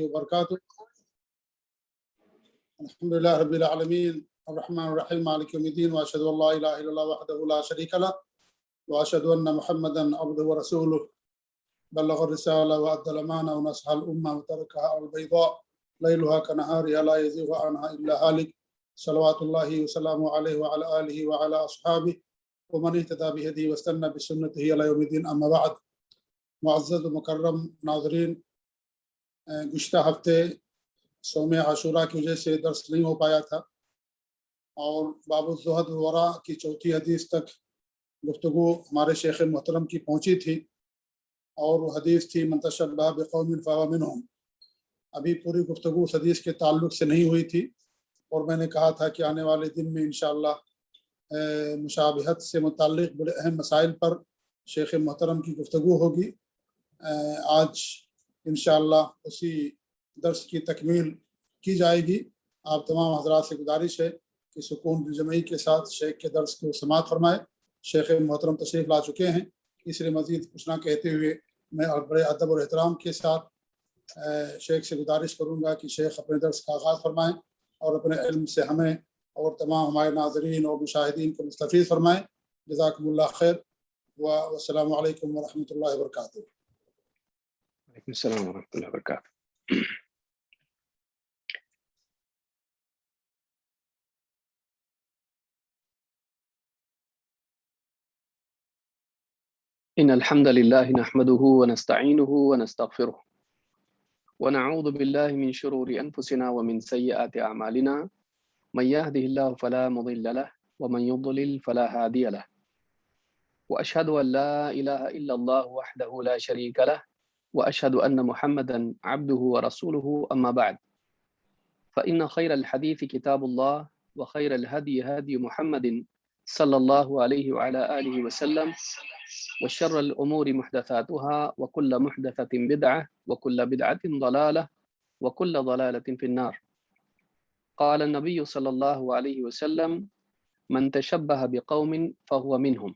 وبرکاتہ. الحمدللہ رب العالمین الرحمن الرحیم مالک یوم الدین واشهد ان لا الہ الا اللہ وحدہ لا شریک له واشهد ان محمدا عبدہ ورسولہ بلغ الرسالہ وادى الامانہ ونصح الامہ وترکها على البیضاء لیلها كنهارها لا یزیغ عنها الا هالک صلوات اللہ وسلامہ علیہ وعلى آلہ وعلى اصحابہ ومن اهتدى بهدیہ واستنى بسنتہ الی یوم الدین. اما بعد. معزز و مکرم ناظرین، گزشتہ ہفتے صوم عاشوراء کی وجہ سے درس نہیں ہو پایا تھا اور باب الزہد والورع کی چوتھی حدیث تک گفتگو ہمارے شیخ محترم کی پہنچی تھی اور وہ حدیث تھی من تشبہ بقوم فہو منہم. ابھی پوری گفتگو اس حدیث کے تعلق سے نہیں ہوئی تھی اور میں نے کہا تھا کہ آنے والے دن میں انشاءاللہ مشابہت سے متعلق بڑے اہم مسائل پر شیخ محترم کی گفتگو ہوگی. آج انشاءاللہ اسی درس کی تکمیل کی جائے گی. آپ تمام حضرات سے گزارش ہے کہ سکون جمعی کے ساتھ شیخ کے درس کو سماعت فرمائے. شیخ محترم تشریف لا چکے ہیں، اس لیے مزید کچھ نہ کہتے ہوئے میں بڑے ادب اور احترام کے ساتھ شیخ سے گزارش کروں گا کہ شیخ اپنے درس کا آغاز فرمائیں اور اپنے علم سے ہمیں اور تمام ہمارے ناظرین اور مشاہدین کو مستفید فرمائیں. جزاکم اللہ خیر والسلام علیکم ورحمۃ اللہ وبرکاتہ. وعلیکم السلام ورحمۃ اللہ وبرکاتہ. ان الحمد لله نحمده ونستعينه ونستغفره ونعوذ بالله من شرور انفسنا ومن سيئات اعمالنا من يهده الله فلا مضل له ومن يضلل فلا هادي له واشهد ان لا اله الا الله وحده لا شريك له واشهد ان محمدا عبده ورسوله. اما بعد فان خير الحديث كتاب الله وخير الهدي هدي محمد صلى الله عليه وعلى آله وسلم وشر الأمور محدثاتها وكل محدثة بدعة وكل بدعة ضلالة وكل ضلالة في النار. قال النبي صلى الله عليه وسلم من تشبه بقوم فهو منهم.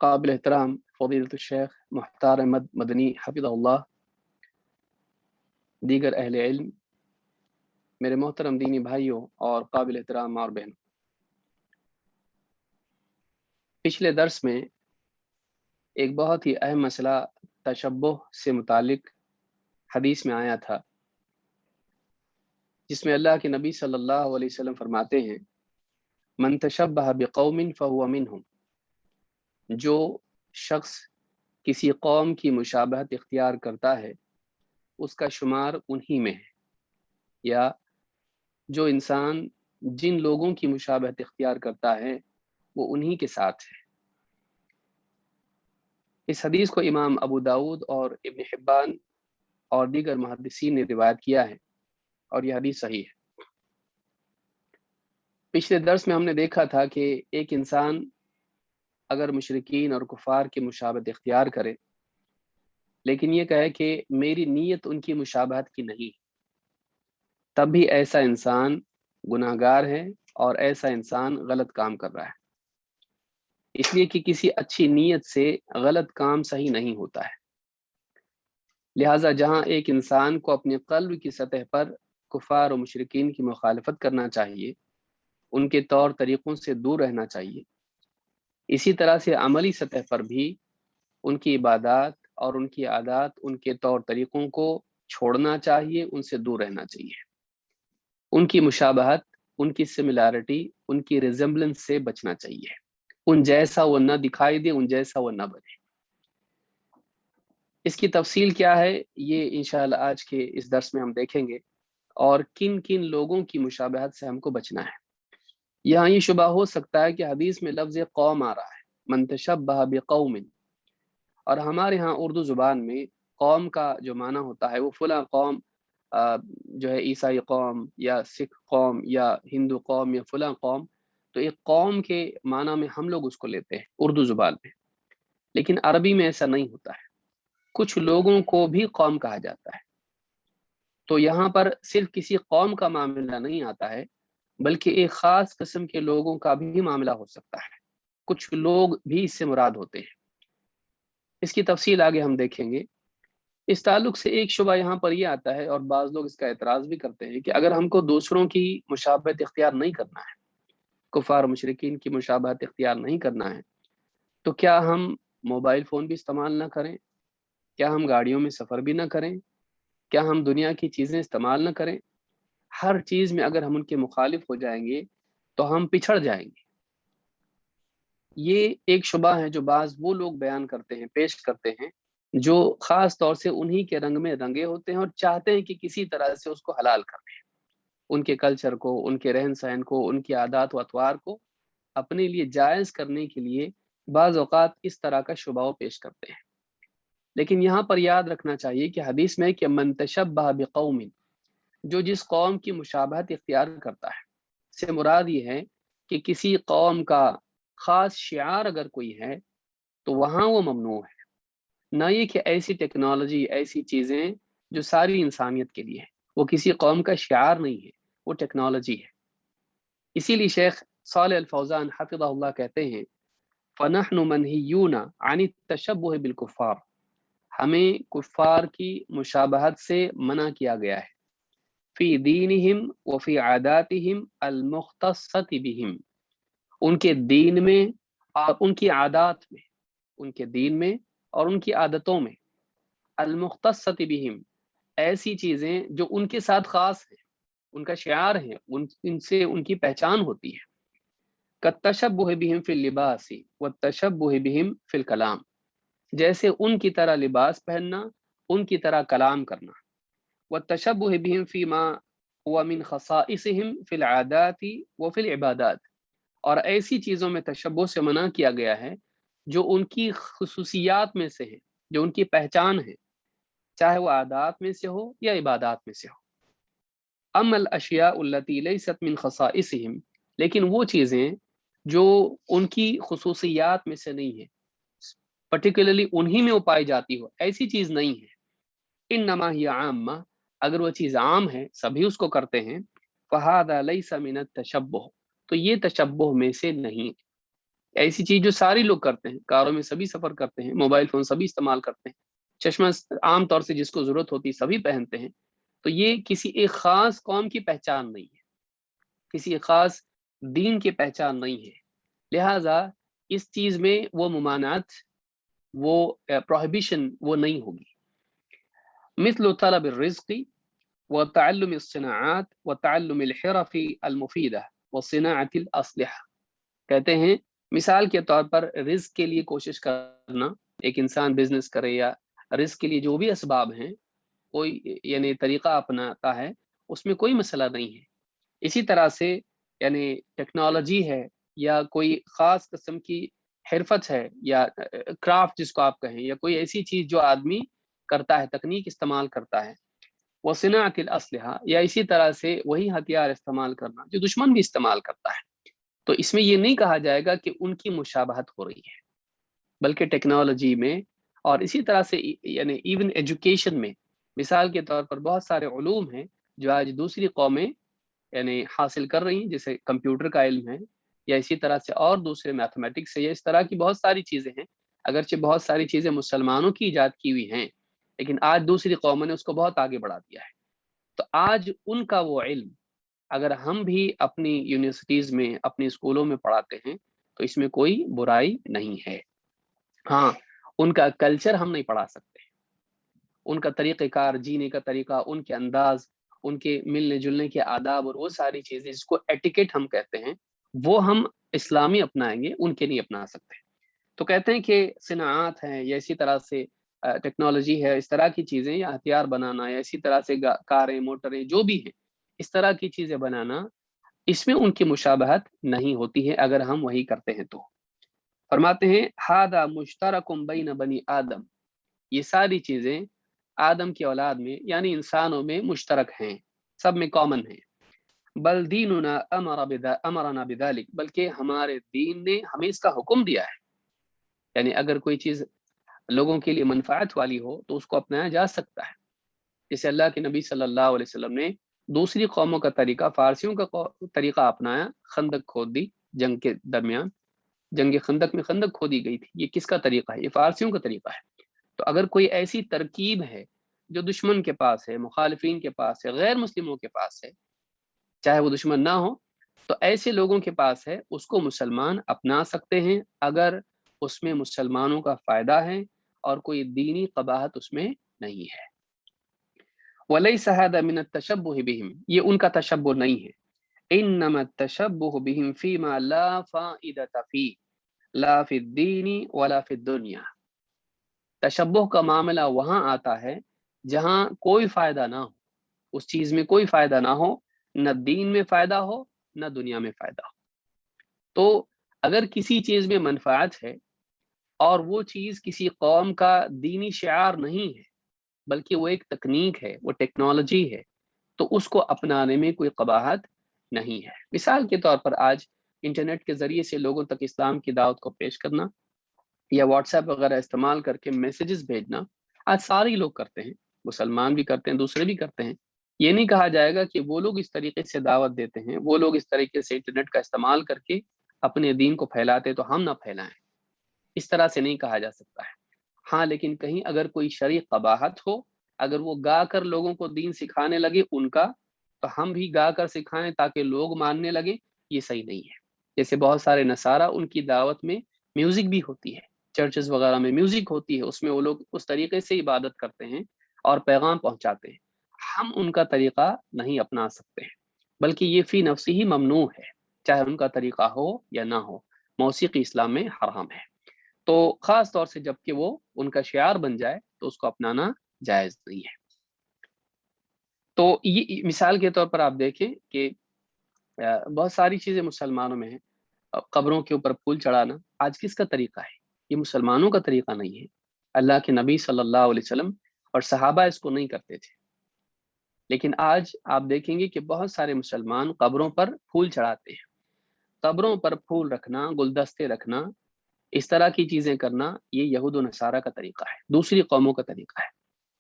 قابل احترام فضیلۃ الشیخ مختار احمد مدنی حفظہ اللہ، دیگر اہل علم، میرے محترم دینی بھائیوں اور قابل احترام اور بہنوں، پچھلے درس میں ایک بہت ہی اہم مسئلہ تشبہ سے متعلق حدیث میں آیا تھا، جس میں اللہ کے نبی صلی اللہ علیہ وسلم فرماتے ہیں من تشبہ بقوم فہو منہم. جو شخص کسی قوم کی مشابہت اختیار کرتا ہے اس کا شمار انہی میں ہے، یا جو انسان جن لوگوں کی مشابہت اختیار کرتا ہے وہ انہی کے ساتھ ہے. اس حدیث کو امام ابو داود اور ابن حبان اور دیگر محدثین نے روایت کیا ہے اور یہ حدیث صحیح ہے. پچھلے درس میں ہم نے دیکھا تھا کہ ایک انسان اگر مشرکین اور کفار کی مشابہت اختیار کرے لیکن یہ کہے کہ میری نیت ان کی مشابہت کی نہیں، تب بھی ایسا انسان گناہگار ہے اور ایسا انسان غلط کام کر رہا ہے، اس لیے کہ کسی اچھی نیت سے غلط کام صحیح نہیں ہوتا ہے. لہٰذا جہاں ایک انسان کو اپنے قلب کی سطح پر کفار و مشرکین کی مخالفت کرنا چاہیے، ان کے طور طریقوں سے دور رہنا چاہیے، اسی طرح سے عملی سطح پر بھی ان کی عبادات اور ان کی عادات، ان کے طور طریقوں کو چھوڑنا چاہیے، ان سے دور رہنا چاہیے. ان کی مشابہت، ان کی سملیرٹی، ان کی ریزمبلنس سے بچنا چاہیے. ان جیسا وہ نہ دکھائی دے، ان جیسا وہ نہ بنے. اس کی تفصیل کیا ہے یہ انشاءاللہ آج کے اس درس میں ہم دیکھیں گے، اور کن کن لوگوں کی مشابہت سے ہم کو بچنا ہے. یہاں یہ شبہ ہو سکتا ہے کہ حدیث میں لفظ قوم آ رہا ہے، من تشبہ بقوم، اور ہمارے ہاں اردو زبان میں قوم کا جو معنی ہوتا ہے وہ فلاں قوم جو ہے عیسائی قوم یا سکھ قوم یا ہندو قوم یا فلاں قوم، تو ایک قوم کے معنی میں ہم لوگ اس کو لیتے ہیں اردو زبان میں، لیکن عربی میں ایسا نہیں ہوتا ہے. کچھ لوگوں کو بھی قوم کہا جاتا ہے. تو یہاں پر صرف کسی قوم کا معاملہ نہیں آتا ہے بلکہ ایک خاص قسم کے لوگوں کا بھی معاملہ ہو سکتا ہے. کچھ لوگ بھی اس سے مراد ہوتے ہیں. اس کی تفصیل آگے ہم دیکھیں گے. اس تعلق سے ایک شبہ یہاں پر یہ آتا ہے، اور بعض لوگ اس کا اعتراض بھی کرتے ہیں، کہ اگر ہم کو دوسروں کی مشابہت اختیار نہیں کرنا ہے، کفار مشرکین کی مشابہت اختیار نہیں کرنا ہے، تو کیا ہم موبائل فون بھی استعمال نہ کریں؟ کیا ہم گاڑیوں میں سفر بھی نہ کریں؟ کیا ہم دنیا کی چیزیں استعمال نہ کریں؟ ہر چیز میں اگر ہم ان کے مخالف ہو جائیں گے تو ہم پچھڑ جائیں گے۔ یہ ایک شبہ ہے جو بعض وہ لوگ بیان کرتے ہیں، پیش کرتے ہیں، جو خاص طور سے انہی کے رنگ میں رنگے ہوتے ہیں اور چاہتے ہیں کہ کسی طرح سے اس کو حلال کر دیں، ان کے کلچر کو، ان کے رہن سہن کو، ان کی عادات و اطوار کو اپنے لیے جائز کرنے کے لیے بعض اوقات اس طرح کا شبہ پیش کرتے ہیں۔ لیکن یہاں پر یاد رکھنا چاہیے کہ حدیث میں کہ من تشبہ بقوم، جو جس قوم کی مشابہت اختیار کرتا ہے، سے مراد یہ ہے کہ کسی قوم کا خاص شعار اگر کوئی ہے تو وہاں وہ ممنوع ہے، نہ یہ کہ ایسی ٹیکنالوجی، ایسی چیزیں جو ساری انسانیت کے لیے ہے، وہ کسی قوم کا شعار نہیں ہے، وہ ٹیکنالوجی ہے۔ اسی لیے شیخ صالح الفوزان حفظہ اللہ کہتے ہیں فَنَحْنُ مَنْهِيُّونَ عَنِ التَّشَبُّهِ بِالْكُفَّارِ، ہمیں کفار کی مشابہت سے منع کیا گیا ہے، فی دینہم وفی عاداتہم المختصۃ بہم، ان کے دین میں اور ان کی عادات میں، ان کے دین میں اور ان کی عادتوں میں، المختصۃ بہم، ایسی چیزیں جو ان کے ساتھ خاص ہیں، ان کا شعار ہے، ان سے ان کی پہچان ہوتی ہے، کالتشبہ بہم فی اللباس والتشبہ بہم فی الکلام، جیسے ان کی طرح لباس پہننا، ان کی طرح کلام کرنا، والتشبہ بہم فیما هو من خصائصہم فی العادات وفی العبادات، اور ایسی چیزوں میں تشبہ سے منع کیا گیا ہے جو ان کی خصوصیات میں سے ہے، جو ان کی پہچان ہے، چاہے وہ عادات میں سے ہو یا عبادات میں سے ہو۔ اما الاشیاء التي لیست من خصائصہم، لیکن وہ چیزیں جو ان کی خصوصیات میں سے نہیں ہے، پرٹیکولرلی انہی میں وہ پائی جاتی ہو، ایسی چیز نہیں ہے، انما ہی عامہ، اگر وہ چیز عام ہے، سبھی اس کو کرتے ہیں، فہذا لیس من التشبہ، تو یہ تشبہ میں سے نہیں، ایسی چیز جو ساری لوگ کرتے ہیں، کاروں میں سبھی سفر کرتے ہیں، موبائل فون سبھی استعمال کرتے ہیں، چشمہ عام طور سے جس کو ضرورت ہوتی سبھی پہنتے ہیں، تو یہ کسی ایک خاص قوم کی پہچان نہیں ہے، کسی خاص دین کی پہچان نہیں ہے، لہٰذا اس چیز میں وہ ممانعت، وہ پروہیبیشن وہ نہیں ہوگی۔ مثل طلب الرزق وتعلم الصناعات وتعلم الحرف المفیدہ وصناعت الاسلحہ، کہتے ہیں مثال کے طور پر رزق کے لیے کوشش کرنا، ایک انسان بزنس کرے یا رزق کے لیے جو بھی اسباب ہیں کوئی یعنی طریقہ اپناتا ہے، اس میں کوئی مسئلہ نہیں ہے۔ اسی طرح سے یعنی ٹیکنالوجی ہے یا کوئی خاص قسم کی حرفت ہے یا کرافٹ جس کو آپ کہیں، یا کوئی ایسی چیز جو آدمی کرتا ہے، تکنیک استعمال کرتا ہے، وہ صناعت الاسلحہ، یا اسی طرح سے وہی ہتھیار استعمال کرنا جو دشمن بھی استعمال کرتا ہے، تو اس میں یہ نہیں کہا جائے گا کہ ان کی مشابہت ہو رہی ہے، بلکہ ٹیکنالوجی میں اور اسی طرح سے یعنی ایون ایجوکیشن میں، مثال کے طور پر بہت سارے علوم ہیں جو آج دوسری قومیں یعنی حاصل کر رہی ہیں، جیسے کمپیوٹر کا علم ہے، یا اسی طرح سے اور دوسرے میتھمیٹکس ہے، یا اس طرح کی بہت ساری چیزیں ہیں، اگرچہ بہت ساری چیزیں مسلمانوں کی ایجاد کی ہوئی ہیں، لیکن آج دوسری قوموں نے اس کو بہت آگے بڑھا دیا ہے، تو آج ان کا وہ علم اگر ہم بھی اپنی یونیورسٹیز میں، اپنی اسکولوں میں پڑھاتے ہیں تو اس میں کوئی برائی نہیں ہے۔ ہاں، ان کا کلچر ہم نہیں پڑھا سکتے، ان کا طریقہ کار، جینے کا طریقہ، ان کے انداز، ان کے ملنے جلنے کے آداب اور وہ ساری چیزیں جس کو ایٹیکیٹ ہم کہتے ہیں، وہ ہم اسلامی اپنائیں گے، ان کے نہیں اپنا سکتے۔ تو کہتے ہیں کہ صناعات ہیں یا اسی طرح سے ٹیکنالوجی ہے، اس طرح کی چیزیں، یا ہتھیار بنانا، یا اسی طرح سے کاریں، موٹریں جو بھی ہیں، اس طرح کی چیزیں بنانا، اس میں ان کی مشابہت نہیں ہوتی ہے اگر ہم وہی کرتے ہیں تو۔ فرماتے ہیں ھذا مشترک بین بنی آدم، یہ ساری چیزیں آدم کی اولاد میں یعنی انسانوں میں مشترک ہیں، سب میں کامن ہیں۔ بل دیننا امرنا بذلک، بلکہ ہمارے دین نے ہمیں اس کا حکم دیا ہے، یعنی اگر کوئی چیز لوگوں کے لیے منفعت والی ہو تو اس کو اپنایا جا سکتا ہے، جیسے اللہ کے نبی صلی اللہ علیہ وسلم نے دوسری قوموں کا طریقہ، فارسیوں کا طریقہ اپنایا، خندق کھود دی جنگ کے درمیان، جنگ خندق میں خندق کھودی گئی تھی، یہ کس کا طریقہ ہے؟ یہ فارسیوں کا طریقہ ہے۔ تو اگر کوئی ایسی ترکیب ہے جو دشمن کے پاس ہے، مخالفین کے پاس ہے، غیر مسلموں کے پاس ہے، چاہے وہ دشمن نہ ہو، تو ایسے لوگوں کے پاس ہے، اس کو مسلمان اپنا سکتے ہیں اگر اس میں مسلمانوں کا فائدہ ہے اور کوئی دینی قباحت اس میں نہیں ہے۔ وَلَيْسَ هَذَا مِنَ التَّشَبُّهِ بِهِمْ، یہ ان کا تشبہ نہیں ہے۔ إِنَّمَا التَّشَبُّهُ بِهِمْ فِي مَا لَا فَائِدَةَ فِيهِ لَا فِي الدِّينِ وَلَا فِي الدُّنْيَا۔ تشبہ کا معاملہ وہاں آتا ہے جہاں کوئی فائدہ نہ ہو، اس چیز میں کوئی فائدہ نہ ہو، نہ دین میں فائدہ ہو نہ دنیا میں فائدہ ہو۔ تو اگر کسی چیز میں منفعت ہے اور وہ چیز کسی قوم کا دینی شعار نہیں ہے بلکہ وہ ایک تکنیک ہے، وہ ٹیکنالوجی ہے، تو اس کو اپنانے میں کوئی قباحت نہیں ہے۔ مثال کے طور پر آج انٹرنیٹ کے ذریعے سے لوگوں تک اسلام کی دعوت کو پیش کرنا یا واٹس ایپ وغیرہ استعمال کر کے میسیجز بھیجنا آج سارے لوگ کرتے ہیں، مسلمان بھی کرتے ہیں، دوسرے بھی کرتے ہیں۔ یہ نہیں کہا جائے گا کہ وہ لوگ اس طریقے سے دعوت دیتے ہیں، وہ لوگ اس طریقے سے انٹرنیٹ کا استعمال کر کے اپنے دین کو پھیلاتے تو ہم نہ پھیلائیں، اس طرح سے نہیں کہا جا سکتا ہے۔ ہاں لیکن کہیں اگر کوئی شرعی قباحت ہو، اگر وہ گا کر لوگوں کو دین سکھانے لگے ان کا، تو ہم بھی گا کر سکھائیں تاکہ لوگ ماننے لگے، یہ صحیح نہیں ہے۔ جیسے بہت سارے نصارہ ان کی دعوت میں میوزک بھی ہوتی ہے، چرچز وغیرہ میں میوزک ہوتی ہے، اس میں وہ لوگ اس طریقے سے عبادت کرتے ہیں اور پیغام پہنچاتے ہیں۔ ہم ان کا طریقہ نہیں اپنا سکتے ہیں، بلکہ یہ فی نفسی ہی ممنوع ہے، چاہے ان کا طریقہ ہو یا نہ ہو۔ موسیقی اسلام میں حرام ہے، تو خاص طور سے جب کہ وہ ان کا شعار بن جائے تو اس کو اپنانا جائز نہیں ہے۔ تو یہ مثال کے طور پر آپ دیکھیں کہ بہت ساری چیزیں مسلمانوں میں ہیں، قبروں کے اوپر پھول چڑھانا آج کس کا طریقہ ہے؟ یہ مسلمانوں کا طریقہ نہیں ہے۔ اللہ کے نبی صلی اللہ علیہ وسلم اور صحابہ اس کو نہیں کرتے تھے، لیکن آج آپ دیکھیں گے کہ بہت سارے مسلمان قبروں پر پھول چڑھاتے ہیں۔ قبروں پر پھول رکھنا، گلدستے رکھنا، اس طرح کی چیزیں کرنا، یہ یہود و نصارہ کا طریقہ ہے، دوسری قوموں کا طریقہ ہے،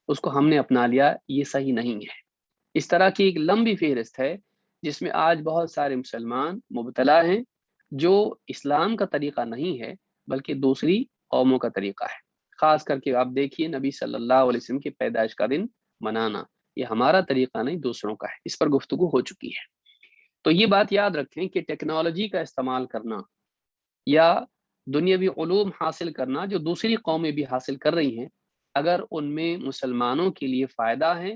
اس کو ہم نے اپنا لیا، یہ صحیح نہیں ہے۔ اس طرح کی ایک لمبی فہرست ہے جس میں آج بہت سارے مسلمان مبتلا ہیں، جو اسلام کا طریقہ نہیں ہے بلکہ دوسری قوموں کا طریقہ ہے۔ خاص کر کے آپ دیکھیے نبی صلی اللہ علیہ وسلم کی پیدائش کا دن منانا، یہ ہمارا طریقہ نہیں دوسروں کا ہے، اس پر گفتگو ہو چکی ہے۔ تو یہ بات یاد رکھیں کہ ٹیکنالوجی کا استعمال کرنا یا دنیاوی علوم حاصل کرنا جو دوسری قومیں بھی حاصل کر رہی ہیں، اگر ان میں مسلمانوں کے لیے فائدہ ہے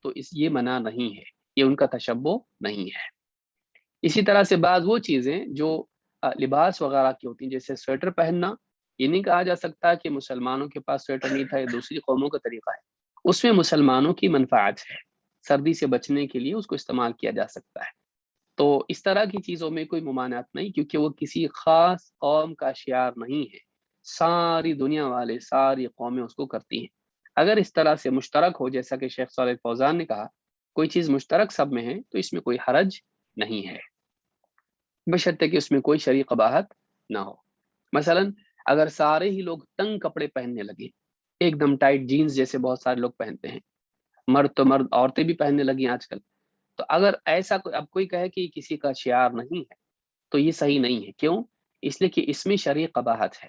تو یہ منع نہیں ہے، یہ ان کا تشبہ نہیں ہے۔ اسی طرح سے بعض وہ چیزیں جو لباس وغیرہ کی ہوتی ہیں، جیسے سویٹر پہننا، یہ نہیں کہا جا سکتا کہ مسلمانوں کے پاس سویٹر نہیں تھا، یہ دوسری قوموں کا طریقہ ہے، اس میں مسلمانوں کی منفعت ہے، سردی سے بچنے کے لیے اس کو استعمال کیا جا سکتا ہے۔ تو اس طرح کی چیزوں میں کوئی ممانعت نہیں، کیونکہ وہ کسی خاص قوم کا شعار نہیں ہے، ساری دنیا والے، ساری قومیں اس کو کرتی ہیں۔ اگر اس طرح سے مشترک ہو، جیسا کہ شیخ صالح فوزان نے کہا، کوئی چیز مشترک سب میں ہے تو اس میں کوئی حرج نہیں ہے، بشرطے کہ اس میں کوئی شرعی قباحت نہ ہو۔ مثلا اگر سارے ہی لوگ تنگ کپڑے پہننے لگے، ایک دم ٹائٹ جینز جیسے بہت سارے لوگ پہنتے ہیں، مرد تو مرد، عورتیں بھی پہننے لگی آج کل، تو اگر ایسا اب کوئی کہے کہ کسی کا شعار نہیں ہے تو یہ صحیح نہیں ہے۔ کیوں؟ اس لیے کہ اس میں شرعی قباحت ہے،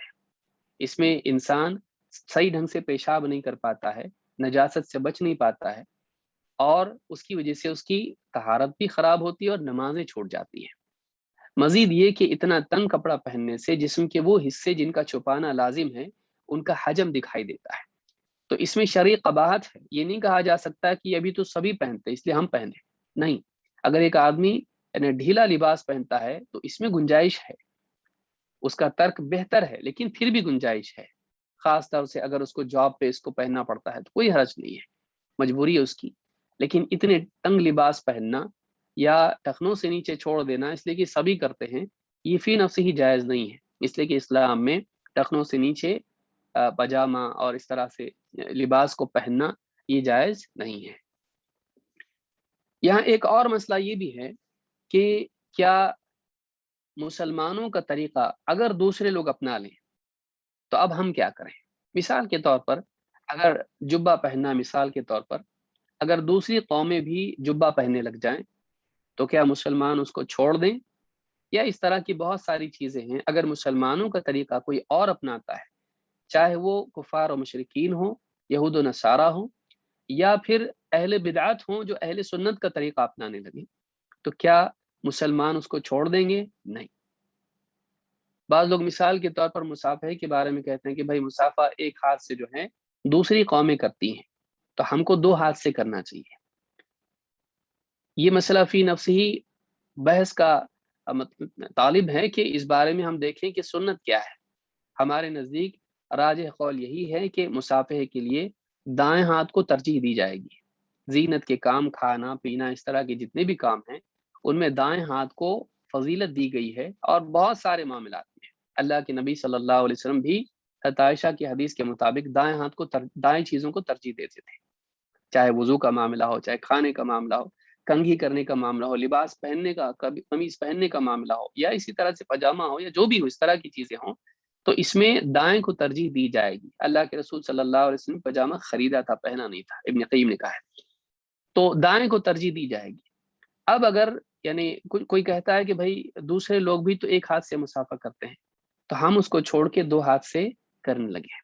اس میں انسان صحیح ڈھنگ سے پیشاب نہیں کر پاتا ہے، نجاست سے بچ نہیں پاتا ہے، اور اس کی وجہ سے اس کی طہارت بھی خراب ہوتی ہے اور نمازیں چھوٹ جاتی ہیں۔ مزید یہ کہ اتنا تنگ کپڑا پہننے سے جسم کے وہ حصے جن کا چھپانا لازم ہے ان کا حجم دکھائی دیتا ہے، تو اس میں شرعی قباحت ہے۔ یہ نہیں کہا جا سکتا کہ ابھی تو سبھی پہنتے اس لیے ہم پہنے، نہیں۔ اگر ایک آدمی یعنی ڈھیلا لباس پہنتا ہے تو اس میں گنجائش ہے، اس کا ترک بہتر ہے، لیکن پھر بھی گنجائش ہے، خاص طور سے اگر اس کو جاب پہ اس کو پہننا پڑتا ہے تو کوئی حرج نہیں ہے، مجبوری ہے اس کی۔ لیکن اتنے تنگ لباس پہننا یا ٹخنوں سے نیچے چھوڑ دینا اس لیے کہ سبھی کرتے ہیں، یہ فی نفسی ہی جائز نہیں ہے، اس لیے کہ اسلام میں ٹخنوں سے نیچے پاجامہ اور اس طرح سے لباس کو پہننا یہ جائز نہیں ہے۔ یہاں ایک اور مسئلہ یہ بھی ہے کہ کیا مسلمانوں کا طریقہ اگر دوسرے لوگ اپنا لیں تو اب ہم کیا کریں؟ مثال کے طور پر اگر جبہ پہننا، مثال کے طور پر اگر دوسری قومیں بھی جبہ پہننے لگ جائیں تو کیا مسلمان اس کو چھوڑ دیں؟ یا اس طرح کی بہت ساری چیزیں ہیں، اگر مسلمانوں کا طریقہ کوئی اور اپناتا ہے، چاہے وہ کفار و مشرکین ہوں، یہود و نصارہ ہوں، یا پھر اہل بدعت ہوں جو اہل سنت کا طریقہ اپنانے لگے، تو کیا مسلمان اس کو چھوڑ دیں گے؟ نہیں۔ بعض لوگ مثال کے طور پر مصافحے کے بارے میں کہتے ہیں کہ بھائی مصافحہ ایک ہاتھ سے جو ہے دوسری قومیں کرتی ہیں تو ہم کو 2 ہاتھ سے کرنا چاہیے۔ یہ مسئلہ فی نفس ہی بحث کا طالب ہے کہ اس بارے میں ہم دیکھیں کہ سنت کیا ہے۔ ہمارے نزدیک راجح قول یہی ہے کہ مصافحے کے لیے دائیں ہاتھ کو ترجیح دی جائے گی۔ زینت کے کام، کھانا پینا، اس طرح کے جتنے بھی کام ہیں ان میں دائیں ہاتھ کو فضیلت دی گئی ہے، اور بہت سارے معاملات میں اللہ کے نبی صلی اللہ علیہ وسلم بھی عائشہ کی حدیث کے مطابق دائیں ہاتھ کو دائیں چیزوں کو ترجیح دیتے تھے، چاہے وضو کا معاملہ ہو، چاہے کھانے کا معاملہ ہو، کنگھی کرنے کا معاملہ ہو، لباس پہننے کا، قمیص پہننے کا معاملہ ہو، یا اسی طرح سے پاجامہ ہو، یا جو بھی ہو اس طرح کی چیزیں ہوں، تو اس میں دائیں کو ترجیح دی جائے گی۔ اللہ کے رسول صلی اللہ علیہ وسلم پاجامہ خریدا تھا، پہنا نہیں تھا، ابن قیم نے کہا ہے، تو دائیں کو ترجیح دی جائے گی۔ اب اگر یعنی کوئی کہتا ہے کہ بھائی دوسرے لوگ بھی تو ایک ہاتھ سے مسافہ کرتے ہیں تو ہم اس کو چھوڑ کے 2 ہاتھ سے کرنے لگے،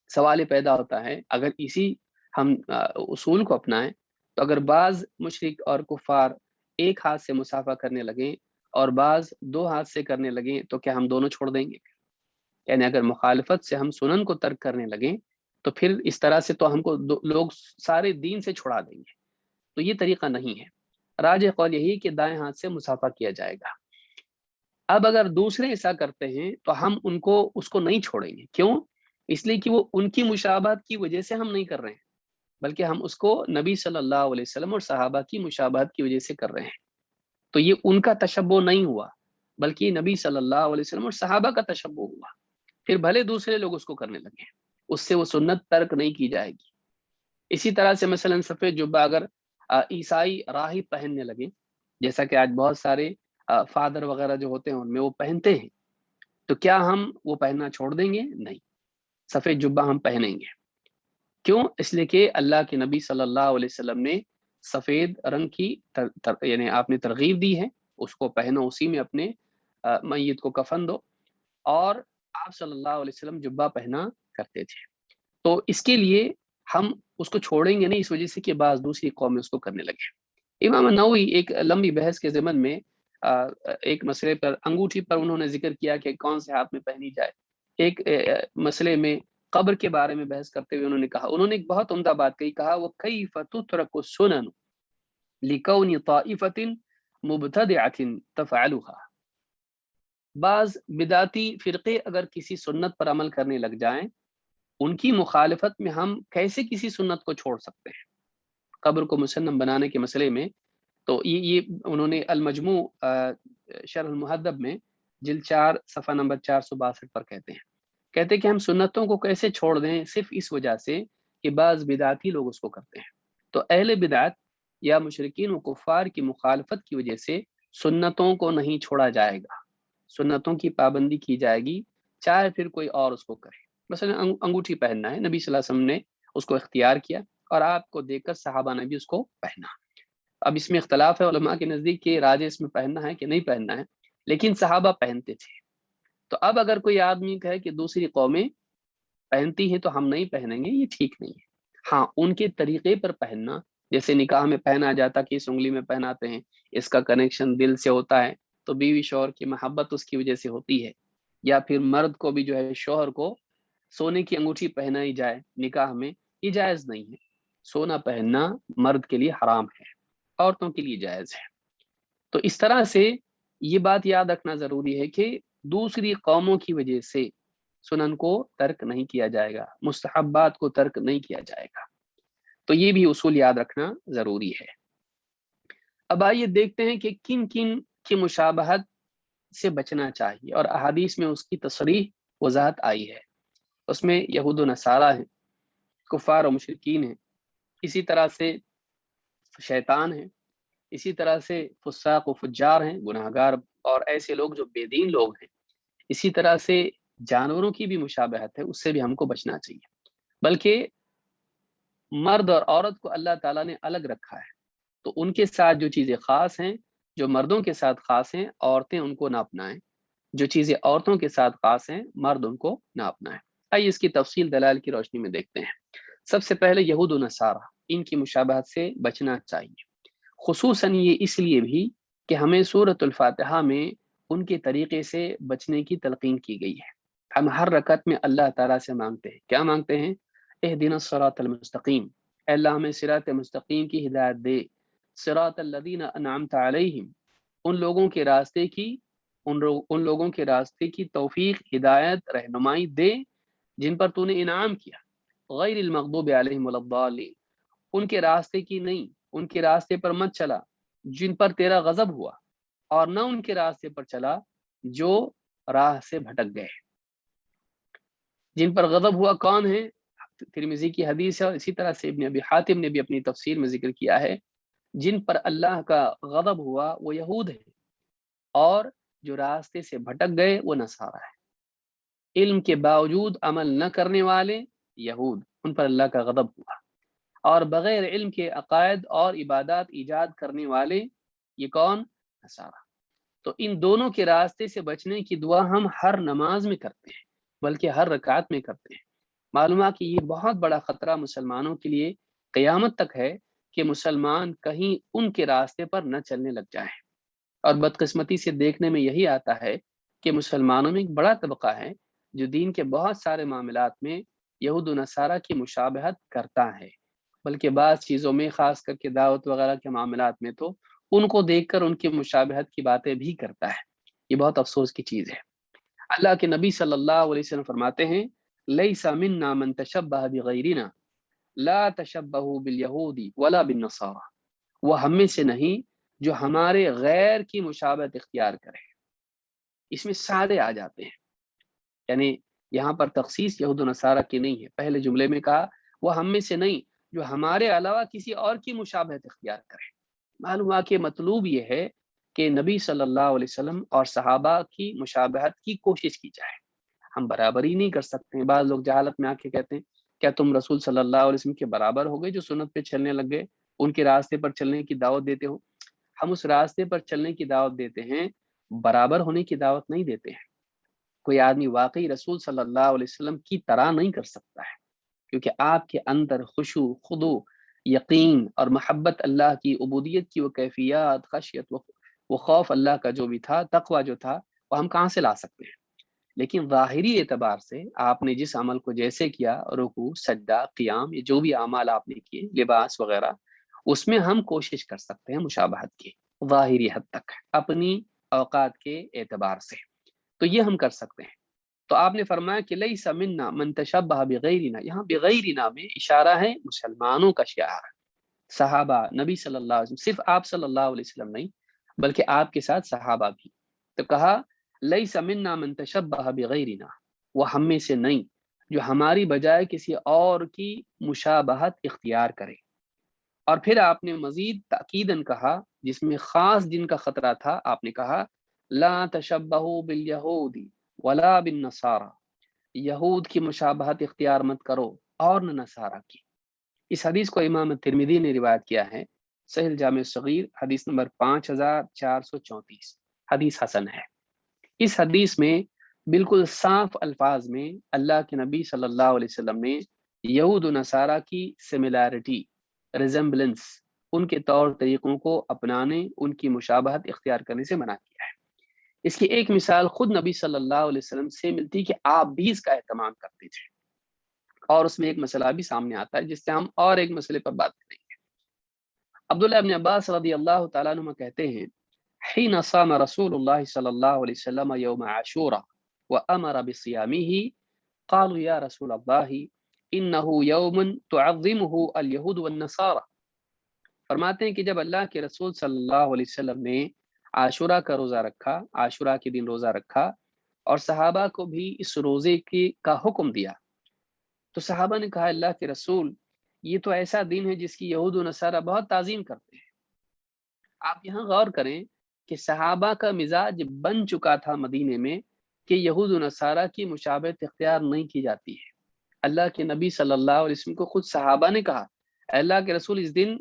سوال پیدا ہوتا ہے اگر اسی ہم اصول کو اپنائیں تو اگر بعض مشرک اور کفار ایک ہاتھ سے مسافہ کرنے لگیں اور بعض 2 ہاتھ سے کرنے لگیں تو کیا ہم دونوں چھوڑ دیں گے؟ یعنی اگر مخالفت سے ہم سنن کو ترک کرنے لگیں تو پھر اس طرح سے تو ہم کو لوگ سارے دین سے چھڑا دیں گے، تو یہ طریقہ نہیں ہے۔ راجح قول یہی کہ دائیں ہاتھ سے مسافہ کیا جائے گا۔ اب اگر دوسرے ایسا کرتے ہیں تو ہم اس کو نہیں چھوڑیں گے۔ کیوں؟ اس لیے کہ وہ ان کی مشابہت کی وجہ سے ہم نہیں کر رہے ہیں، بلکہ ہم اس کو نبی صلی اللہ علیہ وسلم اور صحابہ کی مشابہت کی وجہ سے کر رہے ہیں، تو یہ ان کا تشبہ نہیں ہوا بلکہ نبی صلی اللہ علیہ وسلم اور صحابہ کا تشبہ ہوا۔ پھر بھلے دوسرے لوگ اس کو کرنے لگے، اس سے وہ سنت ترک نہیں کی جائے گی۔ اسی طرح سے مثلا سفید جبہ اگر عیسائی راہب پہننے لگے، جیسا کہ آج بہت سارے فادر وغیرہ جو ہوتے ہیں ان میں وہ پہنتے ہیں، تو کیا ہم وہ پہننا چھوڑ دیں گے؟ نہیں، سفید جبہ ہم پہنیں گے۔ کیوں؟ اس لیے کہ اللہ کے نبی صلی اللہ علیہ وسلم نے سفید رنگ کی یعنی آپ نے ترغیب دی ہے، اس کو پہنو، اسی میں اپنے میت کو کفن دو، اور آپ صلی اللہ علیہ وسلم جبہ پہنا کرتے تھے، تو اس کے لیے ہم اس کو چھوڑیں گے نہیں اس وجہ سے کہ بعض دوسری قومیں اس کو کرنے لگے۔ امام نووی ایک لمبی بحث کے ضمن میں ایک مسئلے پر انگوٹھی پر انہوں نے ذکر کیا کہ کون سے ہاتھ میں پہنی جائے۔ ایک مسئلے میں قبر کے بارے میں بحث کرتے ہوئے انہوں نے ایک بہت عمدہ بات کہی، کہا وَكَيْفَ تُتْرَكُ السُّنَنُ لِكَوْنِ طَائِفَةٍ مُبْتَدِعَةٍ تَفْعَلُهَا۔ بعض بدعتی فرقے اگر کسی سنت پر عمل کرنے لگ جائیں، ان کی مخالفت میں ہم کیسے کسی سنت کو چھوڑ سکتے ہیں؟ قبر کو مسنم بنانے کے مسئلے میں تو یہ انہوں نے المجموع شرح المہذب میں جلد 4 صفحہ نمبر 462 پر کہتے ہیں کہ ہم سنتوں کو کیسے چھوڑ دیں صرف اس وجہ سے کہ بعض بدعتی لوگ اس کو کرتے ہیں۔ تو اہل بدعت یا مشرکین و کفار کی مخالفت کی وجہ سے سنتوں کو نہیں چھوڑا جائے گا، سنتوں کی پابندی کی جائے گی، چاہے پھر کوئی اور اس کو کرے۔ مثلا انگوٹھی پہننا ہے، نبی صلی اللہ علیہ وسلم نے اس کو اختیار کیا اور آپ کو دیکھ کر صحابہ نے بھی اس کو پہنا۔ اب اس میں اختلاف ہے علماء کے نزدیک کہ راجہ اس میں پہننا ہے کہ نہیں پہننا ہے، لیکن صحابہ پہنتے تھے۔ تو اب اگر کوئی آدمی کہے کہ دوسری قومیں پہنتی ہیں تو ہم نہیں پہنیں گے، یہ ٹھیک نہیں ہے۔ ہاں، ان کے طریقے پر پہننا، جیسے نکاح میں پہنا جاتا کہ اس انگلی میں پہناتے ہیں، اس کا کنیکشن دل سے ہوتا ہے تو بیوی شوہر کی محبت اس کی وجہ سے ہوتی ہے، یا پھر مرد کو بھی جو ہے شوہر کو سونے کی انگوٹھی پہنائی جائے نکاح میں، یہ جائز نہیں ہے۔ سونا پہننا مرد کے لیے حرام ہے، عورتوں کے لیے جائز ہے۔ تو اس طرح سے یہ بات یاد رکھنا ضروری ہے کہ دوسری قوموں کی وجہ سے سنن کو ترک نہیں کیا جائے گا، مستحبات کو ترک نہیں کیا جائے گا، تو یہ بھی اصول یاد رکھنا ضروری ہے۔ اب آئیے دیکھتے ہیں کہ کن کن کی مشابہت سے بچنا چاہیے، اور احادیث میں اس کی تصریح وضاحت آئی ہے۔ اس میں یہود و نصارہ ہیں، کفار و مشرکین ہیں، اسی طرح سے شیطان ہیں، اسی طرح سے فساق و فجار ہیں، گناہگار اور ایسے لوگ جو بے دین لوگ ہیں، اسی طرح سے جانوروں کی بھی مشابہت ہے، اس سے بھی ہم کو بچنا چاہیے۔ بلکہ مرد اور عورت کو اللہ تعالیٰ نے الگ رکھا ہے، تو ان کے ساتھ جو چیزیں خاص ہیں، جو مردوں کے ساتھ خاص ہیں، عورتیں ان کو نہ اپنائیں، جو چیزیں عورتوں کے ساتھ خاص ہیں، مرد ان کو نہ اپنائیں۔ آئیے اس کی تفصیل دلائل کی روشنی میں دیکھتے ہیں۔ سب سے پہلے یہود و نصارہ، ان کی مشابہت سے بچنا چاہیے، خصوصاً یہ اس لیے بھی کہ ہمیں سورۃ الفاتحہ میں ان کے طریقے سے بچنے کی تلقین کی گئی ہے۔ ہم ہر رکعت میں اللہ تعالیٰ سے مانگتے ہیں، کیا مانگتے ہیں؟ اہدنا الصراط المستقیم، اے اللہ ہمیں صراط مستقیم کی ہدایت دے، صراط الذین انعمت علیہم، ان لوگوں کے راستے کی ان لوگوں کے راستے کی توفیق، ہدایت، رہنمائی دے جن پر تو نے انعام کیا، غیر المغضوب علیہم ولا الضالین، ان کے راستے کی نہیں، ان کے راستے پر مت چلا جن پر تیرا غضب ہوا، اور نہ ان کے راستے پر چلا جو راہ سے بھٹک گئے۔ جن پر غضب ہوا کون ہے؟ ترمذی کی حدیث ہے، اور اسی طرح سے ابن ابی حاتم نے بھی اپنی تفسیر میں ذکر کیا ہے، جن پر اللہ کا غضب ہوا وہ یہود ہے، اور جو راستے سے بھٹک گئے وہ نصارہ ہے۔ علم کے باوجود عمل نہ کرنے والے یہود، ان پر اللہ کا غضب ہوا، اور بغیر علم کے عقائد اور عبادات ایجاد کرنے والے یہ کون؟ نصارہ۔ تو ان دونوں کے راستے سے بچنے کی دعا ہم ہر نماز میں کرتے ہیں، بلکہ ہر رکعت میں کرتے ہیں۔ معلوم ہے کہ یہ بہت بڑا خطرہ مسلمانوں کے لیے قیامت تک ہے کہ مسلمان کہیں ان کے راستے پر نہ چلنے لگ جائیں۔ اور بدقسمتی سے دیکھنے میں یہی آتا ہے کہ مسلمانوں میں ایک بڑا طبقہ ہے جو دین کے بہت سارے معاملات میں یہود و نصارہ کی مشابہت کرتا ہے، بلکہ بعض چیزوں میں، خاص کر کے دعوت وغیرہ کے معاملات میں، تو ان کو دیکھ کر ان کی مشابہت کی باتیں بھی کرتا ہے۔ یہ بہت افسوس کی چیز ہے۔ اللہ کے نبی صلی اللہ علیہ وسلم فرماتے ہیں، لیس منا من تشبہ بغیرنا لا تشبہ بالیہود ولا بالنصارى، وہ ہم میں سے نہیں جو ہمارے غیر کی مشابہت اختیار کرے۔ اس میں سارے آ جاتے ہیں، یعنی یہاں پر تخصیص یہود و نصارہ کی نہیں ہے۔ پہلے جملے میں کہا وہ ہم میں سے نہیں جو ہمارے علاوہ کسی اور کی مشابہت اختیار کرے۔ معلوم ہوا کہ مطلوب یہ ہے کہ نبی صلی اللہ علیہ وسلم اور صحابہ کی مشابہت کی کوشش کی جائے۔ ہم برابری نہیں کر سکتے ہیں۔ بعض لوگ جہالت میں آ کے کہتے ہیں کیا تم رسول صلی اللہ علیہ وسلم کے برابر ہو گئے جو سنت پہ چلنے لگ گئے، ان کے راستے پر چلنے کی دعوت دیتے ہو؟ ہم اس راستے پر چلنے کی دعوت دیتے ہیں، برابر ہونے کی دعوت نہیں دیتے ہیں۔ کوئی آدمی واقعی رسول صلی اللہ علیہ وسلم کی طرح نہیں کر سکتا ہے، کیونکہ آپ کے اندر خشوع، خضوع، یقین اور محبت اللہ کی، عبودیت کی وہ کیفیات، خشیت وہ خوف اللہ کا جو بھی تھا، تقوی جو تھا، وہ ہم کہاں سے لا سکتے ہیں؟ لیکن ظاہری اعتبار سے آپ نے جس عمل کو جیسے کیا، رکوع، سجدہ، قیام، یہ جو بھی اعمال آپ نے کیے، لباس وغیرہ، اس میں ہم کوشش کر سکتے ہیں مشابہت کی ظاہری حد تک اپنی اوقات کے اعتبار سے، تو یہ ہم کر سکتے ہیں۔ تو آپ نے فرمایا کہ لیس منا من تشبہ بغیرنا، یہاں بغیرنا میں اشارہ ہے مسلمانوں کا شعار، صحابہ، نبی صلی اللہ علیہ وسلم، صرف آپ صلی اللہ علیہ وسلم نہیں بلکہ آپ کے ساتھ صحابہ بھی۔ تو کہا لیس منا من تشبہ بغیرنا، وہ ہم میں سے نہیں جو ہماری بجائے کسی اور کی مشابہت اختیار کرے۔ اور پھر آپ نے مزید تاکیداً کہا، جس میں خاص جن کا خطرہ تھا، آپ نے کہا لا تشبہوا بالیہود ولا بالنصارى، یہود کی مشابہت اختیار مت کرو اور نہ نصارہ کی۔ اس حدیث کو امام ترمذی نے روایت کیا ہے، صحیح جامع صغیر حدیث نمبر 5434، حدیث حسن ہے۔ اس حدیث میں بالکل صاف الفاظ میں اللہ کے نبی صلی اللہ علیہ وسلم نے یہود و نصارہ کی سملیرٹی، ریزمبلنس، ان کے طور طریقوں کو اپنانے، ان کی مشابہت اختیار کرنے سے منع کیا ہے۔ اس کی ایک مثال خود نبی صلی اللہ علیہ وسلم سے ملتی کہ آپ بھی اس کا اہتمام کرتے تھے، اور اس میں ایک مسئلہ بھی سامنے آتا ہے جس سے ہم اور ایک مسئلے پر بات کریں گے۔ عبداللہ ابن عباس رضی اللہ تعالیٰ عنہ کہتے ہیں، حين صام رسول الله صلى الله عليه وسلم يوم عاشوراء وأمر بصيامه قالوا يا رسول الله إنه يوم تعظمه اليهود والنصارى۔ فرماتے ہیں کہ جب اللہ کے رسول صلی اللہ علیہ وسلم نے عاشورہ کا روزہ رکھا، عاشورہ کے دن روزہ رکھا، اور صحابہ کو بھی اس روزے کا حکم دیا، تو صحابہ نے کہا اللہ کے رسول یہ تو ایسا دن ہے جس کی یہود و نصارہ بہت تعظیم کرتے ہیں۔ آپ یہاں غور کریں کہ صحابہ کا مزاج بن چکا تھا مدینے میں کہ یہود و نصارہ کی مشابہت اختیار نہیں کی جاتی ہے۔ اللہ کے نبی صلی اللہ علیہ وسلم کو خود صحابہ نے کہا، اللہ کے رسول اس دن،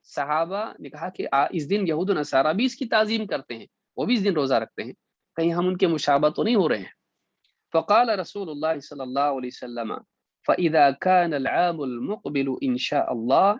صحابہ نے کہا کہ اس دن یہود و نصارہ بھی اس کی تعظیم کرتے ہیں، وہ بھی اس دن روزہ رکھتے ہیں، کہیں ہم ان کے مشابہ تو نہیں ہو رہے ہیں۔ فقال رسول اللہ صلی اللہ علیہ وسلم فَإِذَا كَانَ الْعَامُ الْمُقْبِلُ إِنْ شَاءَ اللَّهُ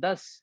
10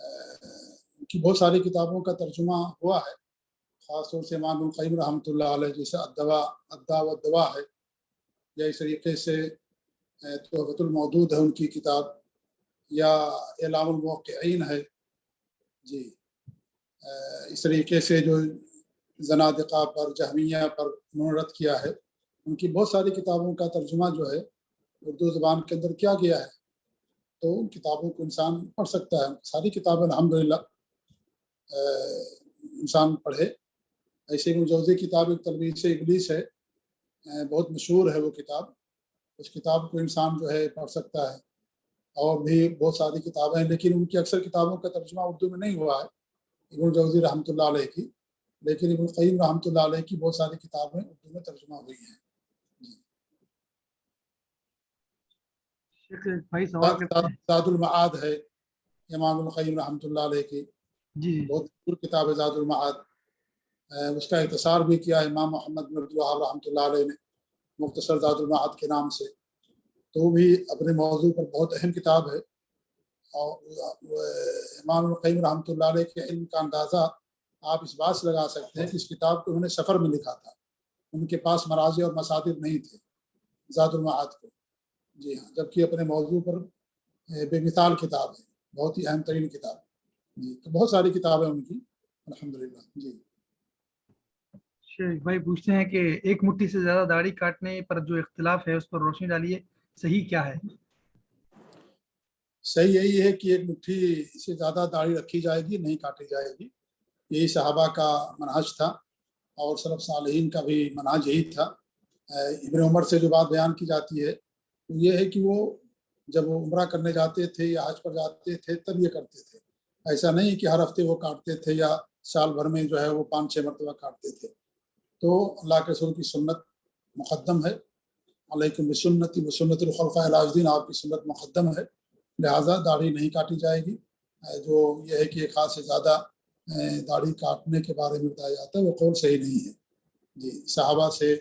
ان کی بہت ساری کتابوں کا ترجمہ ہوا ہے، خاص طور سے امام ابن القیم رحمۃ اللہ علیہ، جیسے الدواء والدواء ہے، یا اس طریقے سے تحفۃ المودود ہے ان کی کتاب، یا اعلام الموقعین ہے جی، اس طریقے سے جو زنادقہ پر، جہمیہ پر انہوں نے رد کیا ہے، ان کی بہت ساری کتابوں کا ترجمہ جو ہے اردو زبان کے اندر کیا گیا ہے، تو ان کتابوں کو انسان پڑھ سکتا ہے، ساری کتابیں الحمدللہ انسان پڑھے۔ ایسے ابن جوزی کتاب ایک تلبیس ابلیس ہے، بہت مشہور ہے وہ کتاب، اس کتاب کو انسان جو ہے پڑھ سکتا ہے، اور بھی بہت ساری کتابیں ہیں، لیکن ان کی اکثر کتابوں کا ترجمہ اردو میں نہیں ہوا ہے ابن جوزی رحمۃ اللہ علیہ کی، لیکن ابن القیم رحمۃ اللہ علیہ کی بہت ساری کتابیں اردو میں ترجمہ ہوئی ہیں جی۔ بھائی سوال کرتے ہیں، زاد المعاد ہے امام القیم رحمۃ اللہ علیہ کی، جی بہت مشہور کتاب ہے زاد المعاد، اس کا اختصار بھی کیا امام محمد بن عبد الوہاب رحمۃ اللہ علیہ نے، مختصر زاد المعاد کے نام سے، تو وہ بھی اپنے موضوع پر بہت اہم کتاب ہے، اور امام القیم رحمۃ اللہ علیہ کے علم کا اندازہ آپ اس بات سے لگا سکتے ہیں کہ اس کتاب کو انہوں نے سفر میں لکھا تھا، ان کے پاس مراجع اور مصادر نہیں تھے زاد المعاد کو، جی ہاں، جبکہ اپنے موضوع پر بے مثال کتاب ہے، بہت ہی اہم ترین کتاب جی، تو بہت ساری کتابیں ان کی الحمدللہ جی۔ شیخ بھائی پوچھتے ہیں کہ ایک مٹھی سے زیادہ داڑھی کاٹنے پر جو اختلاف ہے اس پر روشنی ڈالیے، صحیح کیا ہے؟ صحیح یہی ہے کہ ایک مٹھی سے زیادہ داڑھی رکھی جائے گی، نہیں کاٹی جائے گی، یہی صحابہ کا منہج تھا، اور سلف صالحین کا بھی منہج یہی تھا۔ ابن عمر سے جو بات بیان کی جاتی ہے وہ یہ ہے کہ وہ جب وہ عمرہ کرنے جاتے تھے یا حج پر جاتے تھے تب یہ کرتے تھے، ایسا نہیں کہ ہر ہفتے وہ کاٹتے تھے یا سال بھر میں جو ہے وہ 5-6 مرتبہ کاٹتے تھے۔ تو اللہ کے رسول کی سنت مقدم ہے، علیکم بسنتی وسنت الخلفاء الراشدین، آپ کی سنت مقدم ہے، لہٰذا داڑھی نہیں کاٹی جائے گی۔ جو یہ ہے کہ ایک ہاتھ سے زیادہ داڑھی کاٹنے کے بارے میں بتایا جاتا ہے وہ قول صحیح نہیں ہے جی، صحابہ سے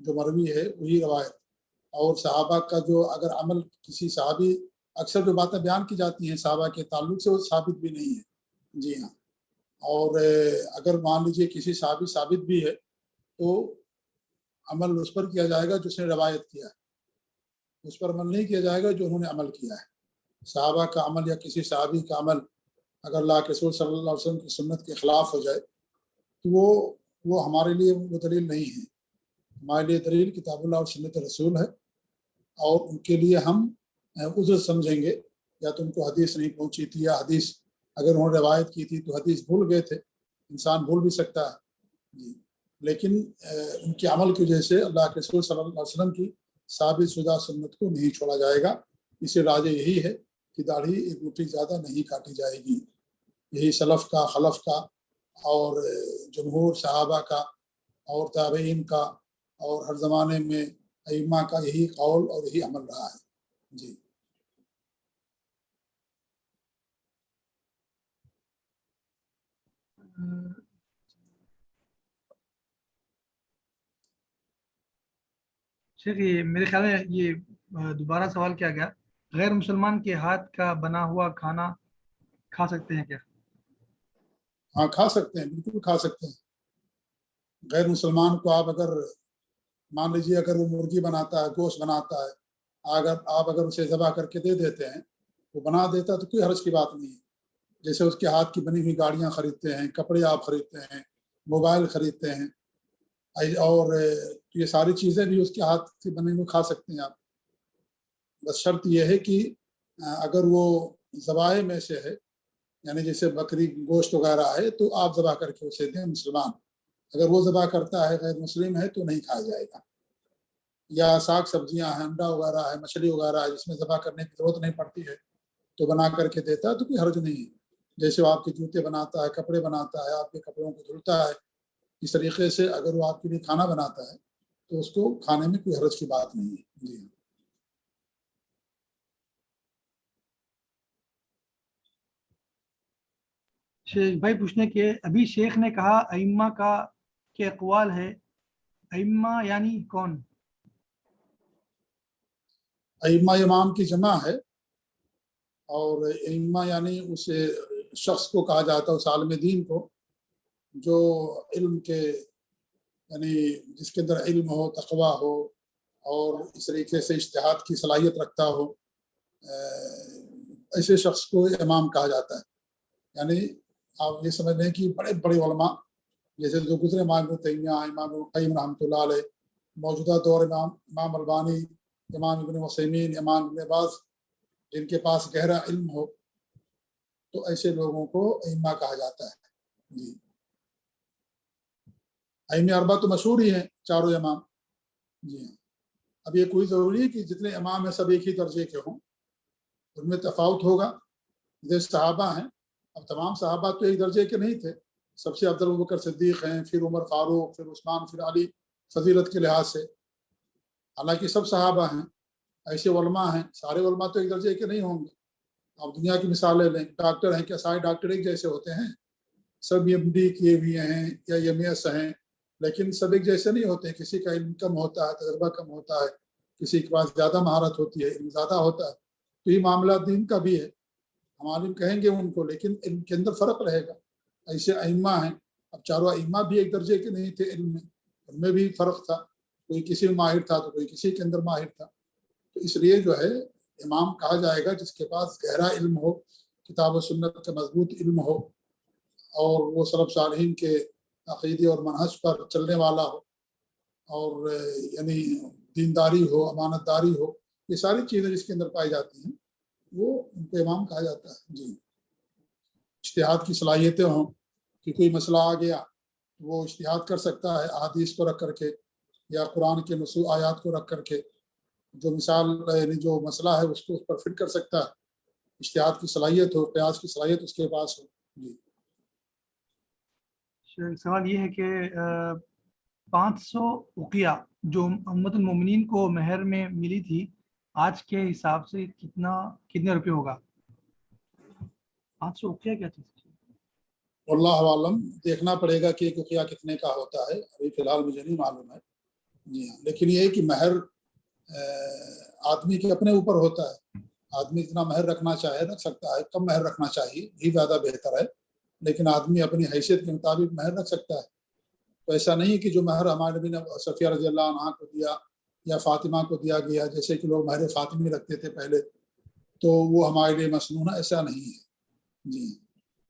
جو مروی ہے وہی روایت، اور صحابہ کا جو اگر عمل کسی صحابی، اکثر جو باتیں بیان کی جاتی ہیں صحابہ کے تعلق سے وہ ثابت بھی نہیں ہے جی ہاں، اور اگر مان لیجیے کسی صحابی ثابت بھی ہے تو عمل اس پر کیا جائے گا جس نے روایت کیا ہے، اس پر عمل نہیں کیا جائے گا جو انہوں نے عمل کیا ہے۔ صحابہ کا عمل یا کسی صحابی کا عمل اگر اللہ کے رسول صلی اللہ علیہ وسلم کی سنت کے خلاف ہو جائے تو وہ ہمارے لیے وہ دلیل نہیں ہے، ہمارے لیے دلیل کتاب اللہ اور سنت رسول ہے، اور ان کے لیے ہم عذر سمجھیں گے، یا تو ان کو حدیث نہیں پہنچی تھی، یا حدیث اگر انہوں نے روایت کی تھی تو حدیث بھول گئے تھے، انسان بھول بھی سکتا ہے جی، لیکن ان کے عمل کی وجہ سے اللہ کے رسول صلی اللہ علیہ وسلم کی ثابت شدہ سنت کو نہیں چھوڑا جائے گا۔ اسے راجع یہی ہے کہ داڑھی ایک مٹھی زیادہ نہیں کاٹی جائے گی، یہی سلف کا، خلف کا، اور جمہور صحابہ کا اور تابعین کا اور ہر زمانے میں ائمہ کا یہی قول اور یہی عمل رہا ہے جی۔ شیخ یہ میرے خیال ہے یہ دوبارہ سوال کیا گیا، غیر مسلمان کے ہاتھ کا بنا ہوا کھانا کھا سکتے ہیں کیا؟ ہاں کھا سکتے ہیں، بالکل کھا سکتے ہیں۔ غیر مسلمان کو آپ اگر مان لیجیے اگر وہ مرغی بناتا ہے، گوشت بناتا ہے، اگر اسے ذبح کر کے دے دیتے ہیں، وہ بنا دیتا ہے تو کوئی حرج کی بات نہیں ہے۔ جیسے اس کے ہاتھ کی بنی ہوئی گاڑیاں خریدتے ہیں، کپڑے آپ خریدتے ہیں، موبائل خریدتے ہیں، اور یہ ساری چیزیں بھی اس کے ہاتھ کی بنی ہوئی کھا سکتے ہیں آپ، بس شرط یہ ہے کہ اگر وہ ذبائح میں سے ہے، یعنی جیسے بکری گوشت وغیرہ ہے تو آپ ذبح کر کے اسے دیں مسلمان، اگر وہ ذبح کرتا ہے غیر مسلم ہے تو نہیں کھایا جائے گا۔ یا ساگ سبزیاں ہیں، انڈا وغیرہ ہے، مچھلی وغیرہ ہے، جس میں ذبح کرنے کی ضرورت نہیں پڑتی ہے تو بنا کر کے دیتا ہے تو کوئی حرج نہیں ہے۔ جیسے وہ آپ کے جوتے بناتا ہے، کپڑے بناتا ہے، آپ کے کپڑوں کو دھلتا ہے، اس طریقے سے اگر وہ آپ کے لیے کھانا بناتا ہے تو اس کو کھانے میں کوئی حرج کی بات نہیں ہے جی۔ شیخ بھائی پوچھنے کے ابھی شیخ نے کہا ائمہ کا کے اقوال ہے، ائمہ یعنی کون؟ ائمہ امام کی جمع ہے، اور ائمہ یعنی اسے شخص کو کہا جاتا ہے، اس عالم دین کو جو علم کے یعنی جس کے اندر علم ہو، تقویٰ ہو اور اس طریقے سے اجتہاد کی صلاحیت رکھتا ہو، ایسے شخص کو امام کہا جاتا ہے۔ یعنی آپ یہ سمجھ لیں کہ بڑے بڑے علماء جیسے جو گزرے، امام ابن تیمیہ، امام ابن قیم رحمۃ اللہ علیہ، موجودہ دور امام البانی، امام ابن عثیمین، امام ابن باز، جن کے پاس گہرا علم ہو، تو ایسے لوگوں کو ائمہ کہا جاتا ہے۔ جی، ائمہ اربعہ تو مشہور ہی ہیں، چاروں امام۔ جی ہاں، اب یہ کوئی ضروری ہے کہ جتنے امام ہیں سب ایک ہی درجے کے ہوں، ان میں تفاوت ہوگا۔ جیسے صحابہ ہیں، اب تمام صحابہ تو ایک درجے کے نہیں تھے، سب سے افضل ابوبکر صدیق ہیں، پھر عمر فاروق، پھر عثمان، پھر علی، فضیلت کے لحاظ سے، حالانکہ سب صحابہ ہیں۔ ایسے علماء ہیں، سارے علماء تو ایک درجے کے نہیں ہوں گے۔ آپ دنیا کی مثالیں لیں، ڈاکٹر ہیں، کیا سارے ڈاکٹر ایک جیسے ہوتے ہیں؟ سب MD کیے ہوئے ہیں یا MS ہیں، لیکن سب ایک جیسے نہیں ہوتے۔ کسی کا علم کم ہوتا ہے، تجربہ کم ہوتا ہے، کسی کے پاس زیادہ مہارت ہوتی ہے، علم زیادہ ہوتا ہے۔ تو یہ معاملہ دین کا بھی ہے، ہم عالم کہیں گے ان کو، لیکن علم کے اندر فرق رہے گا۔ ایسے ائمہ ہیں، اب چاروں ائمہ بھی ایک درجے کے نہیں تھے علم میں، ان میں بھی فرق تھا، کوئی کسی میں ماہر تھا تو کوئی کسی کے اندر ماہر تھا۔ تو اس لیے جو ہے امام کہا جائے گا جس کے پاس گہرا علم ہو، کتاب و سنت کا مضبوط علم ہو، اور وہ سلف صالحین کے عقیدے اور منہج پر چلنے والا ہو، اور یعنی دینداری ہو، امانت داری ہو، یہ ساری چیزیں جس کے اندر پائی جاتی ہیں وہ ان کو امام کہا جاتا ہے۔ جی، اجتہاد کی صلاحیتیں ہوں کہ کوئی مسئلہ آ گیا وہ اجتہاد کر سکتا ہے احادیث کو رکھ کر کے یا قرآن کے نصوص آیات کو رکھ کر کے، جو مثال یعنی جو مسئلہ ہے اس کو اس پر فٹ کر سکتا ہے، اجتہاد کی صلاحیت ہو، قیاس کی صلاحیت اس کے پاس ہو۔ جی، سوال یہ ہے کہ 500 اقیہ جو امت المومنین کو مہر میں ملی تھی، آج کے حساب سے کتنے روپے ہوگا؟ 500 اقیہ کیا چیز ہے؟ واللہ عالم، دیکھنا پڑے گا کہ ایک اقیہ کتنے کا ہوتا ہے، ابھی فی الحال مجھے نہیں معلوم ہے۔ جی ہاں، لیکن یہ ہے کہ مہر آدمی کے اپنے اوپر ہوتا ہے، آدمی اتنا مہر رکھنا چاہے رکھ سکتا ہے، کم مہر رکھنا چاہیے یہ زیادہ بہتر ہے، لیکن آدمی اپنی حیثیت کے مطابق مہر رکھ سکتا ہے۔ تو ایسا نہیں ہے کہ جو مہر ہمارے نبی نے صفیہ رضی اللہ عنہا کو دیا یا فاطمہ کو دیا گیا، جیسے کہ لوگ مہر فاطمی رکھتے تھے پہلے، تو وہ ہمارے لیے مسنون ہے، ایسا نہیں ہے۔ جی،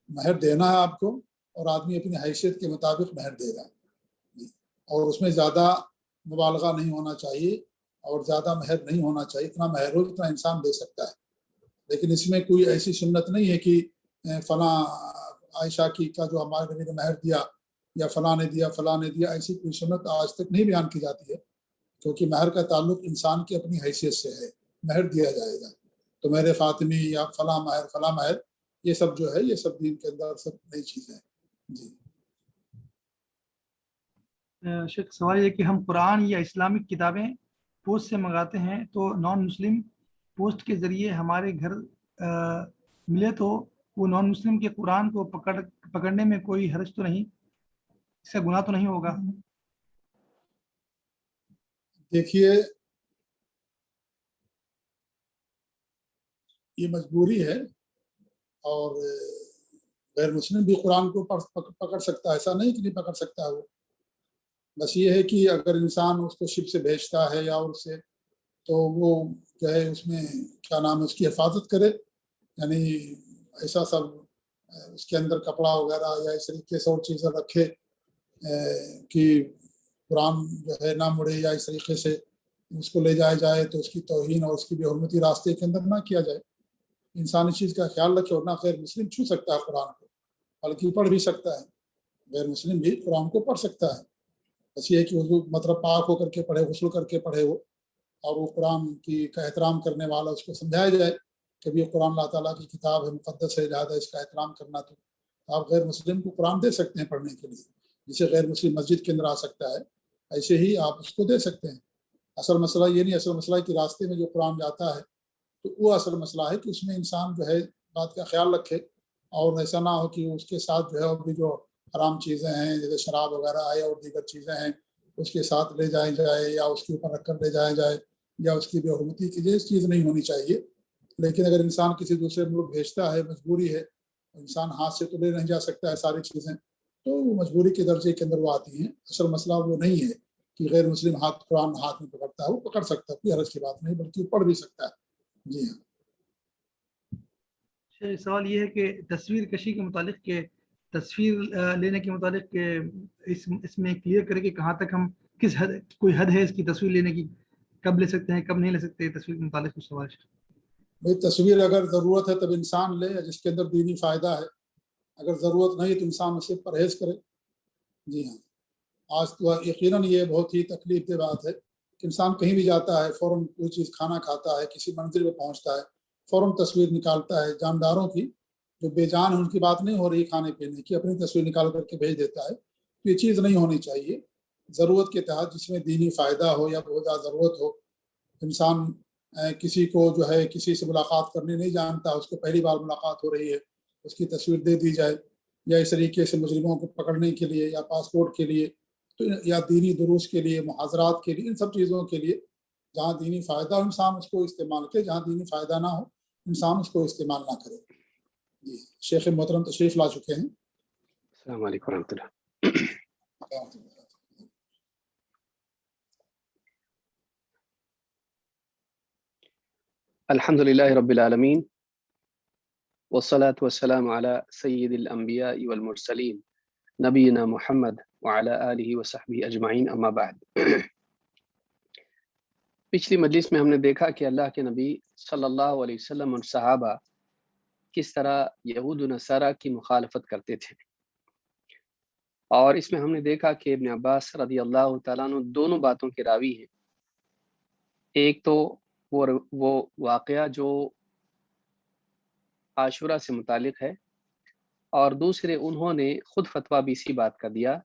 مہر دینا ہے آپ کو، اور آدمی اپنی حیثیت کے مطابق مہر دے گا، اور اس میں زیادہ مبالغہ نہیں ہونا چاہیے اور زیادہ مہر نہیں ہونا چاہیے، اتنا مہر ہو اتنا انسان دے سکتا ہے۔ لیکن اس میں کوئی ایسی سنت نہیں ہے کہ فلاں عائشہ کی کا جو ہمارے نبی نے مہر دیا یا فلاں نے دیا فلاں نے دیا، ایسی کوئی سنت آج تک نہیں بیان کی جاتی ہے، کیونکہ مہر کا تعلق انسان کی اپنی حیثیت سے ہے۔ مہر دیا جائے گا تو مہر فاطمی یا فلاں مہر یہ سب جو ہے یہ سب دین کے اندر سب نئی چیزیں ہیں۔ جی، شیخ سوال یہ کہ ہم قرآن یا اسلامک کتابیں پوسٹ سے منگاتے ہیں تو نان مسلم پوسٹ کے ذریعے ہمارے گھر ملے تو وہ نان مسلم کے قرآن کو پکڑنے میں کوئی حرج تو نہیں، اس کا گناہ تو نہیں ہوگا؟ دیکھیے یہ مجبوری ہے، اور غیر مسلم بھی قرآن کو پکڑ سکتا ہے، ایسا نہیں کہ نہیں پکڑ سکتا ہے وہ، بس یہ ہے کہ اگر انسان اس کو شپ سے بھیجتا ہے یا اس سے، تو وہ جو ہے اس میں کیا نام ہے اس کی حفاظت کرے، یعنی ایسا سب اس کے اندر کپڑا وغیرہ یا اس طریقے سے اور چیزیں رکھے کہ قرآن جو ہے نہ مڑے، یا اس طریقے سے اس کو لے جایا جائے تو اس کی توہین اور اس کی بے حرمتی راستے کے اندر نہ کیا جائے۔ انسان اس چیز کا خیال رکھے، اور نہ غیر مسلم چھو سکتا ہے قرآن کو، بلکہ پڑھ بھی سکتا ہے، غیر مسلم بھی قرآن کو پڑھ سکتا ہے، بس یہ ہے کہ وہ مطلب پاک ہو کر کے پڑھے، غسل کر کے پڑھے وہ، اور وہ قرآن کا احترام کرنے والا، اس کو سمجھایا جائے کہ یہ قرآن اللہ تعالیٰ کی کتاب ہے، مقدس ہے، لہٰذا اس کا احترام کرنا۔ تو آپ غیر مسلم کو قرآن دے سکتے ہیں پڑھنے کے لیے، جسے غیر مسلم مسجد کے اندر آ سکتا ہے، ایسے ہی آپ اس کو دے سکتے ہیں۔ اصل مسئلہ یہ نہیں، اصل مسئلہ ہے کہ راستے میں جو قرآن جاتا ہے تو وہ اصل مسئلہ ہے کہ اس میں انسان جو ہے بات کا خیال رکھے، اور ایسا نہ ہو کہ اس کے ساتھ جو ہے اور بھی جو حرام چیزیں ہیں جیسے شراب وغیرہ ہے اور دیگر چیزیں ہیں اس کے ساتھ لے جائے جائے، یا اس کے اوپر رکھ کر لے جایا جائے، یا اس کی بے حرمتی کی چیز نہیں ہونی چاہیے۔ لیکن اگر انسان کسی دوسرے ملک بھیجتا ہے، مجبوری ہے، انسان ہاتھ سے تو لے نہیں جا سکتا ہے ساری چیزیں، تو وہ مجبوری کے درجے کے اندر وہ آتی ہیں۔ اصل مسئلہ وہ نہیں ہے کہ غیر مسلم قرآن ہاتھ میں پکڑتا ہے، وہ پکڑ سکتا ہے، کوئی حرج کی بات نہیں، بلکہ وہ پڑھ بھی سکتا ہے۔ جی ہاں۔ سوال یہ ہے کہ تصویر کشی کے متعلق کہ تصویر لینے کے متعلق کہ اس میں کلیئر کرے کہ کہاں تک ہم کس حد، کوئی حد ہے اس کی تصویر لینے کی، کب لے سکتے ہیں کب نہیں لے سکتے، تصویر کے متعلق کچھ سوال ہے۔ بھائی تصویر اگر ضرورت ہے تب انسان لے، جس کے اندر دینی فائدہ ہے، اگر ضرورت نہیں تو انسان اسے پرہیز کرے۔ جی ہاں۔ آج تو یقیناً یہ بہت ہی تکلیف دہ بات ہے کہ انسان کہیں بھی جاتا ہے، فوراً کوئی چیز کھانا کھاتا ہے، کسی منزل پہ پہنچتا ہے، فوراً تصویر نکالتا ہے، جانداروں کی جو بے جان ان کی بات نہیں ہو رہی کھانے پینے کی، اپنی تصویر نکال کر کے بھیج دیتا ہے۔ تو یہ چیز نہیں ہونی چاہیے۔ ضرورت کے تحت جس میں دینی فائدہ ہو یا بہت زیادہ ضرورت ہو، انسان کسی کو جو ہے کسی سے ملاقات کرنے نہیں جانتا، اس کو پہلی بار ملاقات ہو رہی ہے، اس کی تصویر دے دی جائے، یا اس طریقے سے مجرموں کو پکڑنے کے لیے یا پاسپورٹ کے لیے، تو یا دینی دروس کے لیے، محاضرات کے لیے، ان سب چیزوں کے لیے جہاں دینی فائدہ ہو انسان اس کو استعمال کرے، جہاں دینی فائدہ نہ ہو انسان اس کو استعمال نہ کرے۔ جی شیخ محترم تشریف لا چکے ہیں۔ السلام علیکم ورحمۃ اللہ۔ الحمد للہ رب العالمین والصلاة والسلام علی سید الانبیاء والمرسلین نبینا محمد وعلی آلہ وصحبہ اجمعین، اما بعد۔ پچھلی مجلس میں ہم نے دیکھا کہ اللہ کے نبی صلی اللہ علیہ وسلم اور صحابہ کس طرح یہود و نصارہ کی مخالفت کرتے تھے، اور اس میں ہم نے دیکھا کہ ابن عباس رضی اللہ تعالیٰ عنہ دونوں باتوں کے راوی ہیں۔ ایک تو وہ واقعہ جو عاشورہ سے متعلق ہے، اور دوسرے انہوں نے خود فتویٰ بھی اسی بات کا دیا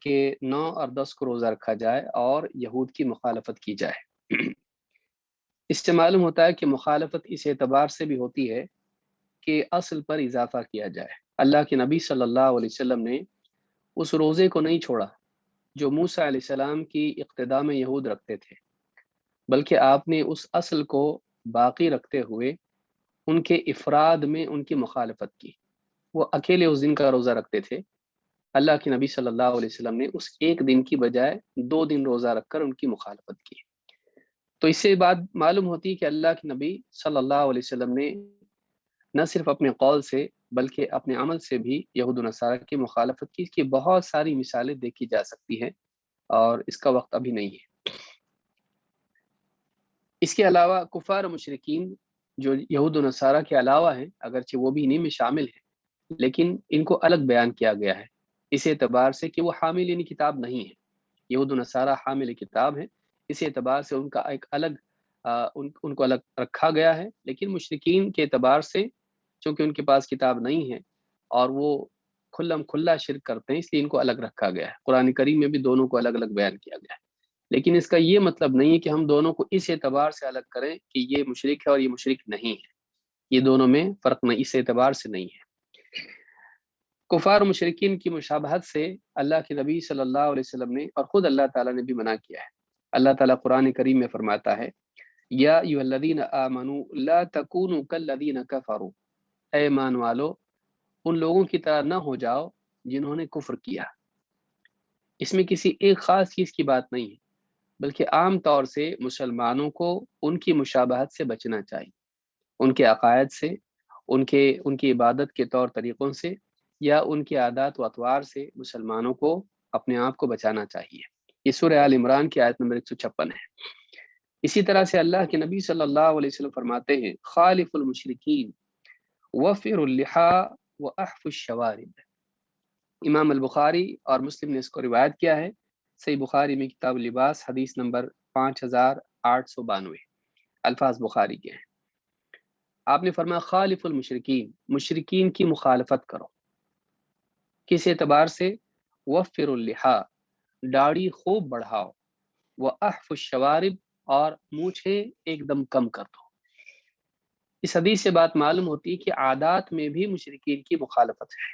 کہ 9 اور 10 کو روزہ رکھا جائے اور یہود کی مخالفت کی جائے۔ اس سے معلوم ہوتا ہے کہ مخالفت اس اعتبار سے بھی ہوتی ہے کہ اصل پر اضافہ کیا جائے۔ اللہ کے نبی صلی اللہ علیہ وسلم نے اس روزے کو نہیں چھوڑا جو موسیٰ علیہ السلام کی اقتداء میں یہود رکھتے تھے، بلکہ آپ نے اس اصل کو باقی رکھتے ہوئے ان کے افراد میں ان کی مخالفت کی۔ وہ اکیلے اس دن کا روزہ رکھتے تھے، اللہ کے نبی صلی اللہ علیہ وسلم نے اس ایک دن کی بجائے 2 دن روزہ رکھ کر ان کی مخالفت کی۔ تو اس سے بات معلوم ہوتی ہے کہ اللہ کے نبی صلی اللہ علیہ وسلم نے نہ صرف اپنے قول سے بلکہ اپنے عمل سے بھی یہود و نصارہ کی مخالفت کی۔ اس کی بہت ساری مثالیں دیکھی جا سکتی ہیں اور اس کا وقت ابھی نہیں ہے۔ اس کے علاوہ کفار و مشرکین جو یہود و نصارہ کے علاوہ ہیں، اگرچہ وہ بھی انہی میں شامل ہیں، لیکن ان کو الگ بیان کیا گیا ہے اس اعتبار سے کہ وہ حاملین کتاب نہیں ہیں۔ یہود و نصارہ حامل کتاب ہیں، اس اعتبار سے ان کا ایک الگ ان کو الگ رکھا گیا ہے، لیکن مشرکین کے اعتبار سے چونکہ ان کے پاس کتاب نہیں ہے اور وہ کھلا شرک کرتے ہیں، اس لیے ان کو الگ رکھا گیا ہے۔ قرآن کریم میں بھی دونوں کو الگ الگ بیان کیا گیا ہے، لیکن اس کا یہ مطلب نہیں ہے کہ ہم دونوں کو اس اعتبار سے الگ کریں کہ یہ مشرک ہے اور یہ مشرک نہیں ہے۔ یہ دونوں میں فرق نہیں، اس اعتبار سے نہیں ہے۔ کفار و مشرکین کی مشابہت سے اللہ کے نبی صلی اللہ علیہ وسلم نے اور خود اللہ تعالیٰ نے بھی منع کیا ہے۔ اللہ تعالیٰ قرآن کریم میں فرماتا ہے، یا ایھا الذین آمنوا لا تکونوا کالذین کفروا، اے ایمان والو ان لوگوں کی طرح نہ ہو جاؤ جنہوں نے کفر کیا۔ اس میں کسی ایک خاص چیز کی بات نہیں ہے، بلکہ عام طور سے مسلمانوں کو ان کی مشابہت سے بچنا چاہیے، ان کے عقائد سے، ان کی عبادت کے طور طریقوں سے یا ان کے عادات و اطوار سے مسلمانوں کو اپنے آپ کو بچانا چاہیے۔ یہ سورہ آل عمران کی آیت نمبر 156 ہے۔ اسی طرح سے اللہ کے نبی صلی اللہ علیہ وسلم فرماتے ہیں، خالف المشرکین وفر اللحا واحف الشوارب۔ امام البخاری اور مسلم نے اس کو روایت کیا ہے، صحیح بخاری میں کتاب لباس حدیث نمبر 5892، الفاظ بخاری کے ہیں۔ آپ نے فرمایا خالف المشرکین، مشرکین کی مخالفت کرو۔ کس اعتبار سے؟ وفر اللحا، داڑھی خوب بڑھاؤ، واحف الشوارب، اور مونچھیں ایک دم کم کر دو۔ اس حدیث سے بات معلوم ہوتی ہے کہ عادات میں بھی مشرکین کی مخالفت ہے۔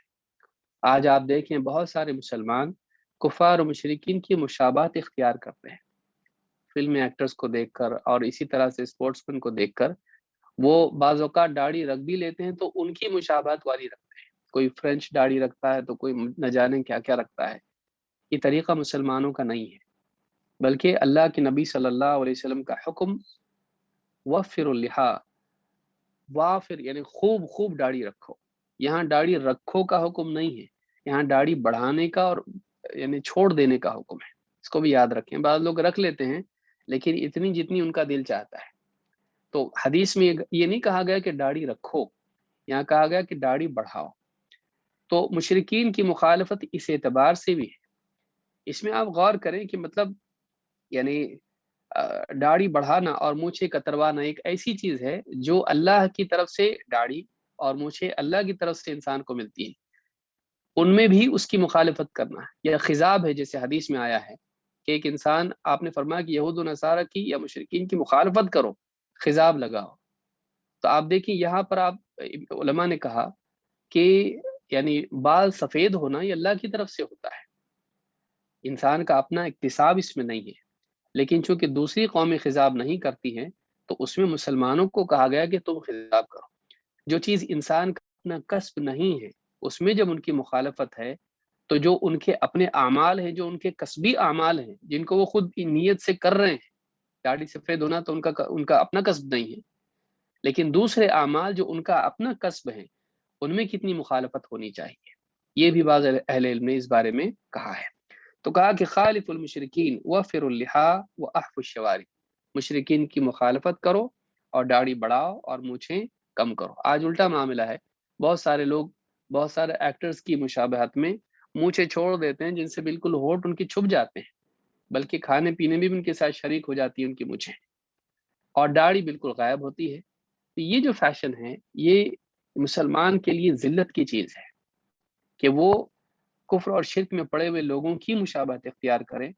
آج آپ دیکھیں بہت سارے مسلمان کفار و مشرکین کی مشابہت اختیار کرتے ہیں، فلم ایکٹرز کو دیکھ کر اور اسی طرح سے اسپورٹس مین کو دیکھ کر وہ بعض اوقات داڑھی رکھ بھی لیتے ہیں تو ان کی مشابہت والی رکھتے ہیں، کوئی فرینچ داڑھی رکھتا ہے تو کوئی نہ جانے کیا کیا رکھتا ہے۔ یہ طریقہ مسلمانوں کا نہیں ہے، بلکہ اللہ کے نبی صلی اللہ علیہ وسلم کا حکم وفر اللحا، وافر یعنی خوب خوب داڑھی رکھو۔ یہاں داڑھی رکھو کا حکم نہیں ہے، یہاں داڑھی بڑھانے کا اور یعنی چھوڑ دینے کا حکم ہے۔ اس کو بھی یاد رکھیں، بعض لوگ رکھ لیتے ہیں لیکن اتنی جتنی ان کا دل چاہتا ہے۔ تو حدیث میں یہ نہیں کہا گیا کہ داڑھی رکھو، یہاں کہا گیا کہ داڑھی بڑھاؤ۔ تو مشرکین کی مخالفت اس اعتبار سے بھی ہے۔ اس میں آپ غور کریں کہ مطلب یعنی داڑھی بڑھانا اور مونچھیں کتروانا ایک ایسی چیز ہے جو اللہ کی طرف سے داڑھی اور مونچھیں اللہ کی طرف سے انسان کو ملتی ہیں، ان میں بھی اس کی مخالفت کرنا ہے۔ یہ خضاب ہے، جیسے حدیث میں آیا ہے کہ ایک انسان، آپ نے فرمایا کہ یہود و نصارہ کی یا مشرکین کی مخالفت کرو، خضاب لگاؤ۔ تو آپ دیکھیں یہاں پر آپ علماء نے کہا کہ یعنی بال سفید ہونا یہ اللہ کی طرف سے ہوتا ہے، انسان کا اپنا اکتساب اس میں نہیں ہے۔ لیکن چونکہ دوسری قومیں خضاب نہیں کرتی ہیں تو اس میں مسلمانوں کو کہا گیا کہ تم خضاب کرو۔ جو چیز انسان کا اپنا کسب نہیں ہے اس میں جب ان کی مخالفت ہے تو جو ان کے اپنے اعمال ہیں، جو ان کے کسبی اعمال ہیں جن کو وہ خود نیت سے کر رہے ہیں، داڑھی سفید ہونا تو ان کا اپنا کسب نہیں ہے، لیکن دوسرے اعمال جو ان کا اپنا کسب ہے ان میں کتنی مخالفت ہونی چاہیے، یہ بھی بعض اہل علم نے اس بارے میں کہا ہے۔ تو کہا کہ خالف المشرکین وفر اللحا واحف الشوارب، مشرکین کی مخالفت کرو اور داڑھی بڑھاؤ اور مونچھیں کم کرو۔ آج الٹا معاملہ ہے، بہت سارے لوگ بہت سارے ایکٹرز کی مشابہت میں مونچھیں چھوڑ دیتے ہیں جن سے بالکل ہونٹ ان کی چھپ جاتے ہیں، بلکہ کھانے پینے میں بھی ان کے ساتھ شریک ہو جاتی ہے ان کی مونچھیں، اور داڑھی بالکل غائب ہوتی ہے۔ تو یہ جو فیشن ہے یہ مسلمان کے لیے ذلت کی چیز ہے کہ وہ کفر اور شرک میں پڑے ہوئے لوگوں کی مشابہت اختیار کریں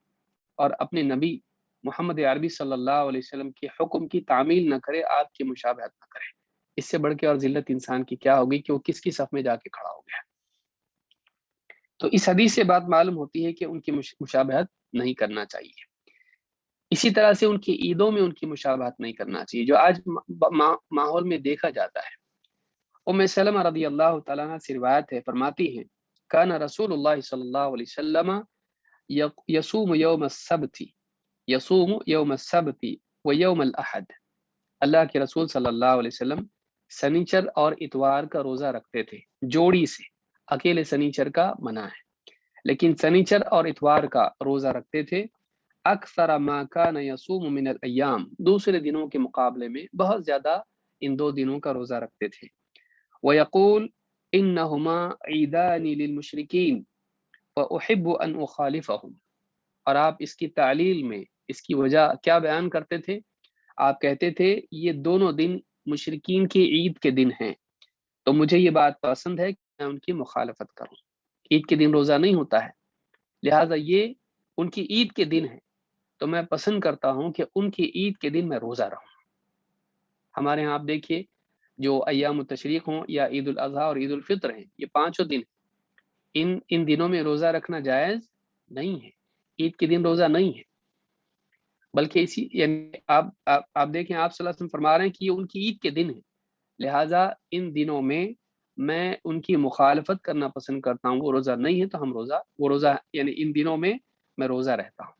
اور اپنے نبی محمد عربی صلی اللہ علیہ وسلم کے حکم کی تعمیل نہ کرے، آپ کی مشابہت نہ کرے۔ اس سے بڑھ کے اور ذلت انسان کی کیا ہوگی کہ وہ کس کی صف میں جا کے کھڑا ہو گیا۔ تو اس حدیث سے بات معلوم ہوتی ہے کہ ان کی مشابہت نہیں کرنا چاہیے۔ اسی طرح سے ان کی عیدوں میں ان کی مشابہت نہیں کرنا چاہیے، جو آج ماحول میں دیکھا جاتا ہے۔ ام سلمہ رضی اللہ تعالیٰ عنہ سے روایت ہے، فرماتی ہیں کان رسول اللہ صلی اللہ علیہ وسلم یصوم یوم السبت، یصوم یوم السبت و یوم الاحد، اللہ کے رسول صلی اللہ علیہ وسلم سنیچر اور اتوار کا روزہ رکھتے تھے جوڑی سے، اکیلے سنیچر کا منع ہے، لیکن سنیچر اور اتوار کا روزہ رکھتے تھے اکثر ما کان یصوم من الایام، دوسرے دنوں کے مقابلے میں بہت زیادہ ان دو دنوں کا روزہ رکھتے تھے۔ وَيَقُولُ إِنَّهُمَا عِيدَانِ لِلْمُشْرِكِينَ وَأُحِبُّ أَنْ أُخَالِفَهُمْ، اور آپ اس کی تعلیل میں اس کی وجہ کیا بیان کرتے تھے؟ آپ کہتے تھے یہ دونوں دن مشرکین کی عید کے دن ہیں، تو مجھے یہ بات پسند ہے کہ میں ان کی مخالفت کروں۔ عید کے دن روزہ نہیں ہوتا ہے، لہٰذا یہ ان کی عید کے دن ہے تو میں پسند کرتا ہوں کہ ان کی عید کے دن میں روزہ رہوں۔ ہمارے ہاں آپ دیکھیے جو ایام التشریق ہوں یا عید الاضحیٰ اور عید الفطر ہیں، یہ پانچوں دن ان دنوں میں روزہ رکھنا جائز نہیں ہے، عید کے دن روزہ نہیں ہے، بلکہ اسی یعنی آپ دیکھیں آپ صلی اللہ علیہ وسلم فرما رہے ہیں کہ یہ ان کی عید کے دن ہے، لہٰذا ان دنوں میں میں ان کی مخالفت کرنا پسند کرتا ہوں، وہ روزہ نہیں ہے تو وہ روزہ یعنی ان دنوں میں میں روزہ رہتا ہوں۔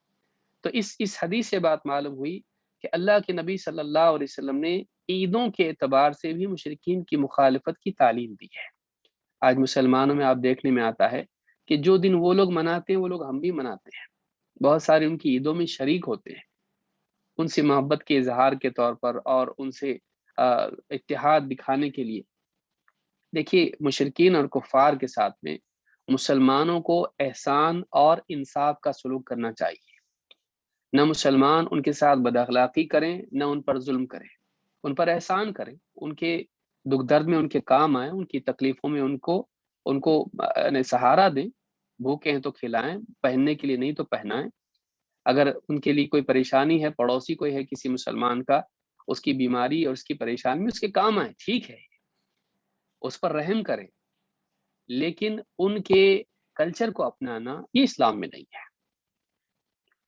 تو اس حدیث سے بات معلوم ہوئی کہ اللہ کے نبی صلی اللہ علیہ وسلم نے عیدوں کے اعتبار سے بھی مشرکین کی مخالفت کی تعلیم دی ہے۔ آج مسلمانوں میں آپ دیکھنے میں آتا ہے کہ جو دن وہ لوگ مناتے ہیں وہ لوگ ہم بھی مناتے ہیں، بہت سارے ان کی عیدوں میں شریک ہوتے ہیں، ان سے محبت کے اظہار کے طور پر اور ان سے اتحاد دکھانے کے لیے۔ دیکھیے مشرکین اور کفار کے ساتھ میں مسلمانوں کو احسان اور انصاف کا سلوک کرنا چاہیے، نہ مسلمان ان کے ساتھ بد اخلاقی کریں، نہ ان پر ظلم کریں، ان پر احسان کریں، ان کے دکھ درد میں ان کے کام آئیں، ان کی تکلیفوں میں ان کو سہارا دیں، بھوکے ہیں تو کھلائیں، پہننے کے لیے نہیں تو پہنائیں، اگر ان کے لیے کوئی پریشانی ہے، پڑوسی کوئی ہے کسی مسلمان کا، اس کی بیماری اور اس کی پریشانی میں اس کے کام آئیں، ٹھیک ہے، اس پر رحم کریں، لیکن ان کے کلچر کو اپنانا یہ اسلام میں نہیں ہے۔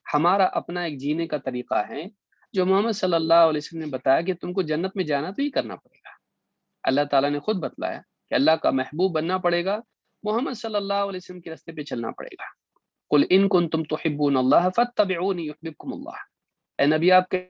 ہمارا اپنا ایک جینے کا طریقہ ہے، جو محمد صلی اللہ علیہ وسلم نے بتایا کہ تم کو جنت میں جانا تو یہ کرنا پڑے گا. اللہ تعالیٰ نے خود بتلایا کہ اللہ کا محبوب بننا پڑے گا, محمد صلی اللہ علیہ وسلم کے راستے پہ چلنا پڑے گا. قل ان کنتم تحبون اللہ فاتبعونی یحببکم اللہ. اے نبی آپ کے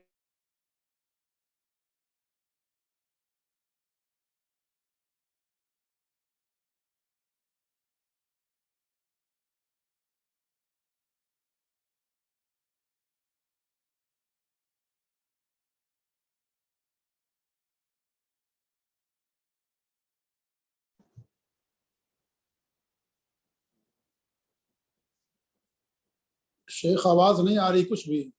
شیخ آواز نہیں آ رہی کچھ بھی.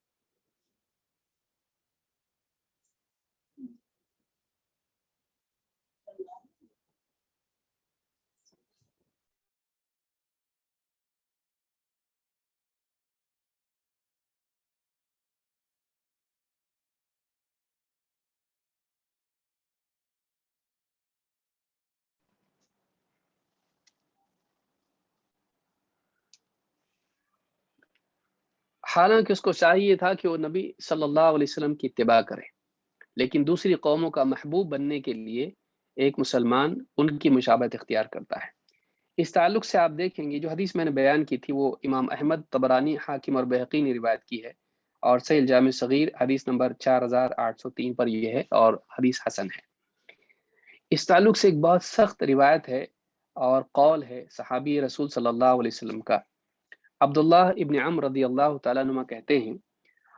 حالانکہ اس کو چاہیے تھا کہ وہ نبی صلی اللہ علیہ وسلم کی اتباع کرے, لیکن دوسری قوموں کا محبوب بننے کے لیے ایک مسلمان ان کی مشابہت اختیار کرتا ہے. اس تعلق سے آپ دیکھیں گے جو حدیث میں نے بیان کی تھی وہ امام احمد, طبرانی, حاکم اور بہقی نے روایت کی ہے, اور صحیح الجامع صغیر حدیث نمبر 4803 پر یہ ہے اور حدیث حسن ہے. اس تعلق سے ایک بہت سخت روایت ہے اور قول ہے صحابی رسول صلی اللہ علیہ وسلم کا. عبداللہ ابن عمرو رضی اللہ تعالیٰ عنہ کہتے ہیں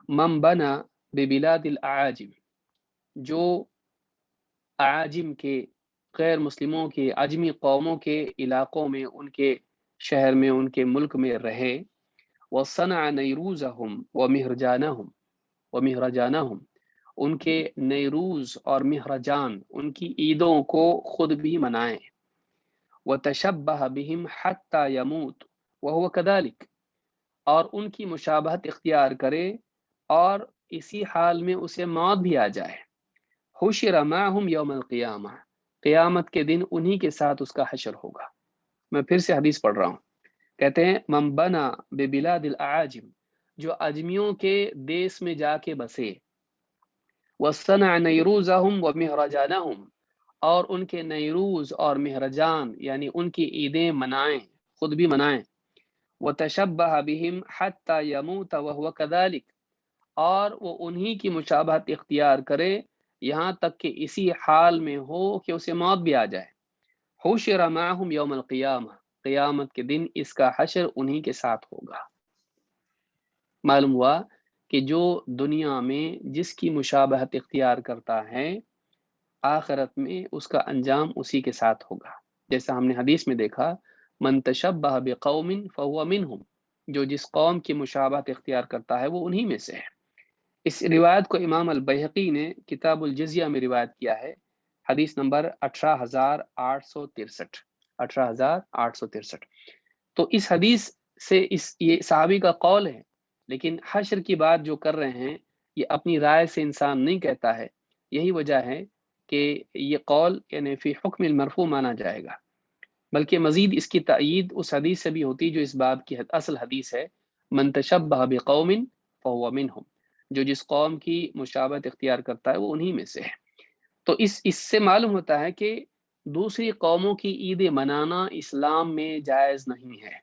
من بنا ببلاد الاعاجم, جو اعاجم کے غیر مسلموں کے عجمی قوموں کے علاقوں میں, ان کے شہر میں, ان کے ملک میں رہے, وصنع نیروزہم ومہرجانہم, ان کے نیروز اور مہرجان, ان کی عیدوں کو خود بھی منائیں, وتشبہ بہم حتی یموت وہو کذالک, اور ان کی مشابہت اختیار کرے اور اسی حال میں اسے موت بھی آ جائے. حشر معہم یوم القیامہ, قیامت کے دن انہی کے ساتھ اس کا حشر ہوگا. میں پھر سے حدیث پڑھ رہا ہوں. کہتے ہیں من بنا ببلاد الاعاجم, جو اجمیوں کے دیس میں جا کے بسے, وصنع نیروزہم ومہرجانہم, اور ان کے نیروز اور مہرجان یعنی ان کی عیدیں منائیں, خود بھی منائیں, وتشبہ بہم حتی یموت وہو کذالک, اور وہ انہی کی مشابہت اختیار کرے یہاں تک کہ اسی حال میں ہو کہ اسے موت بھی آ جائے. حشر معہم یوم القیامہ, قیامت کے دن اس کا حشر انہی کے ساتھ ہوگا. معلوم ہوا کہ جو دنیا میں جس کی مشابہت اختیار کرتا ہے آخرت میں اس کا انجام اسی کے ساتھ ہوگا. جیسا ہم نے حدیث میں دیکھا من تشبہ بقوم فہو منہم, جو جس قوم کی مشابہت اختیار کرتا ہے وہ انہی میں سے ہے. اس روایت کو امام البیہقی نے کتاب الجزیہ میں روایت کیا ہے, حدیث نمبر 18863. 18863. تو اس حدیث سے یہ صحابی کا قول ہے, لیکن حشر کی بات جو کر رہے ہیں یہ اپنی رائے سے انسان نہیں کہتا ہے. یہی وجہ ہے کہ یہ قول یعنی فی حکم المرفوع مانا جائے گا, بلکہ مزید اس کی تائید اس حدیث سے بھی ہوتی جو اس باب کی اصل حدیث ہے, من تشبہ بقوم فہو منہم, جو جس قوم کی مشابہت اختیار کرتا ہے وہ انہی میں سے ہے. تو اس سے معلوم ہوتا ہے کہ دوسری قوموں کی عیدیں منانا اسلام میں جائز نہیں ہے.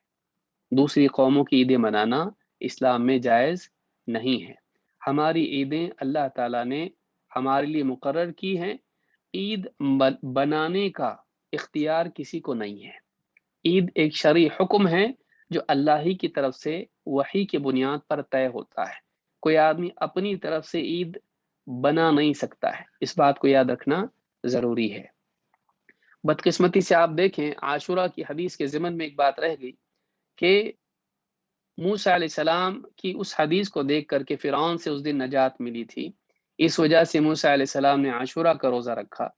دوسری قوموں کی عیدیں منانا اسلام میں جائز نہیں ہے. ہماری عیدیں اللہ تعالیٰ نے ہمارے لیے مقرر کی ہیں. عید بنانے کا اختیار کسی کو نہیں ہے. عید ایک شرعی حکم ہے جو اللہ ہی کی طرف سے وحی کی بنیاد پر طے ہوتا ہے. کوئی آدمی اپنی طرف سے عید بنا نہیں سکتا ہے, اس بات کو یاد رکھنا ضروری ہے. بدقسمتی سے آپ دیکھیں عاشورہ کی حدیث کے ضمن میں ایک بات رہ گئی کہ موسیٰ علیہ السلام کی اس حدیث کو دیکھ کر کے فرعون سے اس دن نجات ملی تھی, اس وجہ سے موسیٰ علیہ السلام نے عاشورہ کا روزہ رکھا,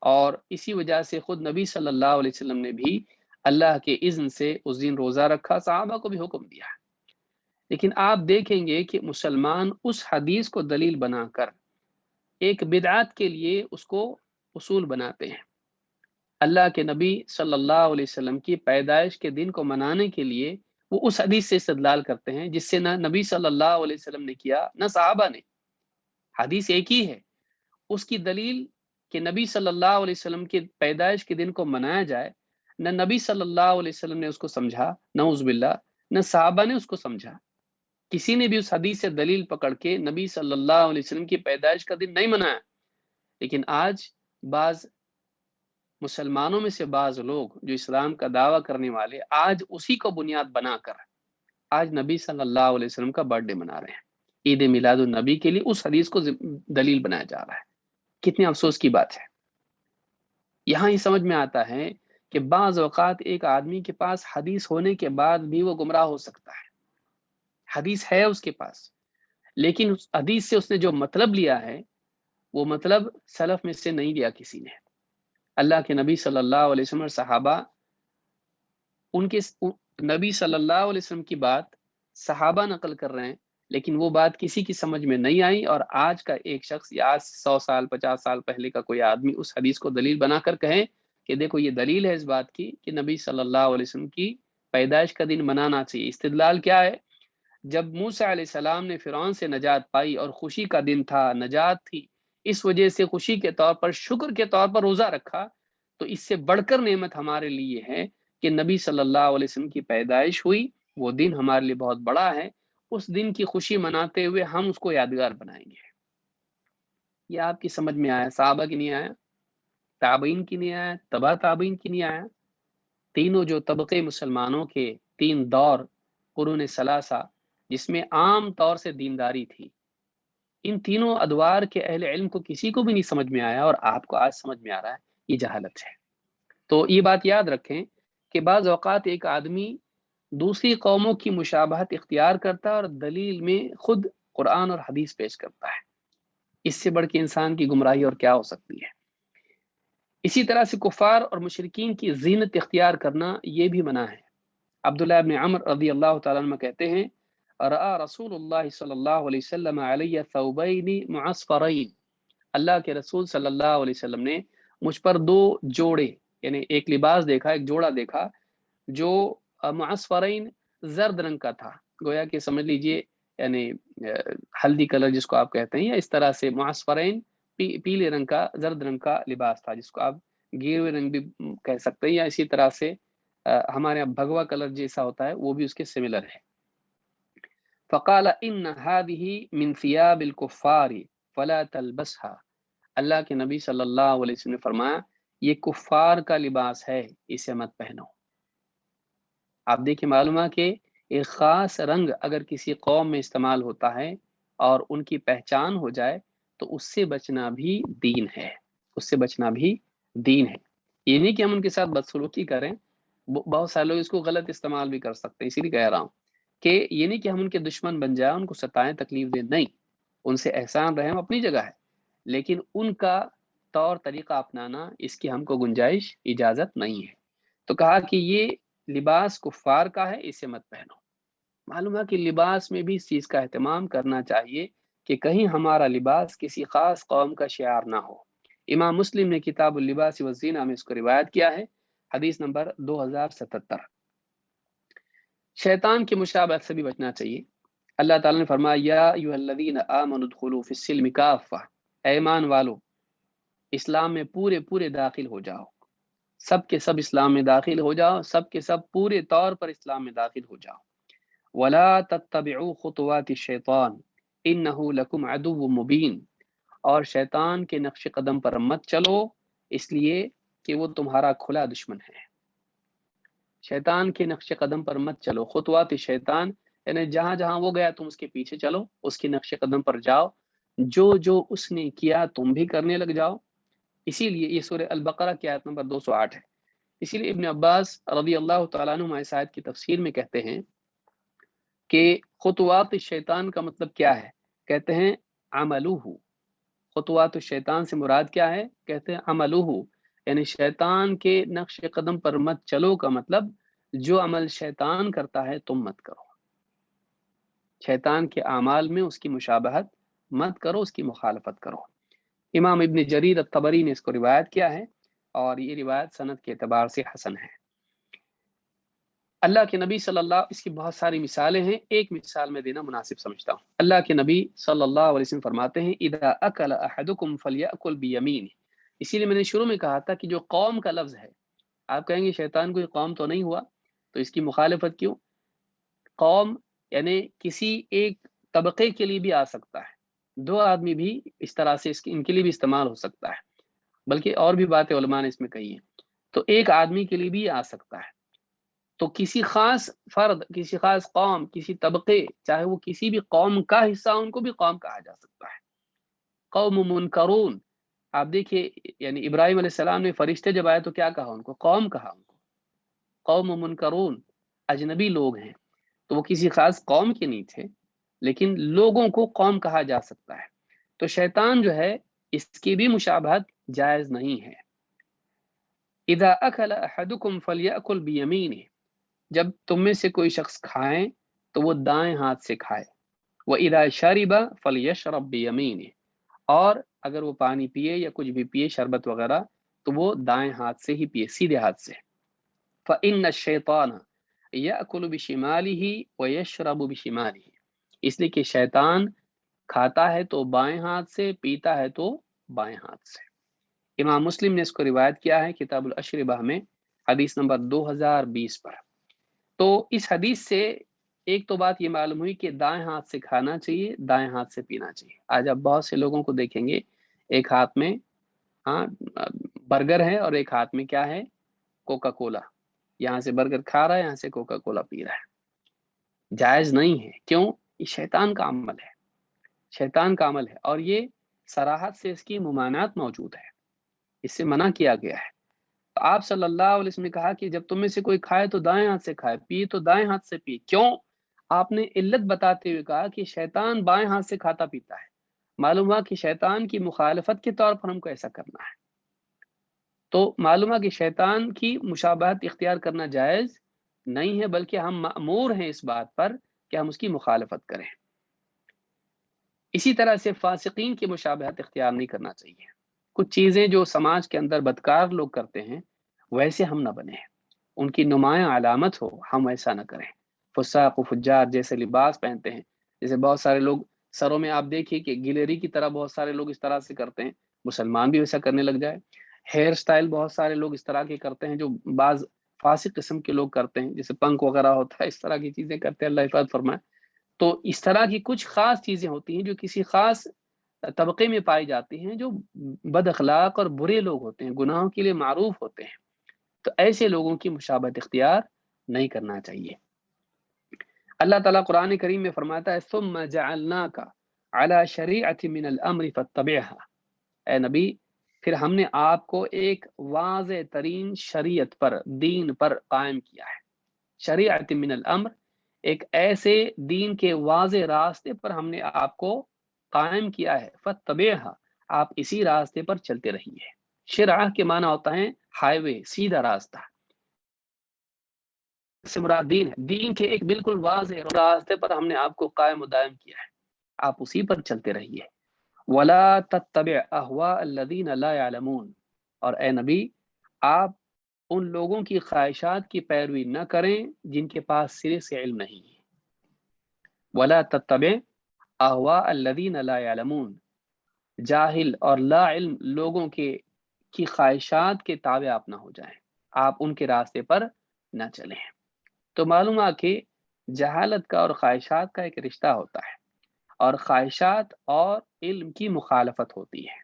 اور اسی وجہ سے خود نبی صلی اللہ علیہ وسلم نے بھی اللہ کے اذن سے اس دن روزہ رکھا, صحابہ کو بھی حکم دیا. لیکن آپ دیکھیں گے کہ مسلمان اس حدیث کو دلیل بنا کر ایک بدعات کے لیے اس کو اصول بناتے ہیں. اللہ کے نبی صلی اللہ علیہ وسلم کی پیدائش کے دن کو منانے کے لیے وہ اس حدیث سے استدلال کرتے ہیں جس سے نہ نبی صلی اللہ علیہ وسلم نے کیا نہ صحابہ نے. حدیث ایک ہی ہے، اس کی دلیل کہ نبی صلی اللہ علیہ وسلم کے پیدائش کے دن کو منایا جائے، نہ نبی صلی اللہ علیہ وسلم نے اس کو سمجھا، نعوذ باللہ، نہ صحابہ نے اس کو سمجھا، کسی نے بھی اس حدیث سے دلیل پکڑ کے نبی صلی اللہ علیہ وسلم کی پیدائش کا دن نہیں منایا۔ لیکن آج بعض مسلمانوں میں سے بعض لوگ جو اسلام کا دعویٰ کرنے والے آج اسی کو بنیاد بنا کر آج نبی صلی اللہ علیہ وسلم کا برتھ ڈے منا رہے ہیں، عید میلاد النبی کے لیے اس حدیث کو دلیل بنایا جا رہا ہے۔ کتنے افسوس کی بات ہے۔ یہاں ہی سمجھ میں آتا ہے کہ بعض اوقات ایک آدمی کے پاس حدیث ہونے کے بعد بھی وہ گمراہ ہو سکتا ہے۔ حدیث ہے اس کے پاس، لیکن اس حدیث سے اس نے جو مطلب لیا ہے وہ مطلب سلف میں سے نہیں لیا کسی نے۔ اللہ کے نبی صلی اللہ علیہ وسلم اور صحابہ، ان کے نبی صلی اللہ علیہ وسلم کی بات صحابہ نقل کر رہے ہیں، لیکن وہ بات کسی کی سمجھ میں نہیں آئی، اور آج کا ایک شخص یا 100 سال 50 سال پہلے کا کوئی آدمی اس حدیث کو دلیل بنا کر کہیں کہ دیکھو یہ دلیل ہے اس بات کی کہ نبی صلی اللہ علیہ وسلم کی پیدائش کا دن منانا چاہیے۔ استدلال کیا ہے؟ جب موسیٰ علیہ السلام نے فرعون سے نجات پائی اور خوشی کا دن تھا، نجات تھی، اس وجہ سے خوشی کے طور پر، شکر کے طور پر روزہ رکھا، تو اس سے بڑھ کر نعمت ہمارے لیے ہے کہ نبی صلی اللہ علیہ وسلم کی پیدائش ہوئی، وہ دن ہمارے لیے بہت بڑا ہے، اس دن کی خوشی مناتے ہوئے ہم اس کو یادگار بنائیں گے۔ یہ آپ کی سمجھ میں آیا؟ صحابہ کی نہیں آیا، تابعین کی نہیں آیا، تبع تابعین کی نہیں آیا۔ تینوں جو طبقے مسلمانوں کے، 3 دور قرون ثلاثہ جس میں عام طور سے دینداری تھی، ان تینوں ادوار کے اہل علم کو کسی کو بھی نہیں سمجھ میں آیا، اور آپ کو آج سمجھ میں آ رہا ہے، یہ جہالت ہے۔ تو یہ بات یاد رکھیں کہ بعض اوقات ایک آدمی دوسری قوموں کی مشابہت اختیار کرتا ہے اور دلیل میں خود قرآن اور حدیث پیش کرتا ہے۔ اس سے بڑھ کے انسان کی گمراہی اور کیا ہو سکتی ہے؟ اسی طرح سے کفار اور مشرکین کی زینت اختیار کرنا یہ بھی منع ہے۔ عبداللہ ابن عمر رضی اللہ تعالیٰ عنہ کہتے ہیں، رأى رسول اللہ صلی اللہ علیہ وسلم علی ثوبین معصفرین، اللہ کے رسول صلی اللہ علیہ وسلم نے مجھ پر 2 جوڑے، یعنی ایک لباس دیکھا، ایک جوڑا دیکھا جو معصفرین زرد رنگ کا تھا، گویا کہ سمجھ لیجئے یعنی ہلدی کلر جس کو آپ کہتے ہیں، یا اس طرح سے معصفرین پیلے رنگ کا، زرد رنگ کا لباس تھا، جس کو آپ گیروے رنگ بھی کہہ سکتے ہیں، یا اسی طرح سے ہمارے یہاں بھگوا کلر جیسا ہوتا ہے وہ بھی اس کے سملر ہے۔ فقال ان هذه من ثياب الكفار فلا تلبسها، اللہ کے نبی صلی اللہ علیہ وسلم نے فرمایا یہ کفار کا لباس ہے، اسے مت پہنو۔ آپ دیکھیں معلوم ہے کہ ایک خاص رنگ اگر کسی قوم میں استعمال ہوتا ہے اور ان کی پہچان ہو جائے تو اس سے بچنا بھی دین ہے، اس سے بچنا بھی دین ہے۔ یہ نہیں کہ ہم ان کے ساتھ بدسلوکی کریں، بہت سارے لوگ اس کو غلط استعمال بھی کر سکتے ہیں، اسی لیے کہہ رہا ہوں کہ یہ نہیں کہ ہم ان کے دشمن بن جائیں، ان کو ستائیں، تکلیف دیں، نہیں، ان سے احسان رحم اپنی جگہ ہے، لیکن ان کا طور طریقہ اپنانا اس کی ہم کو گنجائش، اجازت نہیں ہے۔ تو کہا کہ یہ لباس کفار کا ہے، اسے مت پہنو۔ معلوم ہے کہ لباس میں بھی اس چیز کا اہتمام کرنا چاہیے کہ کہیں ہمارا لباس کسی خاص قوم کا شعار نہ ہو۔ امام مسلم نے کتاب اللباس والزینہ میں اس کو روایت کیا ہے، حدیث نمبر 2077۔ شیطان کی مشابہت سے بھی بچنا چاہیے۔ اللہ تعالیٰ نے فرمایا یا ایھا الذین آمنوا ادخلوا فی السلم کافہ، اے ایمان والو اسلام میں پورے داخل ہو جاؤ، سب کے سب اسلام میں داخل ہو جاؤ، سب کے سب پورے طور پر اسلام میں داخل ہو جاؤ۔ ولا تتبعوا خطوات الشیطان انہ لکم عدو مبین، اور شیطان کے نقش قدم پر مت چلو، اس لیے کہ وہ تمہارا کھلا دشمن ہے۔ شیطان کے نقش قدم پر مت چلو، خطوات شیطان یعنی جہاں جہاں وہ گیا تم اس کے پیچھے چلو، اس کے نقش قدم پر جاؤ، جو اس نے کیا تم بھی کرنے لگ جاؤ۔ اسی لیے یہ سورہ البقرہ کی آیت نمبر 208 ہے۔ اسی لیے ابن عباس رضی اللہ تعالیٰ عنہ اس آیت کی تفسیر میں کہتے ہیں کہ خطوات الشیطان کا مطلب کیا ہے؟ کہتے ہیں عملہ، خطوات الشیطان سے مراد کیا ہے؟ کہتے ہیں عملہ، یعنی شیطان کے نقش قدم پر مت چلو کا مطلب جو عمل شیطان کرتا ہے تم مت کرو، شیطان کے اعمال میں اس کی مشابہت مت کرو، اس کی مخالفت کرو۔ امام ابن جریر الطبری نے اس کو روایت کیا ہے، اور یہ روایت سند کے اعتبار سے حسن ہے۔ اللہ کے نبی صلی اللہ، اس کی بہت ساری مثالیں ہیں، ایک مثال میں دینا مناسب سمجھتا ہوں۔ اللہ کے نبی صلی اللہ علیہ وسلم فرماتے ہیں اذا اکل احدکم فلیأکل بیمینہ، اسی لیے میں نے شروع میں کہا تھا کہ جو قوم کا لفظ ہے، آپ کہیں گے شیطان کوئی قوم تو نہیں ہوا، تو اس کی مخالفت کیوں؟ قوم یعنی کسی ایک طبقے کے لیے بھی آ سکتا ہے، دو آدمی بھی اس طرح سے ان کے لیے بھی استعمال ہو سکتا ہے، بلکہ اور بھی باتیں علماء نے اس میں کہی ہیں، تو ایک آدمی کے لیے بھی آ سکتا ہے۔ تو کسی خاص فرد، کسی خاص قوم، کسی طبقے، چاہے وہ کسی بھی قوم کا حصہ، ان کو بھی قوم کہا جا سکتا ہے۔ قوم منکرون، آپ دیکھیے یعنی ابراہیم علیہ السلام نے فرشتے جب آئے تو کیا کہا ان کو؟ قوم کہا ان کو، قوم منکرون، اجنبی لوگ ہیں، تو وہ کسی خاص قوم کے نہیں تھے، لیکن لوگوں کو قوم کہا جا سکتا ہے۔ تو شیطان جو ہے اس کی بھی مشابہت جائز نہیں ہے۔ اذا اکل احدکم فلیأکل بیمینہ، جب تم میں سے کوئی شخص کھائیں تو وہ دائیں ہاتھ سے کھائے۔ وَإِذَا شَرِبَ فَلْيَشْرَبْ بِيَمِينِهِ، اور اگر وہ پانی پیے یا کچھ بھی پیے، شربت وغیرہ، تو وہ دائیں ہاتھ سے ہی پیے، سیدھے ہاتھ سے۔ فَإِنَّ الشَّيْطَانَ يَأْكُلُ بِشِمَالِهِ وَيَشْرَبُ بِشِمَالِهِ، اس لیے کہ شیطان کھاتا ہے تو بائیں ہاتھ سے، پیتا ہے تو بائیں ہاتھ سے۔ امام مسلم نے اس کو روایت کیا ہے کتاب الاشربہ میں، حدیث نمبر 2020 پر۔ تو اس حدیث سے ایک تو بات یہ معلوم ہوئی کہ دائیں ہاتھ سے کھانا چاہیے، دائیں ہاتھ سے پینا چاہیے۔ آج آپ بہت سے لوگوں کو دیکھیں گے ایک ہاتھ میں برگر ہے اور ایک ہاتھ میں کیا ہے؟ کوکا کولا، یہاں سے برگر کھا رہا ہے، یہاں سے کوکا کولا پی رہا ہے۔ جائز نہیں ہے، کیوں؟ یہ شیطان کا عمل ہے، شیطان کا عمل ہے، اور یہ صراحت سے اس کی ممانعت موجود ہے، اس سے منع کیا گیا ہے۔ تو آپ صلی اللہ علیہ وسلم نے کہا کہ جب تم میں سے کوئی کھائے تو دائیں ہاتھ سے کھائے، پیے تو دائیں ہاتھ سے پیے۔ کیوں؟ آپ نے علت بتاتے ہوئے کہا کہ شیطان بائیں ہاتھ سے کھاتا پیتا ہے، معلوم ہوا کہ شیطان کی مخالفت کے طور پر ہم کو ایسا کرنا ہے۔ تو معلوم ہوا کہ شیطان کی مشابہت اختیار کرنا جائز نہیں ہے، بلکہ ہم مأمور ہیں اس بات پر کہ ہم اس کی مخالفت کریں۔ اسی طرح سے فاسقین کی مشابہت اختیار نہیں کرنا چاہیے۔ کچھ چیزیں جو سماج کے اندر بدکار لوگ کرتے ہیں ویسے ہم نہ بنیں، ان کی نمایاں علامت ہو، ہم ایسا نہ کریں۔ فساق و فجار جیسے لباس پہنتے ہیں، جیسے بہت سارے لوگ سروں میں آپ دیکھیے کہ گلیری کی طرح بہت سارے لوگ اس طرح سے کرتے ہیں، مسلمان بھی ویسا کرنے لگ جائے۔ ہیئر سٹائل بہت سارے لوگ اس طرح کے کرتے ہیں جو بعض فاسق قسم کے لوگ کرتے ہیں، جیسے پنک وغیرہ ہوتا ہے، اس طرح کی چیزیں کرتے ہیں، اللہ حفاظت فرمائے۔ تو اس طرح کی کچھ خاص چیزیں ہوتی ہیں جو کسی خاص طبقے میں پائی جاتی ہیں، جو بد اخلاق اور برے لوگ ہوتے ہیں، گناہوں کے لیے معروف ہوتے ہیں، تو ایسے لوگوں کی مشابہت اختیار نہیں کرنا چاہیے۔ اللہ تعالیٰ قرآن کریم میں فرماتا ہے ثم جعلناک علی شریعۃ من الامر فاتبعها، اے نبی پھر ہم نے آپ کو ایک واضح ترین شریعت پر، دین پر قائم کیا ہے۔ شریعۃ من الامر، ایک ایسے دین کے واضح راستے پر ہم نے آپ کو قائم کیا ہے، فاتبعها، آپ اسی راستے پر چلتے رہیے۔ شرع کے معنی ہوتا ہے ہائی وے، سیدھا راستہ، سے مراد دین ہے، دین کے ایک بالکل واضح راستے پر ہم نے آپ کو قائم و دائم کیا ہے، آپ اسی پر چلتے رہیے۔ ولا تتبع اهواء الذين لا يعلمون، اور اے نبی آپ ان لوگوں کی خواہشات کی پیروی نہ کریں جن کے پاس سرے سے علم نہیں ہے۔ ولا تتبع اهواء الذين لا يعلمون، جاہل اور لا علم لوگوں کی خواہشات کے تابع آپ نہ ہو جائیں، آپ ان کے راستے پر نہ چلیں۔ تو معلوم ہے کہ جہالت کا اور خواہشات کا ایک رشتہ ہوتا ہے، اور خواہشات اور علم کی مخالفت ہوتی ہے۔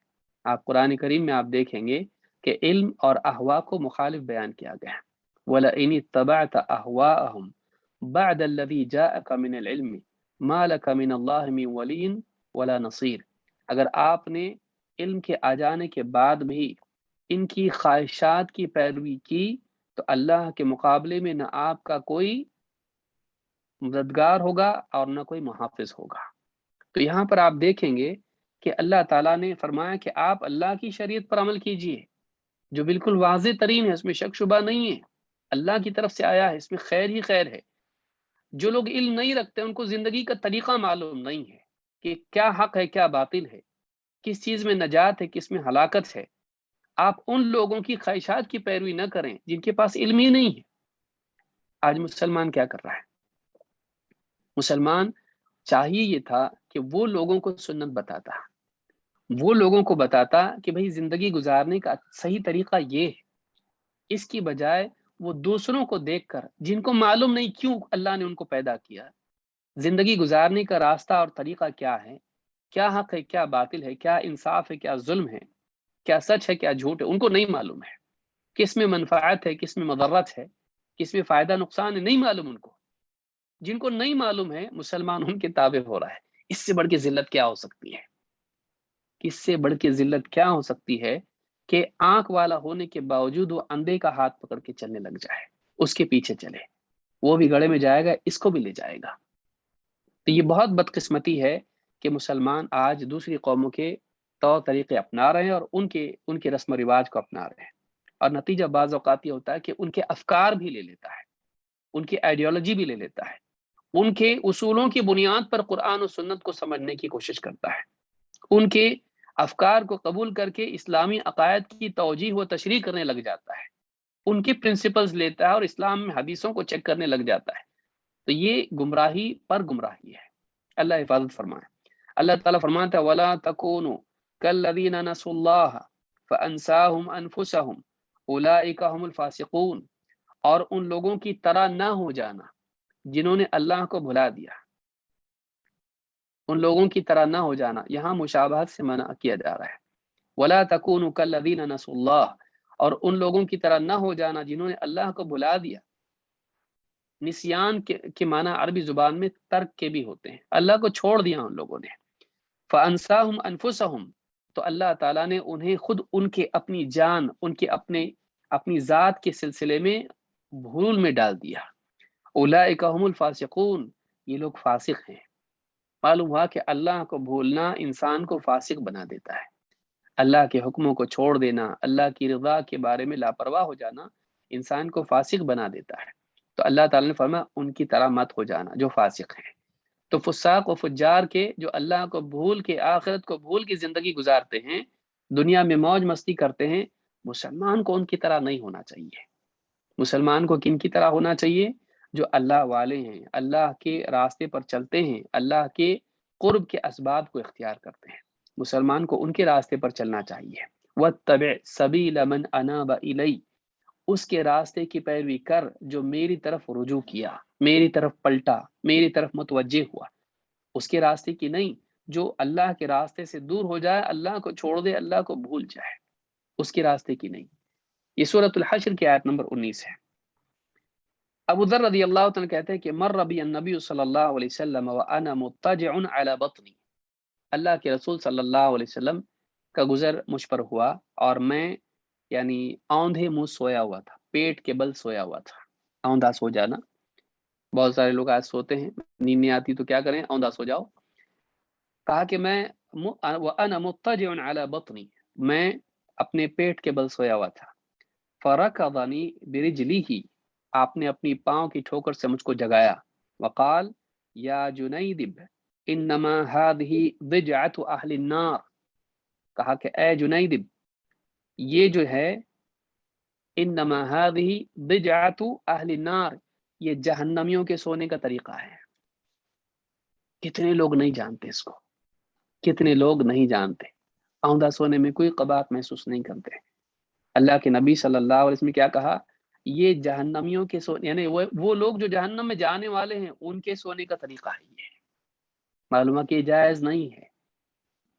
آپ قرآن کریم میں آپ دیکھیں گے کہ علم اور احوا کو مخالف بیان کیا گیا ہے۔ وَلَئِنِ اتَّبَعْتَ أَهْوَاءَهُمْ بَعْدَ الَّذِي جَاءَكَ مِنَ الْعِلْمِ مَا لَكَ مِنَ اللَّهِ مِنْ وَلِيٍّ وَلَا نَصِيرٍ، اگر آپ نے علم کے آ جانے کے بعد بھی ان کی خواہشات کی پیروی کی تو اللہ کے مقابلے میں نہ آپ کا کوئی مددگار ہوگا اور نہ کوئی محافظ ہوگا۔ تو یہاں پر آپ دیکھیں گے کہ اللہ تعالیٰ نے فرمایا کہ آپ اللہ کی شریعت پر عمل کیجئے جو بالکل واضح ترین ہے، اس میں شک شبہ نہیں ہے، اللہ کی طرف سے آیا ہے، اس میں خیر ہی خیر ہے۔ جو لوگ علم نہیں رکھتے ان کو زندگی کا طریقہ معلوم نہیں ہے کہ کیا حق ہے کیا باطل ہے، کس چیز میں نجات ہے کس میں ہلاکت ہے۔ آپ ان لوگوں کی خواہشات کی پیروی نہ کریں جن کے پاس علم ہی نہیں ہے۔ آج مسلمان کیا کر رہا ہے؟ مسلمان چاہیے یہ تھا کہ وہ لوگوں کو سنت بتاتا، وہ لوگوں کو بتاتا کہ بھئی زندگی گزارنے کا صحیح طریقہ یہ ہے، اس کی بجائے وہ دوسروں کو دیکھ کر، جن کو معلوم نہیں کیوں اللہ نے ان کو پیدا کیا، زندگی گزارنے کا راستہ اور طریقہ کیا ہے، کیا حق ہے کیا باطل ہے، کیا انصاف ہے کیا ظلم ہے، کیا سچ ہے کیا جھوٹ ہے، ان کو نہیں معلوم ہے، کس میں منفعت ہے کس میں مضرت ہے، کس میں فائدہ نقصان ہے، نہیں معلوم ان کو۔ جن کو نہیں معلوم ہے مسلمان ان کے تابع ہو رہا ہے۔ اس سے بڑھ کے ذلت کیا ہو سکتی ہے؟ اس سے بڑھ کے ذلت کیا ہو سکتی ہے کہ آنکھ والا ہونے کے باوجود وہ اندھے کا ہاتھ پکڑ کے چلنے لگ جائے، اس کے پیچھے چلے، وہ بھی گڑھے میں جائے گا، اس کو بھی لے جائے گا۔ تو یہ بہت بدقسمتی ہے کہ مسلمان آج دوسری قوموں کے طور طریقے اپنا رہے ہیں اور ان کے رسم و رواج کو اپنا رہے ہیں، اور نتیجہ بعض اوقات یہ ہوتا ہے کہ ان کے افکار بھی لے لیتا ہے، ان کی آئیڈیالوجی بھی لے لیتا ہے، ان کے اصولوں کی بنیاد پر قرآن و سنت کو سمجھنے کی کوشش کرتا ہے، ان کے افکار کو قبول کر کے اسلامی عقائد کی توجیح و تشریح کرنے لگ جاتا ہے، ان کے پرنسپلز لیتا ہے اور اسلام میں حدیثوں کو چیک کرنے لگ جاتا ہے۔ تو یہ گمراہی پر گمراہی ہے۔ اللہ حفاظت فرمائے۔ اللہ تعالیٰ فرماتا ہے وَلَا تَكُونُوا كَالَّذِينَ نَسُوا اللَّهَ فَأَنسَاهُمْ أَنفُسَهُمْ أُولَئِكَ هُمُ الْفَاسِقُونَ، اور ان لوگوں کی طرح نہ ہو جانا جنہوں نے اللہ کو بھلا دیا، ان لوگوں کی طرح نہ ہو جانا، یہاں مشابہت سے منع کیا جا رہا ہے۔ وَلَا تَكُونُوا كَالَّذِينَ نَسُوا اللَّهَ، اور ان لوگوں کی طرح نہ ہو جانا جنہوں نے اللہ کو بھلا دیا۔ نسیان کے معنی عربی زبان میں ترک کے بھی ہوتے ہیں، اللہ کو چھوڑ دیا ان لوگوں نے۔ فَأَنسَاهُمْ أَنفُسَهُمْ، تو اللہ تعالیٰ نے انہیں خود ان کے اپنی جان، ان کے اپنی ذات کے سلسلے میں بھول میں ڈال دیا۔ أُولَئِكَ هُمُ الْفَاسِقُونَ، یہ لوگ فاسق ہیں۔ معلوم ہوا کہ اللہ کو بھولنا انسان کو فاسق بنا دیتا ہے، اللہ کے حکموں کو چھوڑ دینا، اللہ کی رضا کے بارے میں لاپرواہ ہو جانا انسان کو فاسق بنا دیتا ہے۔ تو اللہ تعالیٰ نے فرمایا ان کی طرح مت ہو جانا جو فاسق ہیں۔ تو فساق و فجار کے جو اللہ کو بھول کے، آخرت کو بھول کے زندگی گزارتے ہیں، دنیا میں موج مستی کرتے ہیں، مسلمان کو ان کی طرح نہیں ہونا چاہیے۔ مسلمان کو کن کی طرح ہونا چاہیے؟ جو اللہ والے ہیں، اللہ کے راستے پر چلتے ہیں، اللہ کے قرب کے اسباب کو اختیار کرتے ہیں، مسلمان کو ان کے راستے پر چلنا چاہیے۔ وَاتَّبِعْ سَبِيلَ مَنْ أَنَابَ إِلَيَّ، اس کے راستے کی پیروی کر جو میری طرف رجوع کیا، میری طرف پلٹا، میری طرف متوجہ ہوا، اس کے راستے کی نہیں۔ جو اللہ کے راستے سے دور ہو جائے، اللہ کو چھوڑ دے، اللہ کو بھول جائے، اس کے راستے کی نہیں۔ یہ سورۃ الحشر کی آیت نمبر 19 ہے۔ ابو ذر رضی اللہ عنہ کہتے ہیں کہ مر بی النبی صلی اللہ علیہ وسلم وانا مضطجع علی بطنی، اللہ کے رسول صلی اللہ علیہ وسلم کا گزر مجھ پر ہوا اور میں یعنی اوندھے منہ سویا ہوا تھا، پیٹ کے بل سویا ہوا تھا۔ اوندھا سو جانا، بہت سارے لوگ آج سوتے ہیں، نیند نہیں آتی تو کیا کریں، اوندھا سو جاؤ۔ کہا کہ میں وانا مضطجع علی بطنی، میں اپنے پیٹ کے بل سویا ہوا تھا۔ فرکضنی برجلیہ، آپ نے اپنی پاؤں کی ٹھوکر سے مجھ کو جگایا۔ وقال یا جنیدب انما هذه ضجعۃ اہل النار، کہا کہ اے جنیدب، یہ جو ہے انما هذه ضجعۃ اہل النار، یہ جہنمیوں کے سونے کا طریقہ ہے۔ کتنے لوگ نہیں جانتے اس کو، کتنے لوگ نہیں جانتے، اوندھا سونے میں کوئی قباحت محسوس نہیں کرتے۔ اللہ کے نبی صلی اللہ علیہ وسلم نے کیا کہا، یہ جہنمیوں کے سونے، یعنی وہ لوگ جو جہنم میں جانے والے ہیں ان کے سونے کا طریقہ ہے یہ۔ معلوم ہے کہ جائز نہیں ہے۔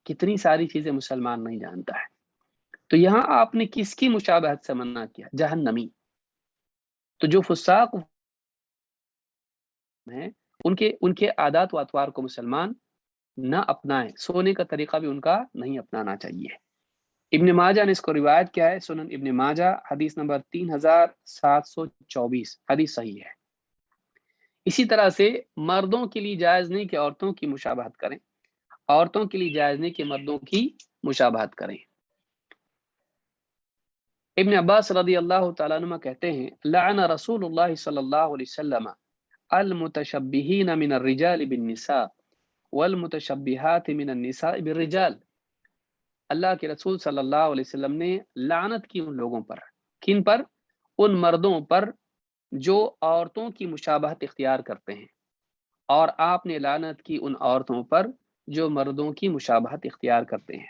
کتنی ساری چیزیں مسلمان نہیں جانتا ہے۔ تو یہاں آپ نے کس کی مشابہت سے منع کیا؟ جہنمی۔ تو جو فساق ہیں ان کے عادات و اطوار کو مسلمان نہ اپنائیں، سونے کا طریقہ بھی ان کا نہیں اپنانا چاہیے۔ ابن ماجہ نے اس کو روایت کیا ہے، سنن ابن ماجہ حدیث نمبر 3724، حدیث صحیح ہے۔ اسی طرح سے مردوں کے لیے جائز نہیں کہ عورتوں کی مشابہت کریں، عورتوں کے لیے جائز نہیں کہ مردوں کی مشابہت کریں۔ ابن عباس رضی اللہ تعالیٰ عنہ کہتے ہیں لعن رسول اللہ صلی اللہ علیہ وسلم المتشبہین من الرجال بالنساء والمتشبہات من النساء بالرجال، اللہ کے رسول صلی اللہ علیہ وسلم نے لعنت کی ان لوگوں پر، کن پر؟ ان مردوں پر جو عورتوں کی مشابہت اختیار کرتے ہیں، اور آپ نے لعنت کی ان عورتوں پر جو مردوں کی مشابہت اختیار کرتے ہیں۔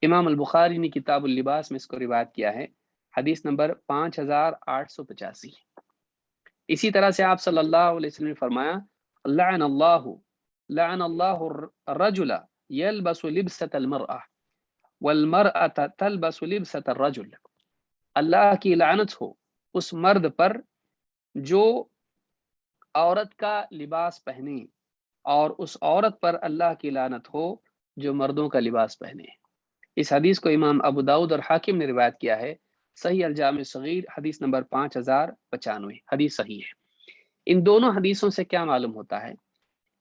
امام البخاری نے کتاب اللباس میں اس کو روایت کیا ہے، حدیث نمبر 5885۔ اسی طرح سے آپ صلی اللہ علیہ وسلم نے فرمایا، لعن اللہ الرجل يلبس لبسة المرأة والمرأة تلبس لبسة الرجل۔ اللہ کی لعنت ہو اس مرد پر جو عورت کا لباس پہنے، اور اس عورت پر اللہ کی لعنت ہو جو مردوں کا لباس پہنے۔ اس حدیث کو امام ابو داؤد اور حاکم نے روایت کیا ہے، صحیح الجامع صغیر حدیث نمبر 5095، حدیث صحیح ہے۔ ان دونوں حدیثوں سے کیا معلوم ہوتا ہے؟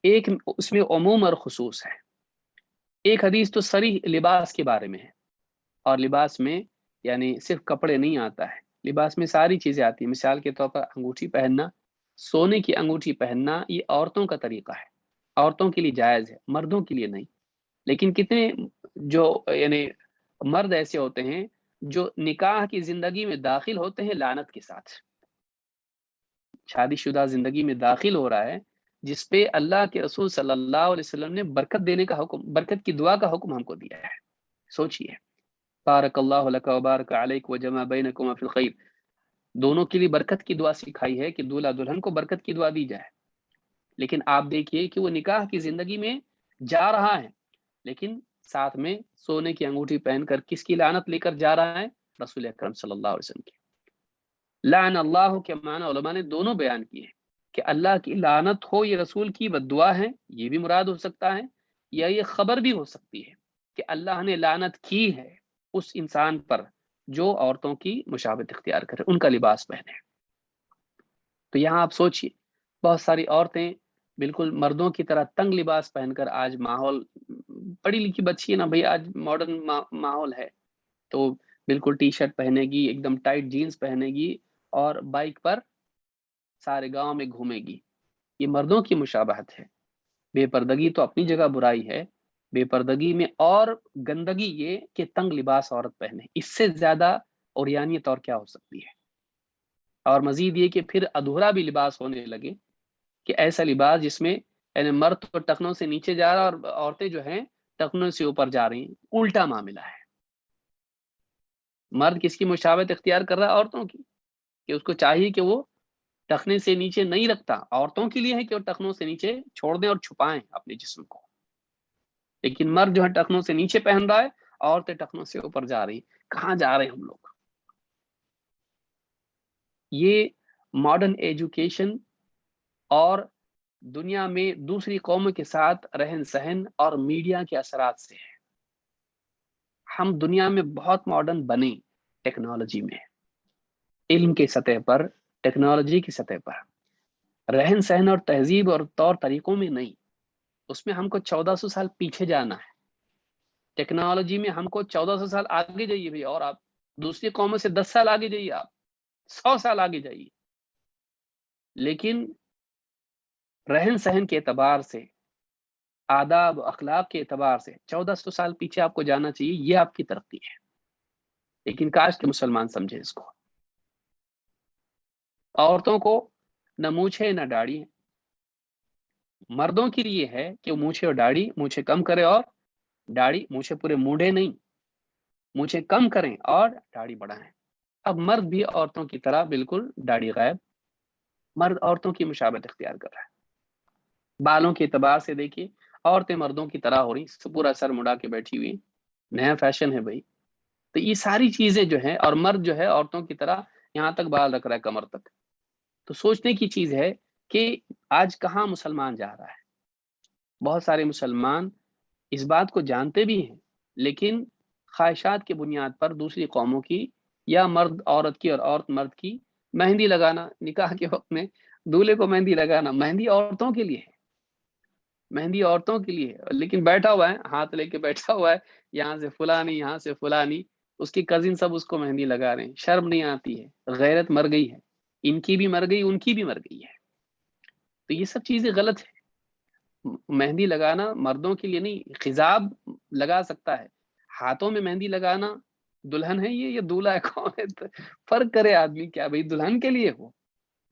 ایک اس میں عموم اور خصوص ہے۔ ایک حدیث تو صریح لباس کے بارے میں ہے، اور لباس میں یعنی صرف کپڑے نہیں آتا ہے، لباس میں ساری چیزیں آتی ہیں۔ مثال کے طور پر انگوٹھی پہننا، سونے کی انگوٹھی پہننا، یہ عورتوں کا طریقہ ہے، عورتوں کے لیے جائز ہے، مردوں کے لیے نہیں۔ لیکن کتنے جو یعنی مرد ایسے ہوتے ہیں جو نکاح کی زندگی میں داخل ہوتے ہیں لعنت کے ساتھ، شادی شدہ زندگی میں داخل ہو رہا ہے، جس پہ اللہ کے رسول صلی اللہ علیہ وسلم نے برکت دینے کا حکم، برکت کی دعا کا حکم ہم کو دیا ہے۔ سوچئے، بارک اللہ لک و بارک علیک و جمع بینکما فی الخیر، دونوں کے لیے برکت کی دعا سکھائی ہے کہ دولہا دلہن کو برکت کی دعا دی جائے۔ لیکن آپ دیکھیے کہ وہ نکاح کی زندگی میں جا رہا ہے، لیکن ساتھ میں سونے کی انگوٹھی پہن کر کس کی لعنت لے کر جا رہا ہے؟ رسول اکرم صلی اللہ علیہ وسلم کی۔ لعن اللہ کے معنی علماء نے دونوں بیان کیے ہیں، کہ اللہ کی لعنت ہو یہ رسول کی بد دعا ہے، یہ بھی مراد ہو سکتا ہے، یا یہ خبر بھی ہو سکتی ہے کہ اللہ نے لعنت کی ہے اس انسان پر جو عورتوں کی مشابہت اختیار کرے، ان کا لباس پہنے۔ تو یہاں آپ سوچئے، بہت ساری عورتیں بالکل مردوں کی طرح تنگ لباس پہن کر، آج ماحول پڑھی لکھی بچی ہے نا بھئی، آج ماڈرن ماحول ہے، تو بالکل ٹی شرٹ پہنے گی، ایک دم ٹائٹ جینز پہنے گی، اور بائک پر سارے گاؤں میں گھومے گی۔ یہ مردوں کی مشابہت ہے۔ بے پردگی تو اپنی جگہ برائی ہے، بے پردگی میں اور گندگی یہ کہ تنگ لباس عورت پہنے، اس سے زیادہ عریانیت اور کیا ہو سکتی ہے؟ اور مزید یہ کہ پھر ادھورا بھی لباس ہونے لگے، کہ ایسا لباس جس میں یعنی مرد تو ٹخنوں سے نیچے جا رہا اور عورتیں جو ہیں ٹخنوں سے اوپر جا رہی ہیں، الٹا معاملہ ہے۔ مرد کس کی مشابہت اختیار کر رہا ہے؟ عورتوں کی، کہ اس کو چاہیے کہ وہ ٹخنے سے نیچے نہیں رکھتا، عورتوں کے لیے ہے کہ وہ ٹخنوں سے نیچے چھوڑ دیں اور چھپائیں اپنے جسم کو، لیکن مرد جو ہے ٹخنوں سے نیچے پہن رہا ہے، عورتیں ٹخنوں سے اوپر جا رہی ہیں۔ کہاں جا رہے ہیں ہم لوگ؟ یہ ماڈرن ایجوکیشن اور دنیا میں دوسری قوموں کے ساتھ رہن سہن اور میڈیا کے اثرات سے ہے۔ ہم دنیا میں بہت ماڈرن بنے، ٹیکنالوجی میں، علم کی سطح پر، ٹیکنالوجی کی سطح پر، رہن سہن اور تہذیب اور طور طریقوں میں نہیں۔ اس میں ہم کو 1400 سال پیچھے جانا ہے۔ ٹیکنالوجی میں ہم کو 1400 سال آگے جائیے بھائی، اور آپ دوسری قوموں سے 10 سال آگے جائیے، آپ 100 سال آگے جائیے، لیکن رہن سہن کے اعتبار سے، آداب و اخلاق کے اعتبار سے 1400 سال پیچھے آپ کو جانا چاہیے۔ یہ آپ کی ترقی ہے، لیکن کاش کہ مسلمان سمجھے اس کو۔ عورتوں کو نہ مونچھے نہ داڑھی ہے، مردوں کے لیے ہے کہ وہ مونچھے اور داڑھی، مونچھے کم کرے اور داڑھی، مونچھے پورے مونڈے نہیں، مونچھے کم کریں اور داڑھی بڑھائیں۔ اب مرد بھی عورتوں کی طرح بالکل داڑھی غائب، مرد عورتوں کی مشابہت اختیار کر رہا ہے۔ بالوں کے اعتبار سے دیکھیے، عورتیں مردوں کی طرح ہو رہی، پورا سر مڑا کے بیٹھی ہوئی، نیا فیشن ہے بھائی۔ تو یہ ساری چیزیں جو ہیں، اور مرد جو ہے عورتوں کی طرح یہاں تک بال رکھ رہا ہے کمر تک۔ تو سوچنے کی چیز ہے کہ آج کہاں مسلمان جا رہا ہے۔ بہت سارے مسلمان اس بات کو جانتے بھی ہیں، لیکن خواہشات کی بنیاد پر دوسری قوموں کی، یا مرد عورت کی اور عورت مرد کی مہندی لگانا، نکاح کے وقت میں دولہے کو مہندی لگانا، مہندی عورتوں کے لیے ہے، مہندی عورتوں کے لیے ہے، لیکن بیٹھا ہوا ہے، ہاتھ لے کے بیٹھا ہوا ہے، یہاں سے فلانی، یہاں سے فلانی، اس کی کزن سب اس کو مہندی لگا رہے ہیں۔ شرم نہیں آتی ہے، غیرت مر گئی ہے، ان کی بھی مر گئی، ان کی بھی مر گئی ہے۔ تو یہ سب چیزیں غلط ہے۔ مہندی لگانا مردوں کے لیے نہیں، خضاب لگا سکتا ہے، ہاتھوں میں مہندی لگانا دلہن ہے یہ یا دولہا ہے، کون ہے؟ فرق کرے آدمی، کیا بھائی دلہن کے لیے ہو،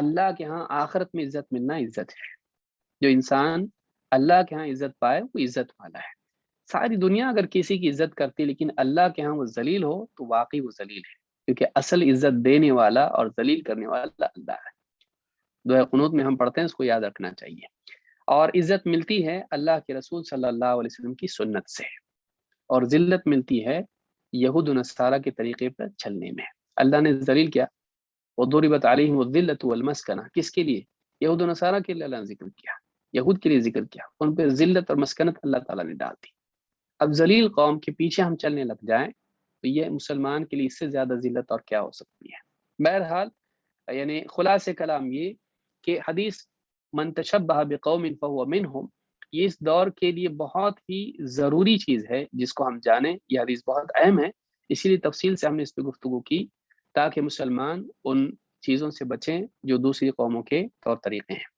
اللہ کے ہاں آخرت میں عزت ملنا عزت ہے. جو انسان اللہ کے ہاں عزت پائے وہ عزت والا ہے. ساری دنیا اگر کسی کی عزت کرتی لیکن اللہ کے ہاں وہ ذلیل ہو تو واقعی وہ ذلیل ہے، کیونکہ اصل عزت دینے والا اور ذلیل کرنے والا اللہ ہے. دعائے قنوت میں ہم پڑھتے ہیں، اس کو یاد رکھنا چاہیے. اور عزت ملتی ہے اللہ کے رسول صلی اللہ علیہ وسلم کی سنت سے، اور ذلت ملتی ہے یہود و نصارہ کے طریقے پر چلنے میں. اللہ نے ذلیل کیا، وضربت علیہم الذلۃ والمسکنہ، کس کے لیے؟ یہود و نصارہ کے لیے اللہ نے ذکر کیا، یہود کے لیے ذکر کیا، ان پہ ذلت اور مسکنت اللہ تعالیٰ نے ڈال دی. اب ذلیل قوم کے پیچھے ہم چلنے لگ جائیں تو یہ مسلمان کے لیے اس سے زیادہ ذلت اور کیا ہو سکتی ہے. بہرحال یعنی خلاصہ کلام یہ کہ حدیث من تشبہ بقوم فہو منہم یہ اس دور کے لیے بہت ہی ضروری چیز ہے جس کو ہم جانیں. یہ حدیث بہت اہم ہے، اسی لیے تفصیل سے ہم نے اس پہ گفتگو کی تاکہ مسلمان ان چیزوں سے بچیں جو دوسری قوموں کے طور طریقے ہیں.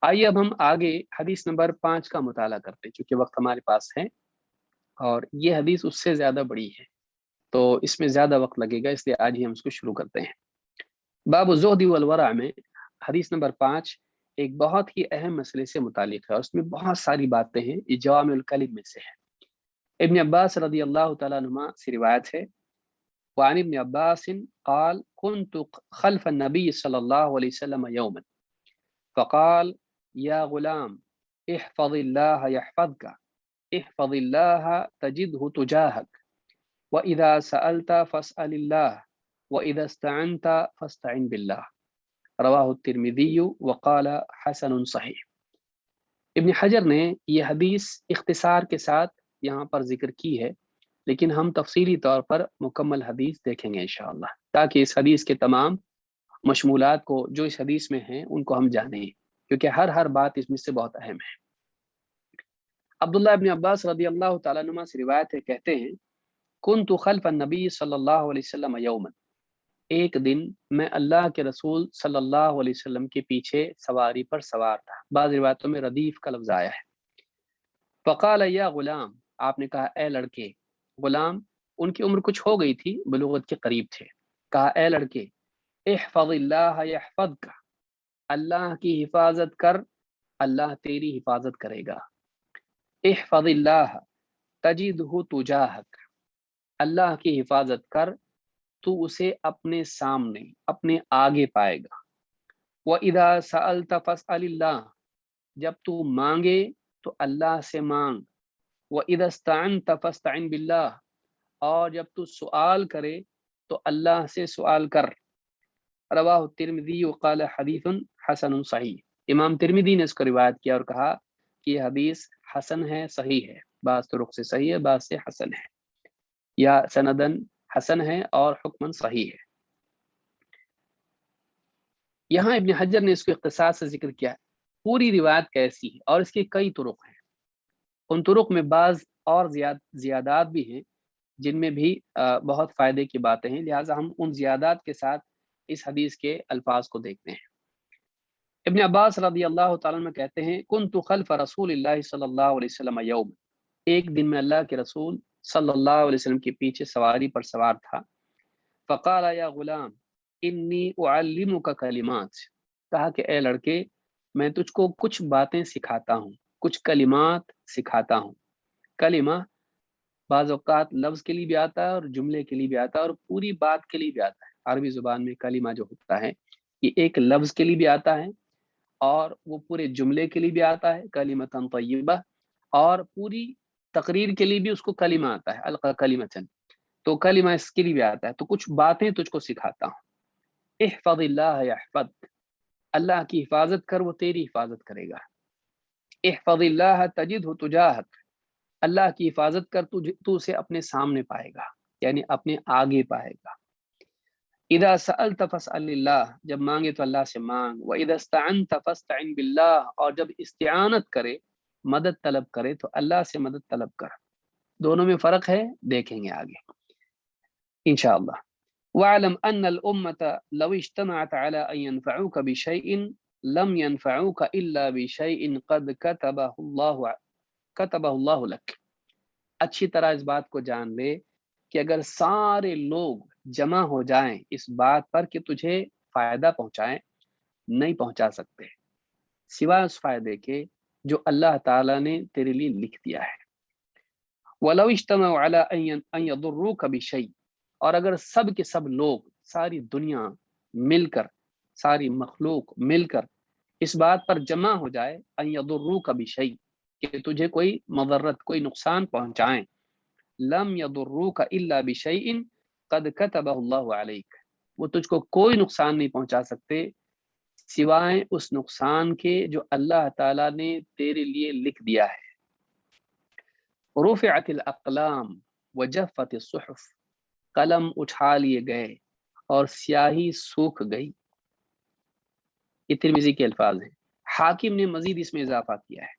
آئیے اب ہم آگے حدیث نمبر 5 کا مطالعہ کرتے ہیں، چونکہ وقت ہمارے پاس ہے اور یہ حدیث اس سے زیادہ بڑی ہے تو اس میں زیادہ وقت لگے گا، اس لیے آج ہی ہم اس کو شروع کرتے ہیں. باب الزہد والورع میں حدیث نمبر 5 ایک بہت ہی اہم مسئلے سے متعلق ہے اور اس میں بہت ساری باتیں ہیں، یہ جوامع الکلم میں سے ہے. ابن عباس رضی اللہ تعالیٰ عنہما سے روایت ہے، وعن ابن عباس قال كنت خلف النبي صلی اللہ علیہ وسلم یوما فقال یا غلام احفظ اللہ يحفظك احفظ اللہ تجدہ تجاہک وإذا سألت فاسأل اللہ وإذا استعنت فاستعن باللہ. رواہ الترمذی وقال حسن صحیح. ابن حجر نے یہ حدیث اختصار کے ساتھ یہاں پر ذکر کی ہے، لیکن ہم تفصیلی طور پر مکمل حدیث دیکھیں گے انشاءاللہ تاکہ اس حدیث کے تمام مشمولات کو جو اس حدیث میں ہیں ان کو ہم جانیں، کیونکہ ہر بات اس میں سے بہت اہم ہے. عبداللہ ابن عباس رضی اللہ تعالیٰ عنہ سے روایت ہے، کہتے ہیں کنت خلف النبی صلی اللہ علیہ وسلم یوما، ایک دن میں اللہ کے رسول صلی اللہ علیہ وسلم کے پیچھے سواری پر سوار تھا. بعض روایتوں میں ردیف کا لفظ آیا ہے. فقال یا غلام، آپ نے کہا اے لڑکے. غلام ان کی عمر کچھ ہو گئی تھی، بلوغت کے قریب تھے. کہا اے لڑکے احفظ اللہ یحفظک، اللہ کی حفاظت کر، اللہ تیری حفاظت کرے گا. احفظ اللہ تجدہ تجاہک، اللہ کی حفاظت کر تو اسے اپنے سامنے اپنے آگے پائے گا. وَإِذَا سَأَلْتَ فَاسْأَلِ اللَّهِ، جب تو مانگے تو اللہ سے مانگ. وَإِذَا اسْتَعَنْتَ فَاسْتَعِنْ بِاللَّهِ، اور جب تو سوال کرے تو اللہ سے سوال کر. رواہ الترمذی وقال حدیث حسن صحیح. امام ترمذی نے اس کو روایت کیا اور کہا کہ یہ حدیث حسن ہے، صحیح ہے. بعض طرق سے صحیح ہے، بعض سے حسن ہے، یا سندن حسن ہے اور حکمن صحیح ہے. یہاں ابن حجر نے اس کو اختصار سے ذکر کیا ہے. پوری روایت کیسی ہے اور اس کے کئی طرق ہیں، ان طرق میں بعض اور زیادات بھی ہیں جن میں بھی بہت فائدے کی باتیں ہیں، لہٰذا ہم ان زیادات کے ساتھ اس حدیث کے الفاظ کو دیکھتے ہیں. ابن عباس رضی اللہ تعالیٰ عنہ کہتے ہیں کنت خلف رسول اللہ صلی اللہ علیہ وسلم یوم، ایک دن میں اللہ کے رسول صلی اللہ علیہ وسلم کے پیچھے سواری پر سوار تھا. فقال یا غلام انی اعلمک کلمات، کہا کہ اے لڑکے میں تجھ کو کچھ باتیں سکھاتا ہوں، کچھ کلمات سکھاتا ہوں. کلمہ بعض اوقات لفظ کے لیے بھی آتا ہے اور جملے کے لیے بھی آتا ہے اور پوری بات کے لیے بھی آتا ہے. عربی زبان میں کلمہ جو ہوتا ہے یہ ایک لفظ کے لیے بھی آتا ہے اور وہ پورے جملے کے لیے بھی آتا ہے کلمۃ طیبہ، اور پوری تقریر کے لیے بھی اس کو کلمہ آتا ہے القا کلمۃ. تو کلمہ اس کے لیے بھی آتا ہے. تو کچھ باتیں تجھ کو سکھاتا ہوں. احفظ اللہ یحفظک، اللہ کی حفاظت کر وہ تیری حفاظت کرے گا. احفظ اللہ تجدہ تجاہک، اللہ کی حفاظت کر تو اسے اپنے سامنے پائے گا، یعنی اپنے آگے پائے گا. اذا سألت فاسأل اللہ، جب مانگے تو اللہ سے مانگ. واذا استعنت فاستعن باللہ، اور جب استعانت کرے مدد طلب کرے تو اللہ سے مدد طلب کر. دونوں میں فرق ہے، دیکھیں گے آگے انشاءاللہ. وَاعْلَمْ أَنَّ الْأُمَّةَ لَوْ اجْتَمَعَتْ عَلَىٰ أَن يَنْفَعُوكَ بِشَيْءٍ لَمْ يَنْفَعُوكَ إِلَّا بِشَيْءٍ قَدْ كَتَبَهُ اللَّهُ لَكَ. اچھی طرح اس بات کو جان لے کہ اگر سارے لوگ جمع ہو جائیں اس بات پر کہ تجھے فائدہ پہنچائیں نہیں پہنچا سکتے سوائے اس فائدے کے جو اللہ تعالیٰ نے تیرے لیے لکھ دیا ہے۔ وَلَوْ اجْتَمَعُوا عَلَىٰ أَن يَضُرُّوكَ بِشَيْءٍ، اور اگر سب کے سب لوگ، ساری دنیا مل کر، ساری مخلوق مل کر اس بات پر جمع ہو جائے ان یضروک بشیء، کہ تجھے کوئی مضرت، کوئی نقصان پہنچائیں، لم یضروک الا بشیء قد کتبہ اللہ علیک، وہ تجھ کو کوئی نقصان نہیں پہنچا سکتے سوائے اس نقصان کے جو اللہ تعالیٰ نے تیرے لیے لکھ دیا ہے۔ رفعت الاقلام وجفت الصحف، قلم اٹھا لیے گئے اور سیاہی سوکھ گئی۔ یہ ترمذی کے الفاظ ہیں۔ حاکم نے مزید اس میں اضافہ کیا ہے،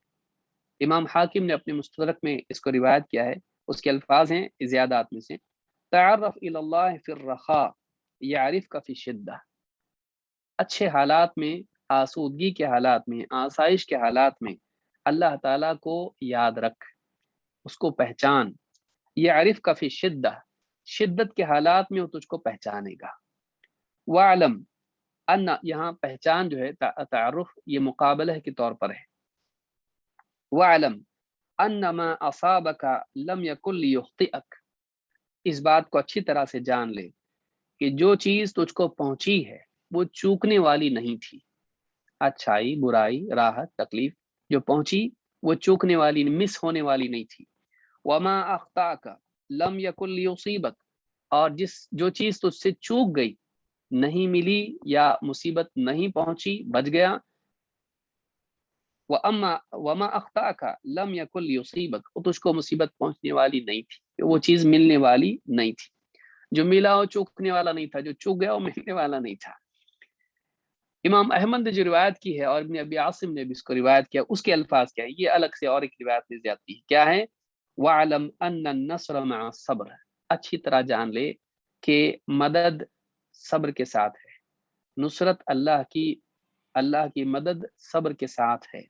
امام حاکم نے اپنے مستدرک میں اس کو روایت کیا ہے، اس کے الفاظ ہیں زیادات میں سے، تعرف الی اللہ فی الرخاء یعرفک فی الشدہ، اچھے حالات میں، آسودگی کے حالات میں، آسائش کے حالات میں اللہ تعالیٰ کو یاد رکھ، اس کو پہچان، یعرفک فی الشدہ، شدت کے حالات میں وہ تجھ کو پہچانے گا۔ وعلم ان، یہاں پہچان جو ہے تعارف یہ مقابلہ کے طور پر ہے۔ وعلم ان ما اصابک لم یکن لیخطئک، اس بات کو اچھی طرح سے جان لے کہ جو چیز تجھ کو پہنچی ہے وہ چوکنے والی نہیں تھی، اچھائی، برائی، راحت، تکلیف جو پہنچی وہ چوکنے والی، مس ہونے والی نہیں تھی۔ وما اخطاک لم یکن لیصیبک، اور جو چیز تجھ سے چوک گئی، نہیں ملی یا مصیبت نہیں پہنچی، بچ گیا، وما اخطاک لم یکن لیصیبک، وہ تجھ کو مصیبت پہنچنے والی نہیں تھی، وہ چیز ملنے والی نہیں تھی، جو ملا وہ چوکنے والا نہیں تھا، جو چوک گیا وہ ملنے والا نہیں تھا۔ امام احمد نے جو روایت کی ہے اور ابن ابی عاصم نے بھی اس کو روایت کیا، اس کے الفاظ کیا ہے، یہ الگ سے اور ایک روایت میں زیادتی ہے، کیا ہے؟ وَعْلَمْ أَنَّ النَّصْرَ مَعَ الصَّبْرِ، اچھی طرح جان لے کہ مدد صبر کے ساتھ ہے، نصرت اللہ کی مدد صبر کے ساتھ ہے۔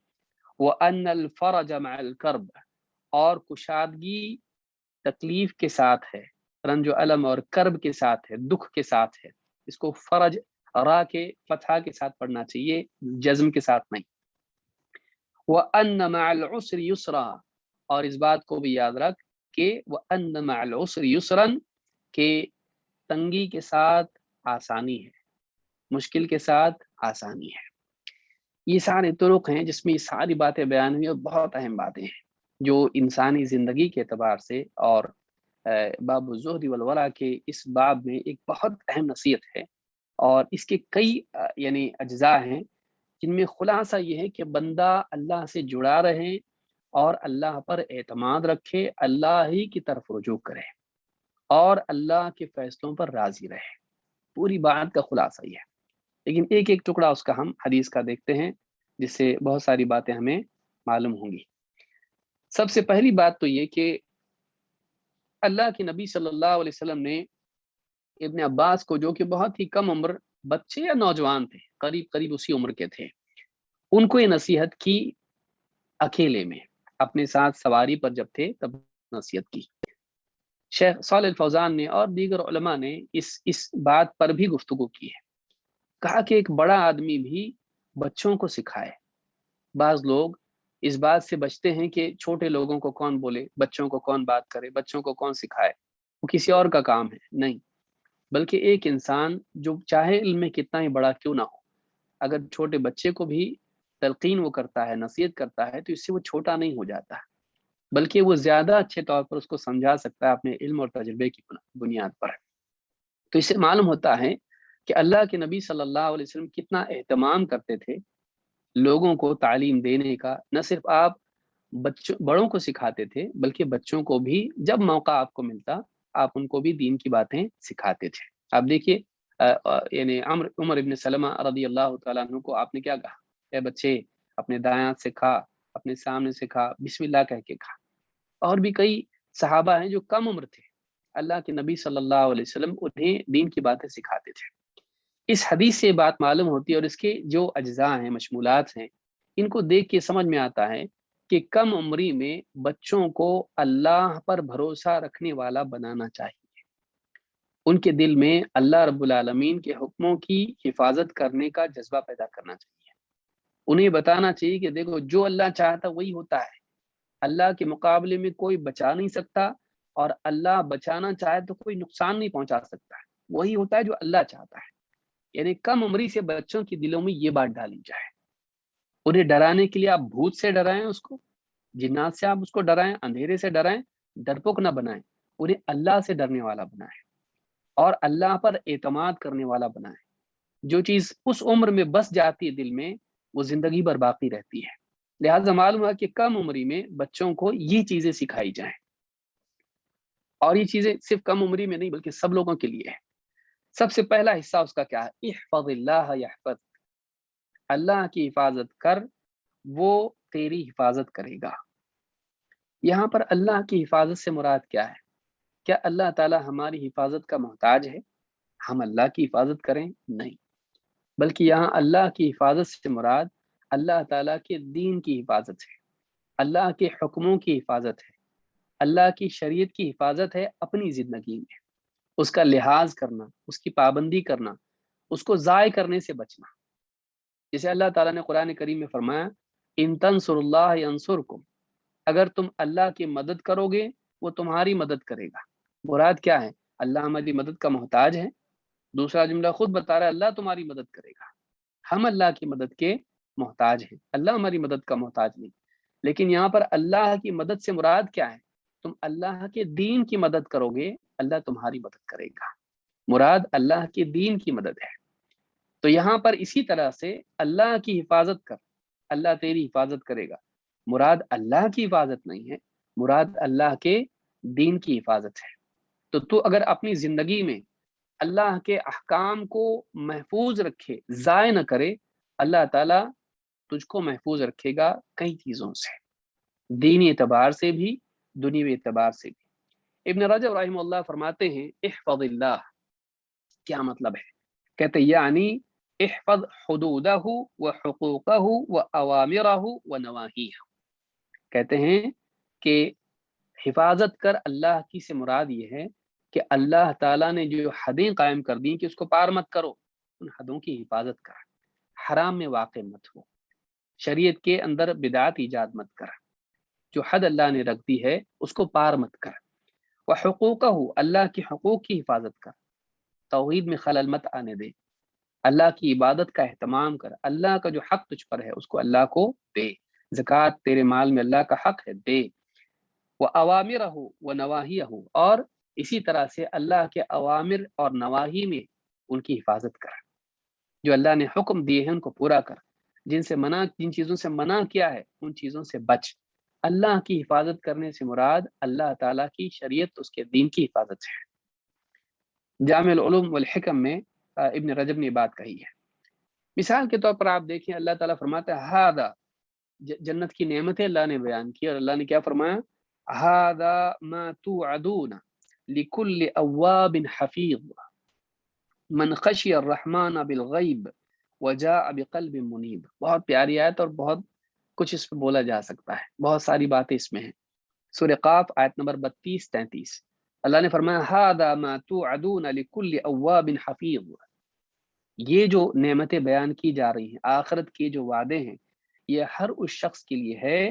وَأَنَّ الْفَرَجَ مَعَ الْكَرْبِ، اور کشادگی تکلیف کے ساتھ ہے، رنج و الم اور کرب کے ساتھ ہے، دکھ کے ساتھ ہے۔ اس کو فرج را کے فتحہ کے ساتھ پڑھنا چاہیے، جزم کے ساتھ نہیں۔ وَأَنَّ مَعَ الْعُسْرِ يُسْرًا، اور اس بات کو بھی یاد رکھ کہ وَأَنَّ مَعَ الْعُسْرِ يُسْرًا، کہ تنگی کے ساتھ آسانی ہے، مشکل کے ساتھ آسانی ہے۔ یہ سارے طرق ہیں جس میں یہ ساری باتیں بیان ہوئی، اور بہت اہم باتیں ہیں جو انسانی زندگی کے اعتبار سے اور باب الزہد والورع کے اس باب میں ایک بہت اہم نصیحت ہے، اور اس کے کئی یعنی اجزاء ہیں جن میں خلاصہ یہ ہے کہ بندہ اللہ سے جڑا رہے اور اللہ پر اعتماد رکھے، اللہ ہی کی طرف رجوع کرے اور اللہ کے فیصلوں پر راضی رہے۔ پوری بات کا خلاصہ یہ ہے، لیکن ایک ایک ٹکڑا اس کا ہم حدیث کا دیکھتے ہیں جس سے بہت ساری باتیں ہمیں معلوم ہوں گی۔ سب سے پہلی بات تو یہ کہ اللہ کے نبی صلی اللہ علیہ وسلم نے ابن عباس کو، جو کہ بہت ہی کم عمر بچے یا نوجوان تھے، قریب اسی عمر کے تھے، ان کو یہ نصیحت کی اکیلے میں، اپنے ساتھ سواری پر جب تھے تب نصیحت کی۔ شیخ صالح الفوزان نے اور دیگر علماء نے اس بات پر بھی گفتگو کی ہے، کہا کہ ایک بڑا آدمی بھی بچوں کو سکھائے۔ بعض لوگ اس بات سے بچتے ہیں کہ چھوٹے لوگوں کو کون بولے، بچوں کو کون بات کرے، بچوں کو کون سکھائے، وہ کسی اور کا کام ہے، نہیں، بلکہ ایک انسان جو چاہے علم میں کتنا ہی بڑا کیوں نہ ہو، اگر چھوٹے بچے کو بھی تلقین وہ کرتا ہے، نصیحت کرتا ہے، تو اس سے وہ چھوٹا نہیں ہو جاتا، بلکہ وہ زیادہ اچھے طور پر اس کو سمجھا سکتا ہے اپنے علم اور تجربے کی بنیاد پر۔ تو اس سے معلوم ہوتا ہے کہ اللہ کے نبی صلی اللہ علیہ وسلم کتنا اہتمام کرتے تھے لوگوں کو تعلیم دینے کا، نہ صرف آپ بڑوں کو سکھاتے تھے بلکہ بچوں کو بھی جب موقع آپ کو ملتا آپ ان کو بھی دین کی باتیں سکھاتے تھے۔ آپ دیکھیے یعنی عمر ابن سلمہ رضی اللہ تعالیٰ عنہ کو آپ نے کیا کہا؟ اے بچے، اپنے دایاں سے کھا، اپنے سامنے سے کھا، بسم اللہ کہہ کے کھا۔ اور بھی کئی صحابہ ہیں جو کم عمر تھے، اللہ کے نبی صلی اللہ علیہ وسلم انہیں دین کی باتیں سکھاتے تھے۔ اس حدیث سے بات معلوم ہوتی ہے، اور اس کے جو اجزاء ہیں، مشمولات ہیں، ان کو دیکھ کے سمجھ میں آتا ہے کہ کم عمری میں بچوں کو اللہ پر بھروسہ رکھنے والا بنانا چاہیے۔ ان کے دل میں اللہ رب العالمین کے حکموں کی حفاظت کرنے کا جذبہ پیدا کرنا چاہیے. انہیں بتانا چاہیے کہ دیکھو جو اللہ چاہتا وہی ہوتا ہے، اللہ کے مقابلے میں کوئی بچا نہیں سکتا، اور اللہ بچانا چاہے تو کوئی نقصان نہیں پہنچا سکتا ہے، وہی ہوتا ہے جو اللہ چاہتا ہے. یعنی کم عمری سے بچوں کے دلوں میں یہ بات ڈالی جائے. انہیں ڈرانے کے لیے آپ بھوت سے ڈرائیں، اس کو جنات سے آپ اس کو ڈرائیں، اندھیرے سے ڈرائیں، ڈرپوک نہ بنائیں. انہیں اللہ سے ڈرنے والا بنائیں اور اللہ پر اعتماد کرنے والا بنائیں. جو چیز اس عمر میں بس جاتی ہے دل میں، وہ زندگی بھر باقی رہتی ہے. لہٰذا معلوم ہوا کہ کم عمری میں بچوں کو یہ چیزیں سکھائی جائیں. اور یہ چیزیں صرف کم عمری میں نہیں بلکہ سب لوگوں کے لیے ہے. سب سے پہلا حصہ اس کا کیا ہے؟ احفظ اللہ یحفظ، اللہ کی حفاظت کر، وہ تیری حفاظت کرے گا. یہاں پر اللہ کی حفاظت سے مراد کیا ہے؟ کیا اللہ تعالی ہماری حفاظت کا محتاج ہے ہم اللہ کی حفاظت کریں؟ نہیں، بلکہ یہاں اللہ کی حفاظت سے مراد اللہ تعالیٰ کے دین کی حفاظت ہے، اللہ کے حکموں کی حفاظت ہے، اللہ کی شریعت کی حفاظت ہے. اپنی زندگی میں اس کا لحاظ کرنا، اس کی پابندی کرنا، اس کو ضائع کرنے سے بچنا. جیسے اللہ تعالیٰ نے قرآن کریم میں فرمایا ان تنصر اللہ ینصرکم، اگر تم اللہ کی مدد کرو گے وہ تمہاری مدد کرے گا. مراد کیا ہے؟ اللہ ہماری مدد کا محتاج ہے. دوسرا جملہ خود بتا رہا ہے اللہ تمہاری مدد کرے گا. ہم اللہ کی مدد کے محتاج ہیں، اللہ ہماری مدد کا محتاج نہیں. لیکن یہاں پر اللہ کی مدد سے مراد کیا ہے؟ تم اللہ کے دین کی مدد کرو گے اللہ تمہاری مدد کرے گا. مراد اللہ کے دین کی مدد ہے. تو یہاں پر اسی طرح سے اللہ کی حفاظت کر، اللہ تیری حفاظت کرے گا. مراد اللہ کی حفاظت نہیں ہے، مراد اللہ کے دین کی حفاظت ہے. تو اگر اپنی زندگی میں اللہ کے احکام کو محفوظ رکھے، ضائع نہ کرے، اللہ تعالیٰ تجھ کو محفوظ رکھے گا کئی چیزوں سے، دینی اعتبار سے بھی، دنیوی اعتبار سے بھی. ابن رجب رحمہ اللہ فرماتے ہیں احفظ اللہ، کیا مطلب ہے؟ کہتے یعنی احفظ حدودہ و حقوقہ و اوامرہ و نواہیہ. کہتے ہیں کہ حفاظت کر اللہ کی سے مراد یہ ہے کہ اللہ تعالیٰ نے جو حدیں قائم کر دی کہ اس کو پار مت کرو، ان حدوں کی حفاظت کر. حرام میں واقع مت ہو، شریعت کے اندر بدعات ایجاد مت کر، جو حد اللہ نے رکھ دی ہے اس کو پار مت کر. وحقوقہ، اللہ کے حقوق کی حفاظت کر، توحید میں خلل مت آنے دے، اللہ کی عبادت کا اہتمام کر، اللہ کا جو حق تجھ پر ہے اس کو اللہ کو دے. زکوٰۃ تیرے مال میں اللہ کا حق ہے، دے. وَأَوَامِرَهُ وَنَوَاهِيَهُ، اور اسی طرح سے اللہ کے اوامر اور نواہی میں ان کی حفاظت کر. جو اللہ نے حکم دیے ہیں ان کو پورا کر، جن چیزوں سے منع کیا ہے ان چیزوں سے بچ. اللہ کی حفاظت کرنے سے مراد اللہ تعالیٰ کی شریعت، اس کے دین کی حفاظت ہے. جامع العلوم والحکم میں ابن رجب نے بات کہی ہے. مثال کے طور پر آپ دیکھیں اللہ تعالیٰ فرماتا ہے ہذا، جنت کی نعمتیں اللہ نے بیان کی اور اللہ نے کیا فرمایا؟ ہذا ما توعدون لکل اواب حفیظ من خشی الرحمن بالغیب وجاء بقلب منیب. بہت پیاری آیت اور بہت کچھ اس پہ بولا جا سکتا ہے، بہت ساری باتیں اس میں ہیں. سورہ قاف آیت نمبر 32-33 اللہ نے فرمایا ھذا ما توعدون لکل اواب حفیظ. یہ جو نعمتیں بیان کی جا رہی ہیں، آخرت کے جو وعدے ہیں، یہ ہر اس شخص کے لیے ہے.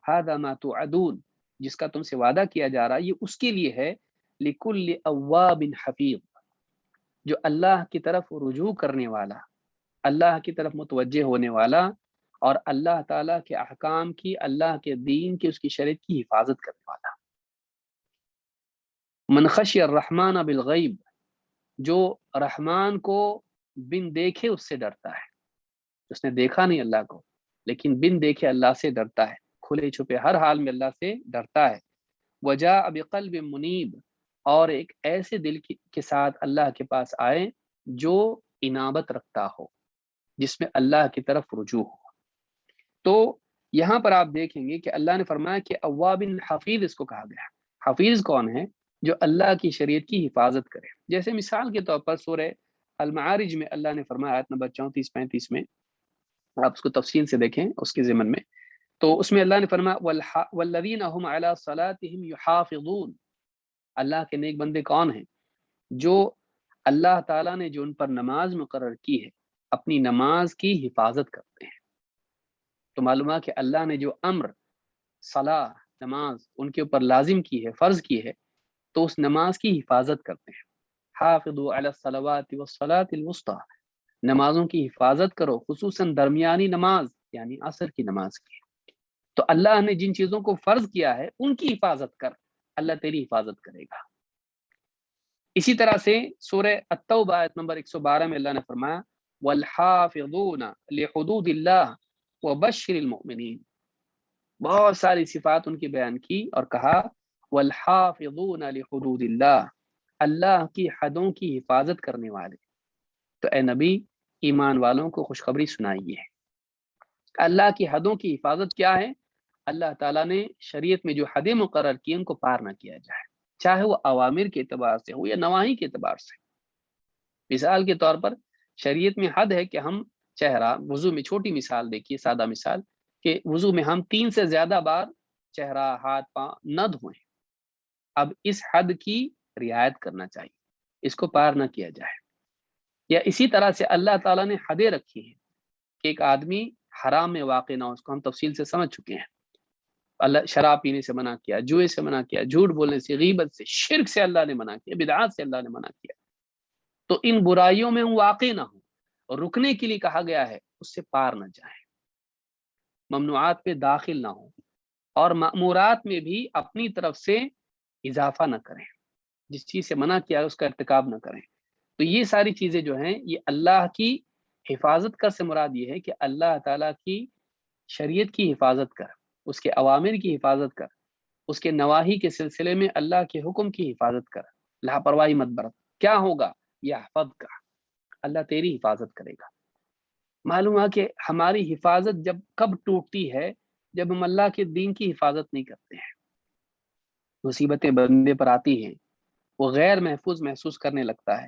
ھذا ما توعدون، جس کا تم سے وعدہ کیا جا رہا ہے، یہ اس کے لیے ہے. لکل اواب حفیظ، جو اللہ کی طرف رجوع کرنے والا، اللہ کی طرف متوجہ ہونے والا، اور اللہ تعالیٰ کے احکام کی، اللہ کے دین کی، اس کی شریعت کی حفاظت کرنے والا. من خشی الرحمن بالغیب، جو رحمان کو بن دیکھے اس سے ڈرتا ہے. اس نے دیکھا نہیں اللہ کو لیکن بن دیکھے اللہ سے ڈرتا ہے، کھلے چھپے ہر حال میں اللہ سے ڈرتا ہے. وجاء بقلب منیب، اور ایک ایسے دل کے ساتھ اللہ کے پاس آئے جو انابت رکھتا ہو، جس میں اللہ کی طرف رجوع ہو. تو یہاں پر آپ دیکھیں گے کہ اللہ نے فرمایا کہ اواب حفیظ اس کو کہا گیا. حفیظ کون ہے؟ جو اللہ کی شریعت کی حفاظت کرے. جیسے مثال کے طور پر سورہ المعارج میں اللہ نے فرمایا آیت نمبر 34-35 میں، آپ اس کو تفصیل سے دیکھیں اس کے ضمن میں، تو اس میں اللہ نے فرمایا والذین هم علی صلاتهم یحافظون. اللہ کے نیک بندے کون ہیں؟ جو اللہ تعالیٰ نے جو ان پر نماز مقرر کی ہے اپنی نماز کی حفاظت کرتے ہیں۔ تو معلوم ہے کہ اللہ نے جو امر صلاح نماز ان کے اوپر لازم کی ہے، فرض کی ہے، تو اس نماز کی حفاظت کرتے ہیں۔ حافظوا علی الصلوات والصلاۃ الوسطی، نمازوں کی حفاظت کرو، خصوصاً درمیانی نماز یعنی عصر کی نماز کی۔ تو اللہ نے جن چیزوں کو فرض کیا ہے ان کی حفاظت کر، اللہ تیری حفاظت کرے گا۔ اسی طرح سے سورہ التوبہ آیت نمبر 112 میں اللہ نے فرمایا والحافظون لحدود اللہ وبشر المؤمنین، بہت ساری صفات ان کی بیان کی اور کہا والحافظون لحدود اللہ، اللہ کی حدوں کی حفاظت کرنے والے۔ تو اے نبی ایمان والوں کو خوشخبری سنائیے، اللہ کی حدوں کی حفاظت کیا ہے؟ اللہ تعالیٰ نے شریعت میں جو حدیں مقرر کی ان کو پار نہ کیا جائے، چاہے وہ اوامر کے اعتبار سے ہو یا نواہی کے اعتبار سے۔ مثال کے طور پر شریعت میں حد ہے کہ ہم چہرہ وضو میں، چھوٹی مثال دیکھیے، سادہ مثال، کہ وضو میں ہم 3 سے زیادہ بار چہرہ ہاتھ پاؤں نہ دھوئیں۔ اب اس حد کی رعایت کرنا چاہیے، اس کو پار نہ کیا جائے۔ یا اسی طرح سے اللہ تعالیٰ نے حدیں رکھی ہیں کہ ایک آدمی حرام میں واقع نہ ہو، اس کو ہم تفصیل سے سمجھ چکے ہیں۔ اللہ شراب پینے سے منع کیا، جوئے سے منع کیا، جھوٹ بولنے سے، غیبت سے، شرک سے اللہ نے منع کیا، بدعات سے اللہ نے منع کیا۔ تو ان برائیوں میں ہم واقع نہ ہوں، اور رکنے کے لیے کہا گیا ہے اس سے پار نہ جائیں، ممنوعات پہ داخل نہ ہوں، اور مأمورات میں بھی اپنی طرف سے اضافہ نہ کریں، جس چیز سے منع کیا ہے اس کا ارتکاب نہ کریں۔ تو یہ ساری چیزیں جو ہیں یہ اللہ کی حفاظت کا سے مراد یہ ہے کہ اللہ تعالیٰ کی شریعت کی حفاظت کر، اس کے اوامر کی حفاظت کر، اس کے نواہی کے سلسلے میں اللہ کے حکم کی حفاظت کر، لاپرواہی مت برت۔ کیا ہوگا؟ یحفظ کا، اللہ تیری حفاظت کرے گا۔ معلوم ہے کہ ہماری حفاظت جب کب ٹوٹتی ہے؟ جب ہم اللہ کے دین کی حفاظت نہیں کرتے ہیں، مصیبتیں بندے پر آتی ہیں، وہ غیر محفوظ محسوس کرنے لگتا ہے،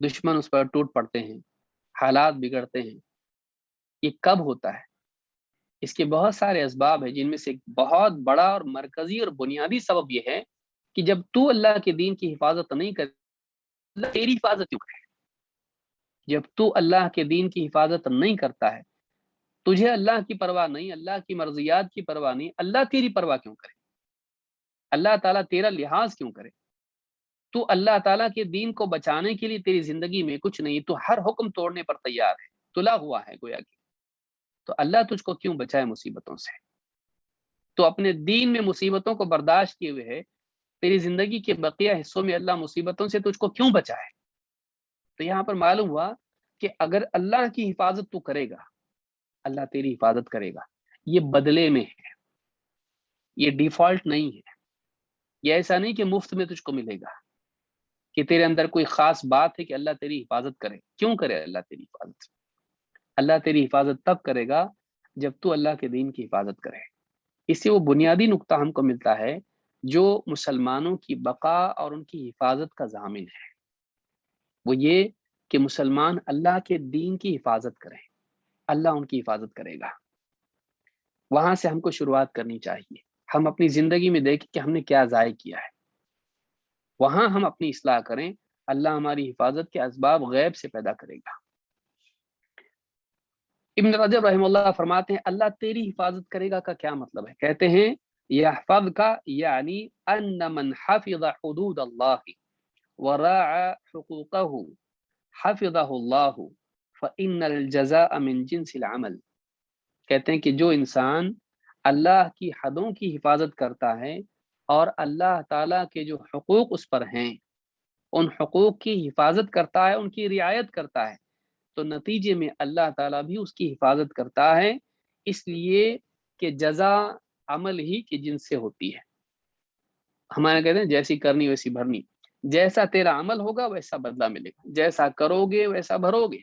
دشمن اس پر ٹوٹ پڑتے ہیں، حالات بگڑتے ہیں۔ یہ کب ہوتا ہے؟ اس کے بہت سارے اسباب ہیں، جن میں سے ایک بہت بڑا اور مرکزی اور بنیادی سبب یہ ہے کہ جب تو اللہ کے دین کی حفاظت نہیں کرے، اللہ تیری حفاظت کیوں کرے؟ جب تو اللہ کے دین کی حفاظت نہیں کرتا ہے، تجھے اللہ کی پرواہ نہیں، اللہ کی مرضیات کی پرواہ نہیں، اللہ تیری پرواہ کیوں کرے؟ اللہ تعالیٰ تیرا لحاظ کیوں کرے؟ تو اللہ تعالیٰ کے دین کو بچانے کے لیے تیری زندگی میں کچھ نہیں، تو ہر حکم توڑنے پر تیار ہے، تلا ہوا ہے گویا کہ، تو اللہ تجھ کو کیوں بچائے مصیبتوں سے؟ تو اپنے دین میں مصیبتوں کو برداشت کیے ہوئے ہے، تیری زندگی کے بقیہ حصوں میں اللہ مصیبتوں سے تجھ کو کیوں بچائے؟ تو یہاں پر معلوم ہوا کہ اگر اللہ کی حفاظت تو کرے گا، اللہ تیری حفاظت کرے گا، یہ بدلے میں ہے، یہ ڈیفالٹ نہیں ہے، یہ ایسا نہیں کہ مفت میں تجھ کو ملے گا، کہ تیرے اندر کوئی خاص بات ہے کہ اللہ تیری حفاظت کرے۔ کیوں کرے اللہ تیری حفاظت؟ اللہ تیری حفاظت تب کرے گا جب تو اللہ کے دین کی حفاظت کرے۔ اس سے وہ بنیادی نقطہ ہم کو ملتا ہے جو مسلمانوں کی بقا اور ان کی حفاظت کا ضامن ہے، وہ یہ کہ مسلمان اللہ کے دین کی حفاظت کریں، اللہ ان کی حفاظت کرے گا۔ وہاں سے ہم کو شروعات کرنی چاہیے، ہم اپنی زندگی میں دیکھیں کہ ہم نے کیا ضائع کیا ہے، وہاں ہم اپنی اصلاح کریں، اللہ ہماری حفاظت کے اسباب غیب سے پیدا کرے گا۔ ابن رجب رحمہ اللہ فرماتے ہیں اللہ تیری حفاظت کرے گا کا کیا مطلب ہے؟ کہتے ہیں یحفظ کا یعنی ان من حفظ حدود اللہ وراعى حقوقه حفظه اللہ فإن الجزاء من جنس العمل۔ کہتے ہیں کہ جو انسان اللہ کی حدوں کی حفاظت کرتا ہے اور اللہ تعالیٰ کے جو حقوق اس پر ہیں ان حقوق کی حفاظت کرتا ہے، ان کی رعایت کرتا ہے، تو نتیجے میں اللہ تعالیٰ بھی اس کی حفاظت کرتا ہے، اس لیے کہ جزا عمل ہی کے جنس سے ہوتی ہے۔ ہمارے کہتے ہیں جیسی کرنی ویسی بھرنی، جیسا تیرا عمل ہوگا ویسا بدلہ ملے گا، جیسا کرو گے ویسا بھرو گے۔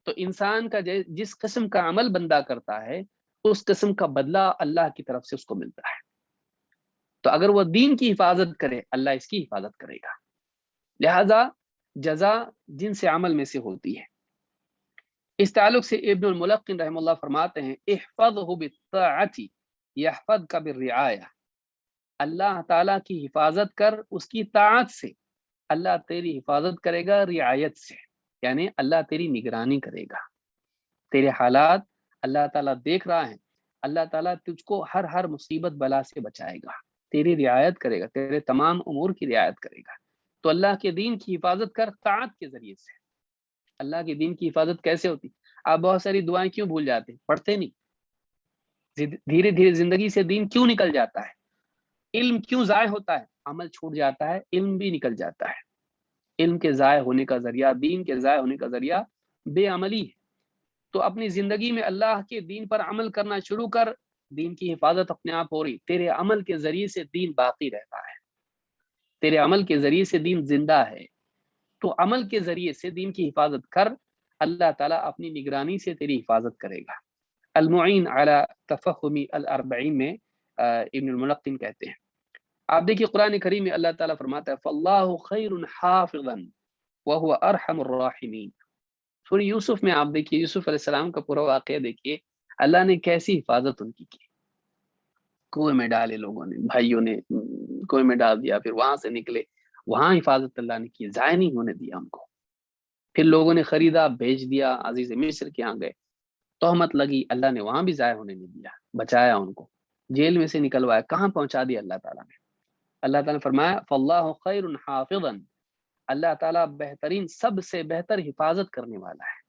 تو انسان کا جس قسم کا عمل بندہ کرتا ہے اس قسم کا بدلہ اللہ کی طرف سے اس کو ملتا ہے۔ تو اگر وہ دین کی حفاظت کرے اللہ اس کی حفاظت کرے گا، لہذا جزا جنس عمل میں سے ہوتی ہے۔ اس تعلق سے ابن الملقن رحمہ اللہ فرماتے ہیں احفظہ بالطاعۃ یحفظک بالرعایہ، اللہ تعالیٰ کی حفاظت کر اس کی طاعت سے، اللہ تیری حفاظت کرے گا رعایت سے، یعنی اللہ تیری نگرانی کرے گا، تیرے حالات اللہ تعالیٰ دیکھ رہا ہے، اللہ تعالیٰ تجھ کو ہر مصیبت بلا سے بچائے گا، تیری رعایت کرے گا، تیرے تمام امور کی رعایت کرے گا۔ تو اللہ کے دین کی حفاظت کر طاعت کے ذریعے سے۔ اللہ کے دین کی حفاظت کیسے ہوتی؟ آپ بہت ساری دعائیں کیوں بھول جاتے ہیں؟ پڑھتے نہیں۔ دھیرے دھیرے زندگی سے دین کیوں نکل جاتا ہے؟ علم کیوں ضائع ہوتا ہے؟ عمل چھوٹ جاتا ہے، علم بھی نکل جاتا ہے۔ علم کے ضائع ہونے کا ذریعہ، دین کے ضائع ہونے کا ذریعہ بے عملی ہے۔ تو اپنی زندگی میں اللہ کے دین پر عمل کرنا شروع کر، دین کی حفاظت اپنے آپ ہو رہی۔ تیرے عمل کے ذریعے سے دین باقی رہتا ہے، تیرے عمل کے ذریعے سے دین زندہ ہے۔ تو عمل کے ذریعے سے دین کی حفاظت کر، اللہ تعالیٰ اپنی نگرانی سے تیری حفاظت کرے گا۔ المعین علی تفہم الاربعین میں ابن الملقن کہتے ہیں، آپ دیکھیے قرآن کریم میں اللہ تعالیٰ فرماتا ہے فاللہ خیر حافظا وہو ارحم الراحمین۔ سورہ یوسف میں آپ دیکھیے، یوسف علیہ السلام کا پورا واقعہ دیکھیے، اللہ نے کیسی حفاظت ان کی کنویں میں ڈالے، لوگوں نے، بھائیوں نے کنویں میں ڈال دیا، پھر وہاں سے نکلے، وہاں حفاظت اللہ نے کی، ضائع نہیں ہونے دیا ان کو۔ پھر لوگوں نے خریدا، بیچ دیا، عزیز مصر کے ہاں گئے، تہمت لگی، اللہ نے وہاں بھی ضائع ہونے نہیں دیا، بچایا ان کو، جیل میں سے نکلوایا، کہاں پہنچا دیا اللہ تعالیٰ نے۔ اللہ تعالیٰ نے فرمایا فاللہ خیر حافظا، اللہ تعالیٰ بہترین، سب سے بہتر حفاظت کرنے والا ہے،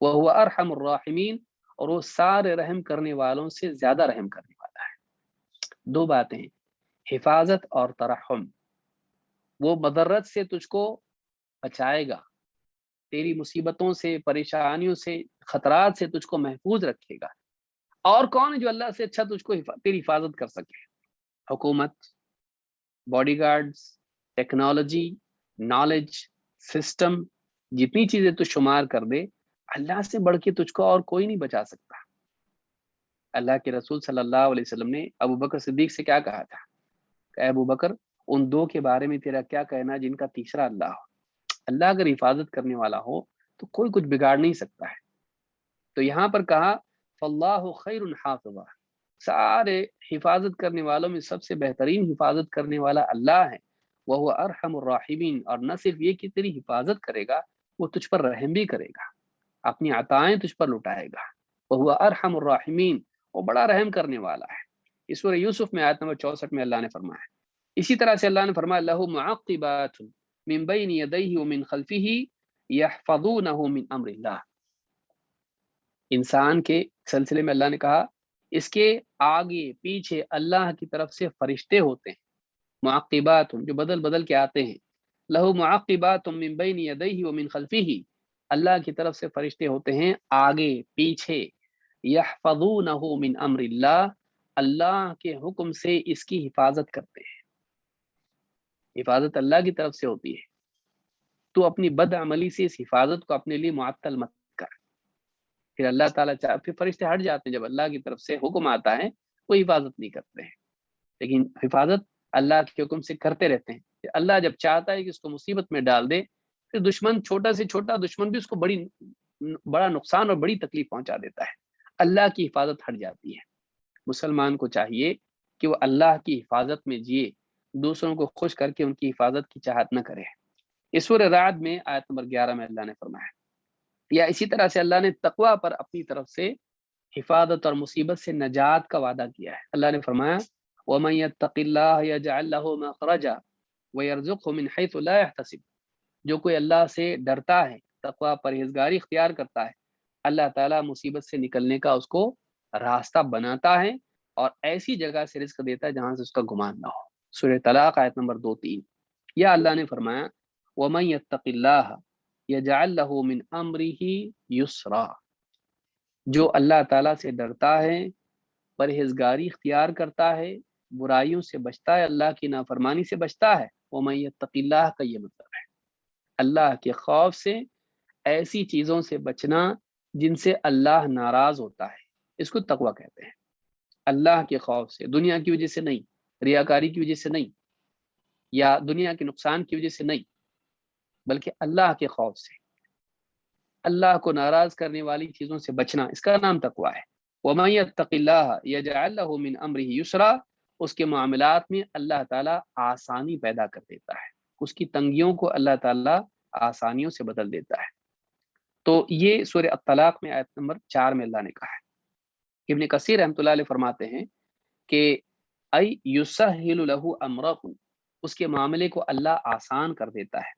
وہو ارحم الراحمین، اور وہ سارے رحم کرنے والوں سے زیادہ رحم کرنے والا ہے۔ دو باتیں ہیں، حفاظت اور ترحم۔ وہ مضرت سے تجھ کو بچائے گا، تیری مصیبتوں سے، پریشانیوں سے، خطرات سے تجھ کو محفوظ رکھے گا۔ اور کون ہے جو اللہ سے اچھا تجھ کو تیری حفاظت کر سکے؟ حکومت، body guards, technology, knowledge, system, جتنی چیزیں تو شمار کر دے، اللہ سے بڑھ کے تجھ کو اور کوئی نہیں بچا سکتا۔ اللہ کے رسول صلی اللہ علیہ وسلم نے ابو بکر صدیق سے کیا کہا تھا کہ اے ابو بکر، ان دو کے بارے میں تیرا کیا کہنا جن کا تیسرا اللہ ہو؟ اللہ اگر حفاظت کرنے والا ہو تو کوئی کچھ بگاڑ نہیں سکتا ہے۔ تو یہاں پر کہا فاللہ خیر حافظا، سارے حفاظت کرنے والوں میں سب سے بہترین حفاظت کرنے والا اللہ ہے، وہو ارحم الراحمین، اور نہ صرف یہ کہ تیری حفاظت کرے گا، وہ تجھ پر رحم بھی کرے گا، اپنی عطائیں تجھ پر لٹائے گا۔ وہو ارحم الراحمین، وہ بڑا رحم کرنے والا ہے۔ اس سورہ یوسف میں آیت نمبر 64 میں اللہ نے فرمایا۔ اسی طرح سے اللہ نے فرمایا لہ معقبات من بین یدیہ ومن خلفہ یحفظونہ من امر اللہ۔ انسان کے سلسلے میں اللہ نے کہا اس کے آگے پیچھے اللہ کی طرف سے فرشتے ہوتے ہیں، معقبات، جو بدل بدل کے آتے ہیں، لہ معقبات من بین یدیہ ومن خلفہ، اللہ کی طرف سے فرشتے ہوتے ہیں آگے پیچھے، یحفظونہ من امر اللہ، اللہ کے حکم سے اس کی حفاظت کرتے ہیں۔ حفاظت اللہ کی طرف سے ہوتی ہے، تو اپنی بد عملی سے اس حفاظت کو اپنے لیے معطل مت کر۔ پھر اللہ تعالیٰ پھر فرشتے ہٹ جاتے ہیں، جب اللہ کی طرف سے حکم آتا ہے وہ حفاظت نہیں کرتے ہیں، لیکن حفاظت اللہ کے حکم سے کرتے رہتے ہیں۔ اللہ جب چاہتا ہے کہ اس کو مصیبت میں ڈال دے، پھر دشمن، چھوٹا سے چھوٹا دشمن بھی اس کو بڑا نقصان اور بڑی تکلیف پہنچا دیتا ہے، اللہ کی حفاظت ہٹ جاتی ہے۔ مسلمان کو چاہیے کہ وہ اللہ کی حفاظت میں جیے، دوسروں کو خوش کر کے ان کی حفاظت کی چاہت نہ کرے۔ اس سورہ رعد میں آیت نمبر 11 میں اللہ نے فرمایا، یا اسی طرح سے اللہ نے تقوی پر اپنی طرف سے حفاظت اور مصیبت سے نجات کا وعدہ کیا ہے۔ اللہ نے فرمایا وَمَن يَتَّقِ اللَّهَ يَجْعَل لَّهُ مَخْرَجًا وَيَرْزُقْهُ مِنْ حَيْثُ لَا يَحْتَسِبُ، جو کوئی اللہ سے ڈرتا ہے، تقوی پرہیزگاری اختیار کرتا ہے، اللہ تعالیٰ مصیبت سے نکلنے کا اس کو راستہ بناتا ہے اور ایسی جگہ سے رزق دیتا ہے جہاں سے اس کا گمان نہ ہو۔ سورہ طلاق آیت نمبر 2-3۔ یا اللہ نے فرمایا وَمَن يَتَّقِ اللَّهَ يَجْعَل لَّهُ مِنْ أَمْرِهِ يُسْرًا، جو اللہ تعالیٰ سے ڈرتا ہے، پرہیزگاری اختیار کرتا ہے، برائیوں سے بچتا ہے، اللہ کی نافرمانی سے بچتا ہے، وَمَن يَتَّقِ اللَّهَ کا یہ مطلب ہے اللہ کے خوف سے، ایسی چیزوں سے بچنا جن سے اللہ ناراض ہوتا ہے، اس کو تقوی کہتے ہیں۔ اللہ کے خوف سے، دنیا کی وجہ سے نہیں، ریاکاری کی وجہ سے نہیں، یا دنیا کے نقصان کی وجہ سے نہیں، بلکہ اللہ کے خوف سے، اللہ کو ناراض کرنے والی چیزوں سے بچنا، اس کا نام تقوی ہے۔ وَمَن يَتَّقِ اللَّهَ يَجْعَل لَّهُ مِنْ أَمْرِهِ يُسْرًا، اس کے معاملات میں اللہ تعالیٰ آسانی پیدا کر دیتا ہے، اس کی تنگیوں کو اللہ تعالیٰ آسانیوں سے بدل دیتا ہے۔ تو یہ سورہ الطلاق میں آیت نمبر 4 میں اللہ نے کہا ہے۔ ابن کثیر رحمۃ اللہ علیہ فرماتے ہیں کہ ای یسہل لہ امرہ، اس کے معاملے کو اللہ آسان کر دیتا ہے،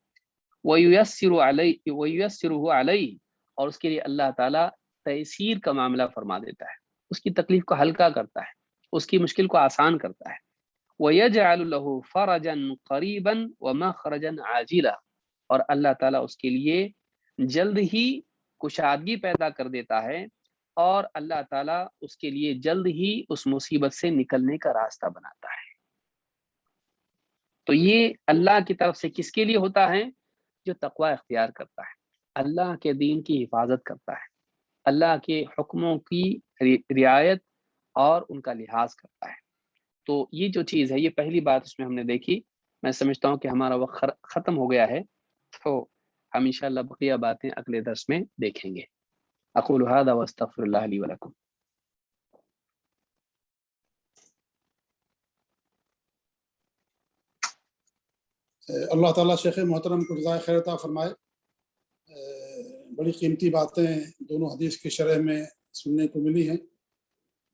وَيُيَسِّرُهُ عَلَيْهِ، اور اس کے لیے اللہ تعالیٰ تیسیر کا معاملہ فرما دیتا ہے، اس کی تکلیف کو ہلکا کرتا ہے، اس کی مشکل کو آسان کرتا ہے۔ وَيَجْعَلُ لَهُ فَرَجًا قَرِيبًا وَمَخْرَجًا عَاجِلًا، اور اللہ تعالیٰ اس کے لیے جلد ہی کشادگی پیدا کر دیتا ہے، اور اللہ تعالیٰ اس کے لیے جلد ہی اس مصیبت سے نکلنے کا راستہ بناتا ہے۔ تو یہ اللہ کی طرف سے کس کے لیے ہوتا ہے؟ جو تقوی اختیار کرتا ہے، اللہ کے دین کی حفاظت کرتا ہے، اللہ کے حکموں کی رعایت اور ان کا لحاظ کرتا ہے۔ تو یہ جو چیز ہے، یہ پہلی بات اس میں ہم نے دیکھی۔ میں سمجھتا ہوں کہ ہمارا وقت ختم ہو گیا ہے، تو ہم انشاءاللہ بقیہ باتیں اگلے درس میں دیکھیں گے۔ اقول هذا واستغفر اللہ لی ولکم۔ اللہ تعالیٰ شیخ محترم کو جزائے خیر عطا فرمائے۔ بڑی قیمتی باتیں دونوں حدیث کی شرح میں سننے کو ملی ہیں،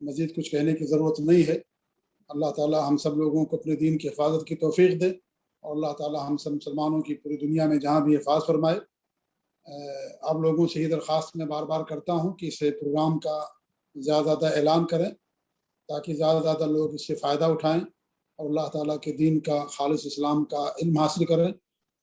مزید کچھ کہنے کی ضرورت نہیں ہے۔ اللہ تعالیٰ ہم سب لوگوں کو اپنے دین کی حفاظت کی توفیق دے، اور اللہ تعالیٰ ہم سب مسلمانوں کی پوری دنیا میں جہاں بھی حفاظ فرمائے۔ آپ لوگوں سے یہ درخواست میں بار بار کرتا ہوں کہ اس پروگرام کا زیادہ زیادہ اعلان کریں، تاکہ زیادہ زیادہ لوگ اس سے فائدہ اٹھائیں اور اللہ تعالیٰ کے دین کا، خالص اسلام کا علم حاصل کریں۔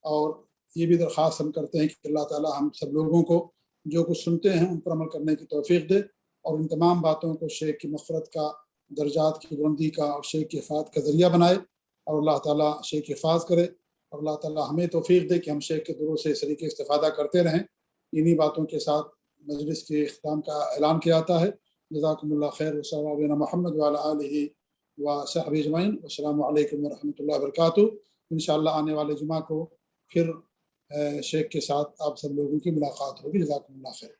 اور یہ بھی درخواست ہم کرتے ہیں کہ اللہ تعالیٰ ہم سب لوگوں کو جو کچھ سنتے ہیں ان پر عمل کرنے کی توفیق دے، اور ان تمام باتوں کو شیخ کی مغفرت کا، درجات کی بلندی کا اور شیخ کی حفاظت کا ذریعہ بنائے، اور اللہ تعالیٰ شیخ کی حفاظت کرے، اور اللہ تعالیٰ ہمیں توفیق دے کہ ہم شیخ کے دروس سے اس طریقے استفادہ کرتے رہیں۔ انہی باتوں کے ساتھ مجلس کے اختتام کا اعلان کیا جاتا ہے۔ جزاکم اللہ خیر، وصلی اللہ علی محمد وعلی آلہ وصحبہ اجمعین، والسلام علیکم ورحمۃ اللہ وبرکاتہ۔ انشاءاللہ آنے والے جمعہ کو پھر شیخ کے ساتھ آپ سب لوگوں کی ملاقات ہوگی۔ جزاکم اللہ خیر۔